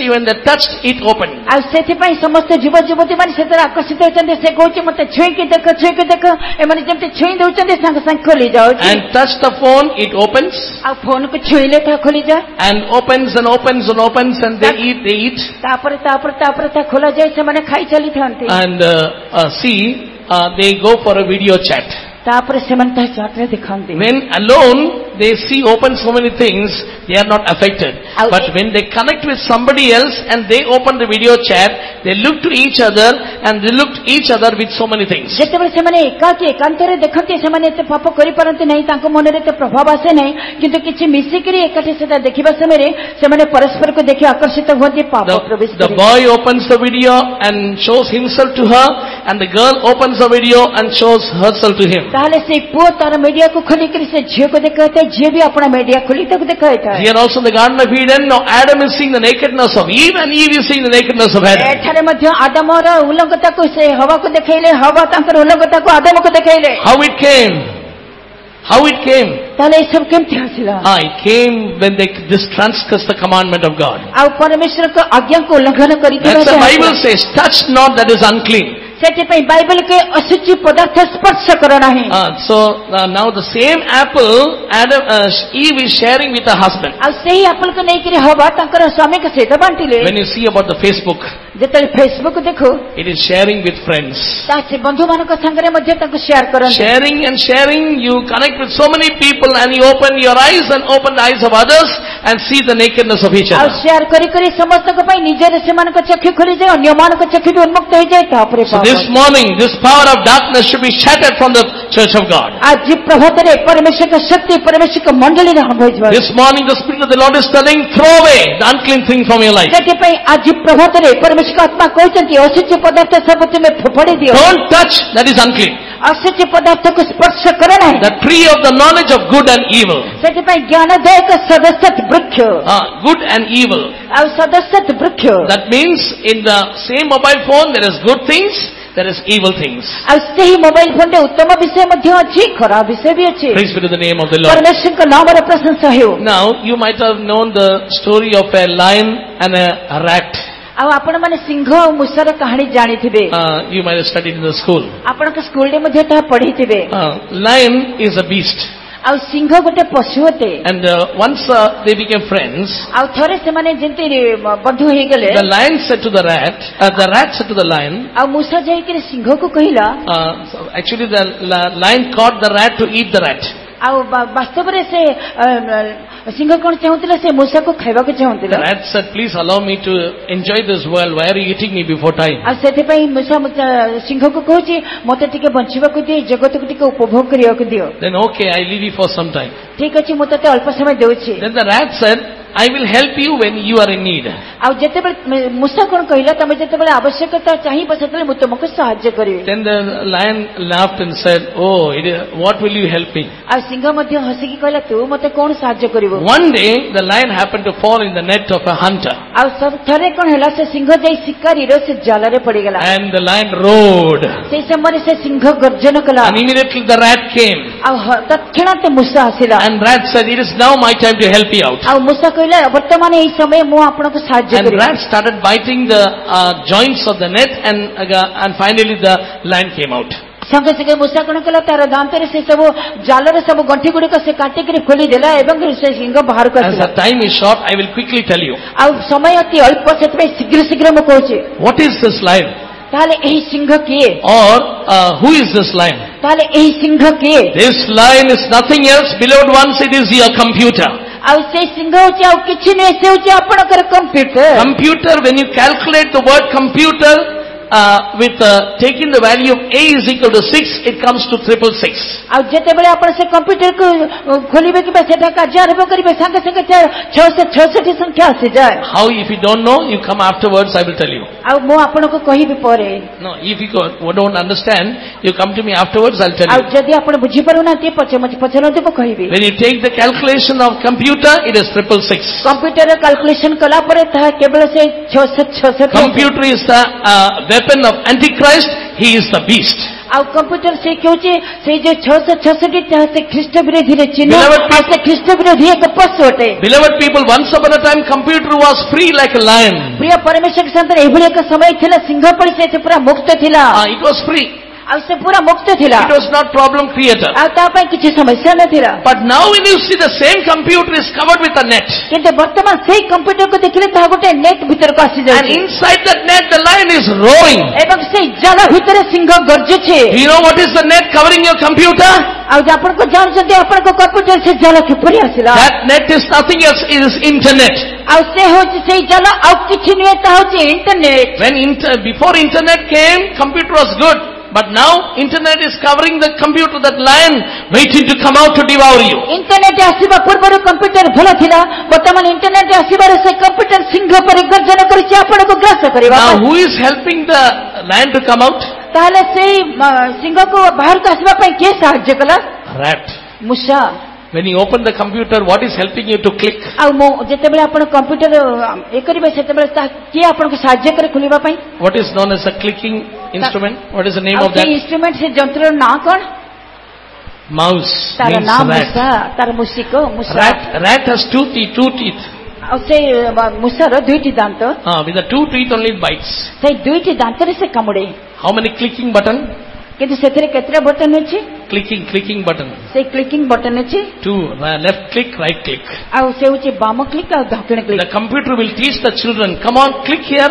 When they touched, it opened. ଆଉ ସେଥିପାଇଁ ସମସ୍ତ ଯୁବ ଯୁବତୀ ମାନେ ସେଥିରେ ଆକର୍ଷିତ ହେଉଛନ୍ତି। ସେ କହୁଛି ମତେ ଛୁଇଁକି ଦେଖ। ଏମାନେ ଯେମିତି ଛୁଇଁ ଦଉଛନ୍ତି ସାଙ୍ଗେ ସାଙ୍ଗେ ଖୋଲି ଯାଉଛି। And touch the phone, it opens. ଆଉ ଫୋନକୁ ଛୁଇଁଲେ ତାହା ଖୋଲିଯାଏ। And opens and they eat. ତାପରେ ତା ଖୋଲାଯାଏ। ସେମାନେ ଖାଇ ଚାଲିଥାନ୍ତି। And they go for a video chat. ତାପରେ ସେମାନେ ତାହା ଚାଟରେ ଦେଖାନ୍ତି। When alone they see open so many things, they are not affected. But when they connect with somebody else and they open the video chat, they look to each other and they look to each other with so many things. ଯେତେବେଳେ ସେମାନେ ଏକାନ୍ତରେ ଦେଖନ୍ତି ସେମାନେ ଏତେ ପାପ କରିପାରନ୍ତି ନାହିଁ। ତାଙ୍କ ମନରେ ଏତେ ପ୍ରଭାବ ଆସେ ନାହିଁ। କିନ୍ତୁ କିଛି ମିଶିକିରି ଏକାଠି ସେଟା ଦେଖିବା ସମୟରେ ସେମାନେ ପରସ୍ପରକୁ ଦେଖି ଆକର୍ଷିତ ହୁଅନ୍ତି। ପାପ ପ୍ରବେଶ The boy opens the video and shows himself to her, and the girl opens the video and shows herself to him. ତାହେଲେ ସେ ପୁଅ ତାର ମିଡିଆକୁ ଖୋଲିକରି ସେ ଝିଅକୁ ଦେଖାଇଥାଏ। ଝିଅ ବି ଆପଣ ମିଡିଆ ଖୋଲି ତାକୁ ଦେଖାଇଥାଏ। Here also in the Garden of Eden, now Adam is seeing the nakedness of Eve and Eve is seeing the nakedness of Adam. ଏଠାରେ ମଧ୍ୟ ଆଦାମର ଉଲଙ୍ଗତାକୁ ସେ ହବାକୁ ଦେଖାଇଲେ, ହବା ତାଙ୍କର ଉଲଙ୍ଗତାକୁ ଆଦାମକୁ ଦେଖାଇଲେ। How it came? ତାହେଲେ ଏସବୁ କେମିତି ଆସିଲା? It came when they transgressed the commandment of God. ଆଉ ପରମେଶ୍ୱରଙ୍କ ଆଜ୍ଞାକୁ ଉଲ୍ଲଂଘନ କରିଥିବା। That's the Bible says, touch not, that is unclean. ସେଥିପାଇଁ ବାଇବଲ କେ ଅଶୁଚି ପଦାର୍ଥ ସ୍ପର୍ଶ କର ନାହିଁ। So now the same apple Eve is sharing with her husband. ଆଉ ସେହି ଆପଲକୁ ନେଇକରି ହବା ତାଙ୍କର ସ୍ୱାମୀଙ୍କ ସହିତ ବାଣ୍ଟିଲେ। When you see about the Facebook, ଯେତେବେଳେ ଫେସବୁକ୍ ଦେଖୁ, it is sharing with friends. ତା ସେ ବନ୍ଧୁମାନଙ୍କ ସାଙ୍ଗରେ ମଧ୍ୟ ତାକୁ ସେୟାର କରନ୍ତି। Sharing, you connect with so many people and you open your eyes and open the eyes of others and see the nakedness of each ଆଉ other. Share କରି ସମସ୍ତଙ୍କ ପାଇଁ ନିଜର ସେମାନଙ୍କ ଚକ୍ଷୁ ଖୋଲିଯାଏ, ଅନ୍ୟମାନଙ୍କ ଚକ୍ଷୁ ବି ଉନ୍ମୁକ୍ତ ହେଇଯାଏ। ତାପରେ This morning, this power of darkness should be shattered from the church of God. ଆଜି ପ୍ରଭାତରେ ପରମେଶ୍ୱରଙ୍କ ଶକ୍ତି ପରମେଶ୍ୱରଙ୍କ ମଣ୍ଡଳୀରେ ଆରମ୍ଭ ହୋଇଯିବ। This morning, the Spirit of the Lord is telling, throw away the unclean thing from your life. ସେଥିପାଇଁ ଆଜି ପ୍ରଭାତରେ ପରମେଶ୍ୱରଙ୍କ ଆତ୍ମା କହୁଛନ୍ତି ଅଶୁଚି ପଦାର୍ଥ ସବୁ ତୁମେ ଫୋପାଡ଼ି ଦିଅ। Don't touch, that is unclean. ଅଶୁଚି ପଦାର୍ଥକୁ ସ୍ପର୍ଶ କର ନାହିଁ। The tree of the knowledge of good and evil. ସେଥିପାଇଁ ଜ୍ଞାନଦାୟକ ସଦସ୍ୟତ ବୃକ୍ଷ। Good and evil. ଆଉ ସଦସ୍ୟତ ବୃକ୍ଷ। That means in the same mobile phone there is good things, there is evil things. ଆଉ ସେହି ମୋବାଇଲ ଫୋନରେ ଉତ୍ତମ ବିଷୟ ମଧ୍ୟ ଅଛି, ଖରାପ ବିଷୟ ବି ଅଛି। Praise be to the name of the Lord. ପରମେଶ୍ୱରଙ୍କ ନାମର ପ୍ରଶଂସା ହେଉ। Now you might have known the story of a lion and a rat. ଆଉ ଆପଣମାନେ ସିଂହ ଆଉ ମୂଷାର କାହାଣୀ ଜାଣିଥିବେ। You might have studied in the school. ଆପଣଙ୍କ ସ୍କୁଲରେ ମଧ୍ୟ ତାହା ପଢିଥିବେ। Lion is a beast. ଆଉ ସିଂହ ଗୋଟେ ପଶୁ ଅଟେ। And once they became friends, ଆଉ ଥରେ ସେମାନେ ଯେମିତି ବନ୍ଧୁ ହେଇଗଲେ, the lion said to the rat said to the lion, ଆଉ ମୂଷା ଯାଇକରି ସିଂହକୁ କହିଲା, actually the lion caught the rat to eat the rat. ଆଉ ବାସ୍ତବରେ ସେ ସିଂହ କଣ ଚାହୁଁଥିଲା? ସେ ମୂଷାକୁ ଖାଇବାକୁ ଚାହୁଁଥିଲା। The rat said, please allow me to enjoy this world. Why are you eating me before time? ଆଉ ସେଥିପାଇଁ ମୂଷା ସିଂହକୁ କହୁଛି ମତେ ଟିକେ ବଞ୍ଚିବାକୁ ଦିଅ, ଜଗତକୁ ଟିକେ ଉପଭୋଗ କରିବାକୁ ଦିଅ। Then okay, I leave you for some time. ଠିକ ଅଛି, ମୁଁ ତତେ ଅଳ୍ପ ସମୟ ଦେଉଛି। Then the rat said, I will help you when you are in need. ଆଉ ଯେତେବେଳେ ମୂଷା କଣ କହିଲା? ତମେ ଯେତେବେଳେ ଆବଶ୍ୟକତା ଚାହିଁବ ସେତେବେଳେ ମୁଁ ତୁମକୁ ସାହାଯ୍ୟ କରିବି। Then the lion laughed and said, oh, what will you help me? ଆଉ ସିଂହ ମଧ୍ୟ ହସିକି କହିଲା, ତୁ ମତେ କଣ ସାହାଯ୍ୟ କରିବୁ? One day the lion happened to fall in the net of a hunter. ଆଉ ଥରେ କଣ ହେଲା? ସେ ସିଂହ ଯାଇ ଶିକାରୀର ସେ ଜାଲରେ ପଡିଗଲା। And the lion roared. ସେଇ ସମୟରେ ସେ ସିଂହ ଗର୍ଜନ କଲା। And immediately the rat came. ଆଉ ତତ୍କ୍ଷଣାତ୍ ମୂଷା ଆସିଲା। And rat said, it is now my time to help you out. ଆଉ ମୂଷା କହିଲା, कहला वर्तमान एही समय मु आपनको साहाय्य And करी rat started biting the joints of the net, and finally the line came out. संगे संगे मूसा कण कला तार दांतरे से सब जालरे सब गंठी गुडी को से काटी करी खोली देला एवं से सिंह बाहर कर As the time is short, I will quickly tell you. आ समय अति अल्प सेतमे शीघ्र शीघ्र म कहूची What is this lion? ताले एही सिंह किए Or who is this lion? ताले एही सिंह किए This lion is nothing else, beloved ones, it is your computer. आ से सिंह होची आ किछि नै से होची आपनकर computer Computer, when you calculate the word computer, with taking the value of a is equal to 6, it comes to 666. आ जेते बेले आपण से कंप्यूटर को खोलिबे कि सेटा कार्य आरंभ करिबे संगे संगे 666 संख्या आसी जाय. How? If you don't know, you come afterwards, I will tell you. आ मो आपण को कहिबे परे. No, if you don't understand, you come to me afterwards, I'll tell uh you. जदी आपण बुझी पारु ना ते पछन देबो कहिबे. When you take the calculation of computer, it is 666. Computer calculation कला परे ता केवल से 666. Computer is the weapon of Antichrist. He is the beast. आ कंप्यूटर से क्योंचे से जो 666 ता से ख्रीष्ट विरोधी रे चिन्ह Beloved आ से ख्रीष्ट विरोधी एक पशु होते. Beloved people, once upon a time, computer was free like a lion. प्रिय परमेश्वर के संतान एभली एक समय थिला सिंह पड़ी से पूरा मुक्त थिला. It was free. आ से पूरा मुक्त थिला. It was not problem creator. आ ता पय किछि समस्या न थिला. But now when you see the same computer is covered with a net. किंतु वर्तमान से कंप्यूटर को देखले ता गोटे नेट भीतर को आसी And जाय. inside that net, the lion is roaring. एवं से जाल भीतर Singh गरजुछे. Do you know what is the net covering your computer? आ आपण को जानछते आपण को कंप्यूटर से जाल किपरि आसिला. That net is nothing else, it is internet. आ से होछि से जाल आ किछि नै ता होछि internet. When before internet came, computer was good. But now internet is covering the computer, that lion waiting to come out to devour you. Internet आसीबा पूर्व कंप्यूटर भलो थिला. वर्तमान इंटरनेट आसीबार से कंप्यूटर सिंह पर गर्जन करिछि आपण को ग्रास करबा. Now who is helping the lion to come out? ताले से सिंह को बाहर का आसीबा पय के सहाय्य कला? Rat. Musa. When you open the computer, what is helping you to click? आ मो जेते बेले आपण कंप्यूटर ए करिबे सेते बेले ता के आपण को सहाय्य करे खुलिबा पय? What is known as a clicking instrument? What is the name of that? Instrument से यंत्र ना कोन? Mouse तार means नाम rat. मूसा, तार मूसिको मूसा. Rat has two teeth. आ से मूसार दुईटी दांत. With the two teeth only it bites. से दुईटी दांत रे से कामुडे. How many clicking button? किंतु सेथरे केतरा बटन अछि? Clicking button. से क्लिकिंग बटन अछि. Two, left click, right click. आ से होछि बाम क्लिक आ दक्षिण click. The computer will teach the children, come on, click here,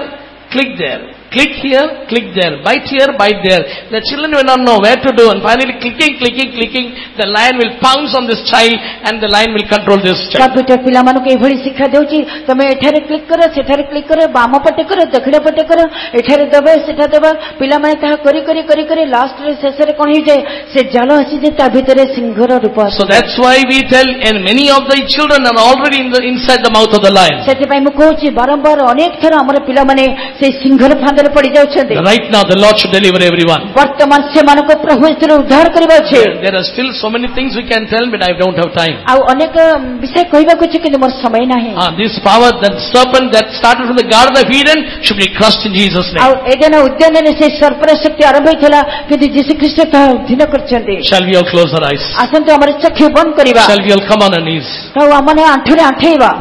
click there. Click here, click there. Bite here, bite there. The children will not know where to do, and finally clicking, the lion will pounce on this child and the lion will control this child. Computer पिला मानु के एभली शिक्षा देउछि. तमे एठारे click करो, सेठारे click करो, balm पटे करो, दक्षिण पटे करो, एठारे दबे, सेठा दबा. पिला माने ताहा करी लास्ट रे शेष रे कोन होई जाय से जाल आसी जे ता भितरे सिंहर रूप आसी. So that's why we tell, and many of the children are already inside the mouth of the lion. सेति पय मु कहूछि बारंबार अनेक थर हमर पिला माने से सिंहर फांदर पड़ी जाउछथि. Right now the Lord should deliver everyone. वर्तमान से मानको प्रभु ईश्वर उद्धार करबा छे. There are still so many things we can tell, but I don't have time. आ अनेक विषय कहबा को छै कि मोर समय नाही. This power, that serpent that started from the Garden of Eden, should be crushed in Jesus' uh name. Eden उद्यान रे से सर्पर शक्ति आरंभ होइथला कि यीशु ख्रीष्ट ता अधीन करछन्ते. Shall we all close our eyes? आसंतो हमर चक्षु बंद करबा. Shall we all come on our knees? तो हमने आंठरे आंठेबा.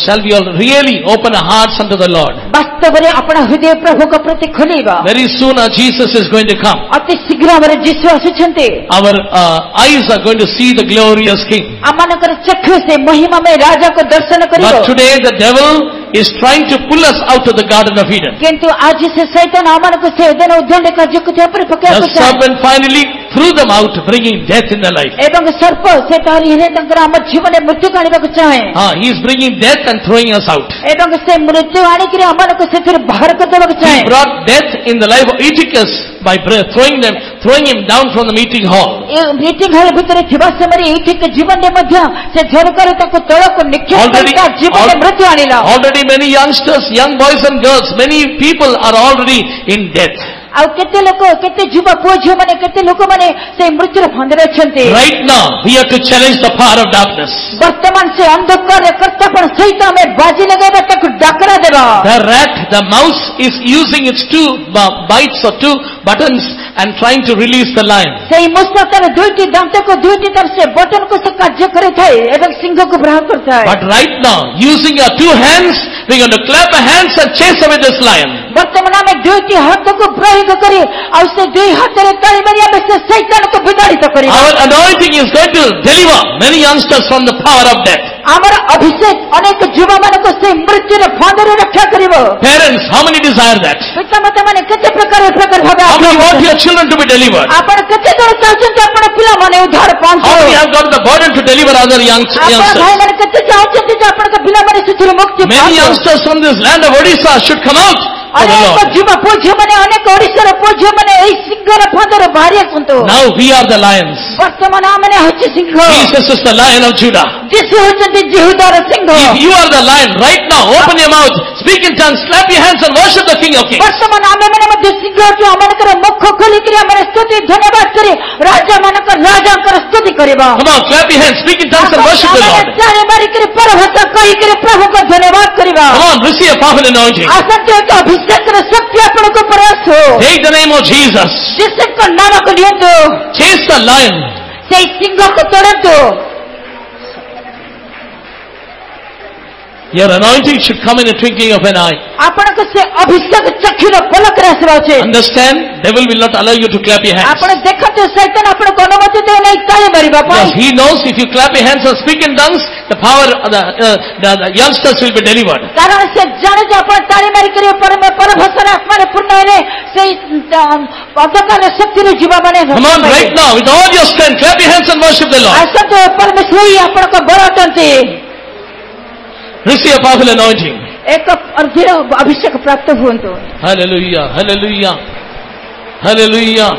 Shall we all really open our hearts unto the Lord? वास्तव रे अपना हृदय प्रभु को प्रति खोलिबा. Very soon our Jesus is going to come. अति शीघ्र हमर यीशु आछन्ते. Our eyes are going to see the glorious King. अमानकर चक्षु से महिमा में राजा को दर्शन करिबो. But today the devil is trying to pull us out of the Garden of Eden. किंतु आज से शैतान अमानको से एदेन उद्यान का जकुते पर पकड़ The serpent finally threw them out, bringing death in their life. एवं सर्प से तारी हे तंकर हम जीवन में मृत्यु काढिबा को चाहे. He is bringing death and throwing us out. एवं से मृत्यु आनी कि अमानको से फिर बाहर कर देबा को चाहे. He brought death in the life of Eutychus by throwing him down from the meeting hall. Meeting hall भीतर थिबा समय एठी के जीवन में मध्य से झरकर तक तळ को निक्षेप करता जीवन में मृत्यु आनिला. Already many youngsters, young boys and girls, many people are already in death. आ केते लोक केते युवा पुओ झियो माने केते लोक माने से मृत्युर फंदरे अछंती. Right now we have to challenge the power of darkness. वर्तमान से अंधकार कर्ता पण सहित हमें बाजी लगाबा तक डाकरा देबा. The rat, the mouse is using its two bites or two buttons and trying to release the lion. ସେହି ମୂଷା ତାର ଦୁଇଟି ଦାନ୍ତକୁ ଦୁଇଟି ତାର ସେ ବଟନକୁ ସେ କାର୍ଯ୍ୟ କରିଥାଏ ଏବଂ ସିଂହକୁ ପ୍ରହାର କରିଥାଏ। But right now, using your two hands, we're going to clap our hands and chase away this lion. ବର୍ତ୍ତମାନ ଆମେ ଦୁଇଟି ହାତକୁ ପ୍ରୟୋଗ କରି ଆଉ ସେ ଦୁଇ ହାତରେ ତାଳି ମାରି ଆମେ ସେ ଶୈତାନକୁ ବିତାଡ଼ିତ କରିବା। Our anointing is going to deliver many youngsters from the power of death. ଆମର ଅଭିଷେକ ଅନେକ ଯୁବମାନଙ୍କୁ ସେ ମୃତ୍ୟୁର ଫାନ୍ଦରୁ ରକ୍ଷା କରିବ। Parents, how many desire that? ପିତାମାତାମାନେ କେତେ ପ୍ରକାର ଭାବେ How many want your children to be delivered? ଆପଣ କେତେ ଜଣ ଚାହୁଁଛନ୍ତି ଆପଣ ପିଲାମାନେ ଉଦ୍ଧାର ପାଆନ୍ତୁ? How many have got the burden to deliver other ଆପଣ youngsters? ଭାଇମାନେ କେତେ ଚାହୁଁଛନ୍ତି ଯେ ଆପଣଙ୍କ ପିଲାମାନେ ସେଥିରୁ ମୁକ୍ତି Many ପାଆନ୍ତୁ? youngsters from this land of Odisha should come out for the ଅନେକ Lord. ଯୁବ ପୁଅ ଝିଅମାନେ ଅନେକ ଓଡ଼ିଶାର ପୁଅ ଝିଅମାନେ ଏହି ସିଂହର ଫାନ୍ଦରୁ ବାହାରି ଆସନ୍ତୁ। Now we are the lions. ବର୍ତ୍ତମାନ ଆମେ ହେଉଛି ସିଂହ। Jesus is the lion of Judah. ଯୀଶୁ ହେଉଛନ୍ତି ଜିହୁଦାର ସିଂହ। If you are the lion, right now, open your mouth, speak in tongues, clap your hands and worship the King of Kings. ବର୍ତ୍ତମାନ ଆମେମାନେ ମଧ୍ୟ ସିଂହ ଅଛୁ। ଆମମାନଙ୍କର ମୁଖ ଖୋଲିକରି ଆମେ ସ୍ତୁତି ଧନ୍ୟବାଦ କରି ରାଜାଙ୍କର ସ୍ତୁତି କରିବା। Come on, clap your hands, speak in tongues and worship the Lord. ଚାରି ମାରିକରି ପରଭାଷା କହିକରି ପ୍ରଭୁଙ୍କୁ ଧନ୍ୟବାଦ କରିବା। Come on, receive a powerful anointing. ଆସନ୍ତୁ ଏକ ଅଭିଷେକର ଶକ୍ତି ଆପଣଙ୍କ ଉପରେ ଆସୁ। Take the name of Jesus. ଯୀଶୁଙ୍କ ନାମକୁ ନିଅନ୍ତୁ। Chase the lion. ସେଇ ସିଂହକୁ ତୋଡ଼ନ୍ତୁ। Your anointing should come in a twinkling of an eye. ଆପଣଙ୍କ ସେ ଅଭିଷେକ ଚକ୍ଷୁର ପଲକରେ ଆସିବା ଉଚିତ। Understand? Devil will not allow you to clap your hands. ଆପଣ ଦେଖନ୍ତୁ ଶୈତାନ ଆପଣଙ୍କୁ ଅନୁମତି ଦେଉ ନାହିଁ ତାଳି ମାରିବା ପାଇଁ। Because he knows if you clap your hands and speak in tongues, the power, the youngsters will be delivered. କାରଣ ସେ ଜାଣେ ଯେ ଆପଣ ତାଳି ମାରିକରି ପରଭାଷାର ଆତ୍ମାରେ ପୂର୍ଣ୍ଣ ହେଲେ ସେଇ ଅନ୍ଧକାର ଶକ୍ତିରୁ ଯୁବମାନେ Come on, right now, with all your strength, clap your hands and worship the Lord. ଆସନ୍ତୁ ପରମେଶ୍ୱର ହିଁ ଆପଣଙ୍କ ବଳ ଅଟନ୍ତି। Receive a powerful anointing. ଏକ ଅର୍ଦ୍ଧିର ଅଭିଷେକ ପ୍ରାପ୍ତ ହୁଅନ୍ତୁ। Hallelujah, hallelujah, hallelujah.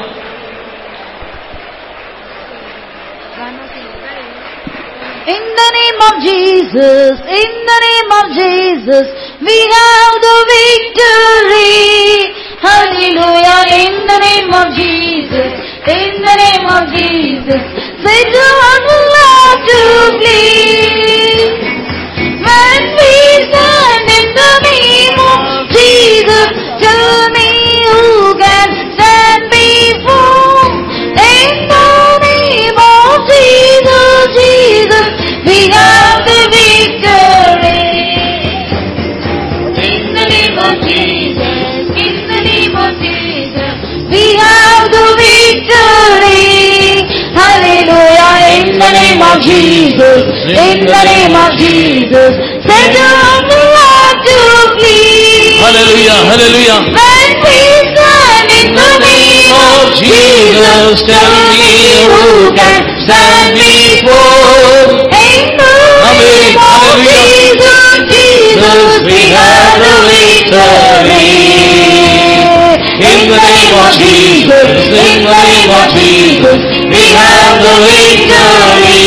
In the name of Jesus, in the name of Jesus, we have the victory. Hallelujah, in the name of Jesus, in the name of Jesus, Satan will not to flee. When we stand in the name of Jesus, tell me who can stand before. In the name of Jesus, Jesus, we have the victory. In the name of Jesus, in the name of Jesus, we have the victory. Hallelujah, in the name of Jesus, in the name of Jesus, Satan will have to flee. Hallelujah, hallelujah. When we stand in the name of Jesus, tell me who can stand before. In the name of Jesus, Jesus, we have the victory. In the name of Jesus, in the name of Jesus, we have the victory.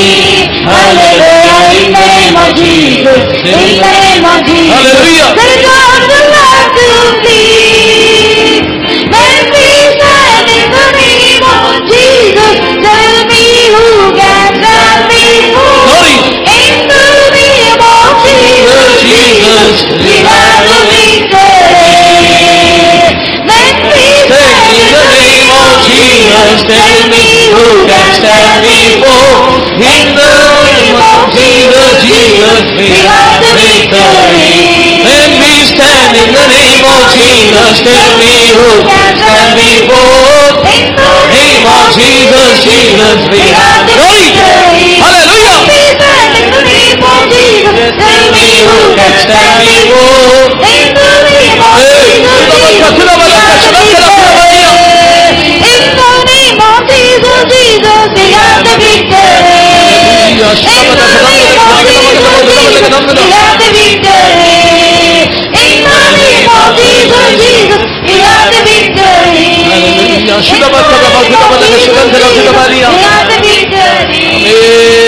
Hallelujah, in the name of Jesus, in the name of Jesus. Hallelujah. Satan will have to flee. When we stand in the name of Jesus, tell me who can stand before. Glory. In the name of Jesus, Jesus, we have the victory. When we stand in the name of Jesus, tell me who can stand before. In the name of Jesus, Jesus, we have the victory. When we stand in the name of Jesus, tell me who can stand before. In the Name of Jesus, Jesus, we have the victory. Hallelujah. When we stand in the name of Jesus, tell me who can stand before. In the name of Jesus, Jesus, we have the victory. In the name of Jesus, Jesus, we have the victory. In the name of Jesus, Jesus, we have the victory. In the name of Jesus, Jesus, we have the victory. In the name of Jesus, we have the victory. Amen.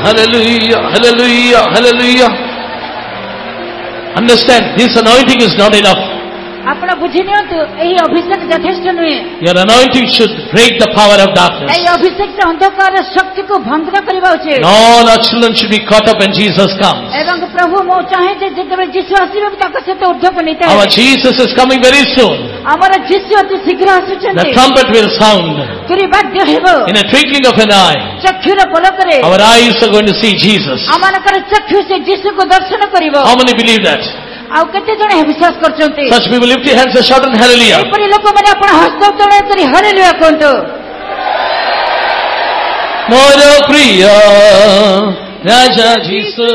Hallelujah, hallelujah, hallelujah. Understand, this anointing is not enough. ଆପଣ ବୁଝି ନିଅନ୍ତୁ ଏହି ଅଭିଷେକ ଯଥେଷ୍ଟ ନୁହେଁ। Your anointing should break the power of darkness. ଏହି ଅଭିଷେକ ଅନ୍ଧକାର ଶକ୍ତିକୁ ଭଙ୍ଗ କରିବା ଉଚିତ। And all our children should be caught up when Jesus comes. ଏବଂ ପ୍ରଭୁ ମୁଁ ଚାହେଁ ଯେ ଯେତେବେଳେ ଯୀଶୁ ଆସିବେ ତାଙ୍କ ସହିତ ଉଦ୍ଧକ ନିତ Our Jesus is coming very soon. ଆମର ଯୀଶୁ ଅତି ଶୀଘ୍ର ଆସୁଛନ୍ତି। The trumpet will sound. ତୁରୀ ବାଦ୍ୟ ହେବ। In a twinkling of an eye. ଚକ୍ଷୁର ପଲକରେ Our eyes are going to see Jesus. ଆମମାନଙ୍କର ଚକ୍ଷୁ ସେ ଯୀଶୁକୁ ଦର୍ଶନ କରିବ। How many believe that? ଆଉ କେତେ ଜଣ ବିଶ୍ୱାସ କରୁଛନ୍ତି? Such people lift your hands and shout and hallelujah. ଏପରି ଲୋକମାନେ ଆପଣ ହସ୍ତ ଉତ୍ତୋଳନ କରି ହାଲେଲୁୟା କୁହନ୍ତୁ। ମୋର ପ୍ରିୟ ରାଜା ଯୀଶୁ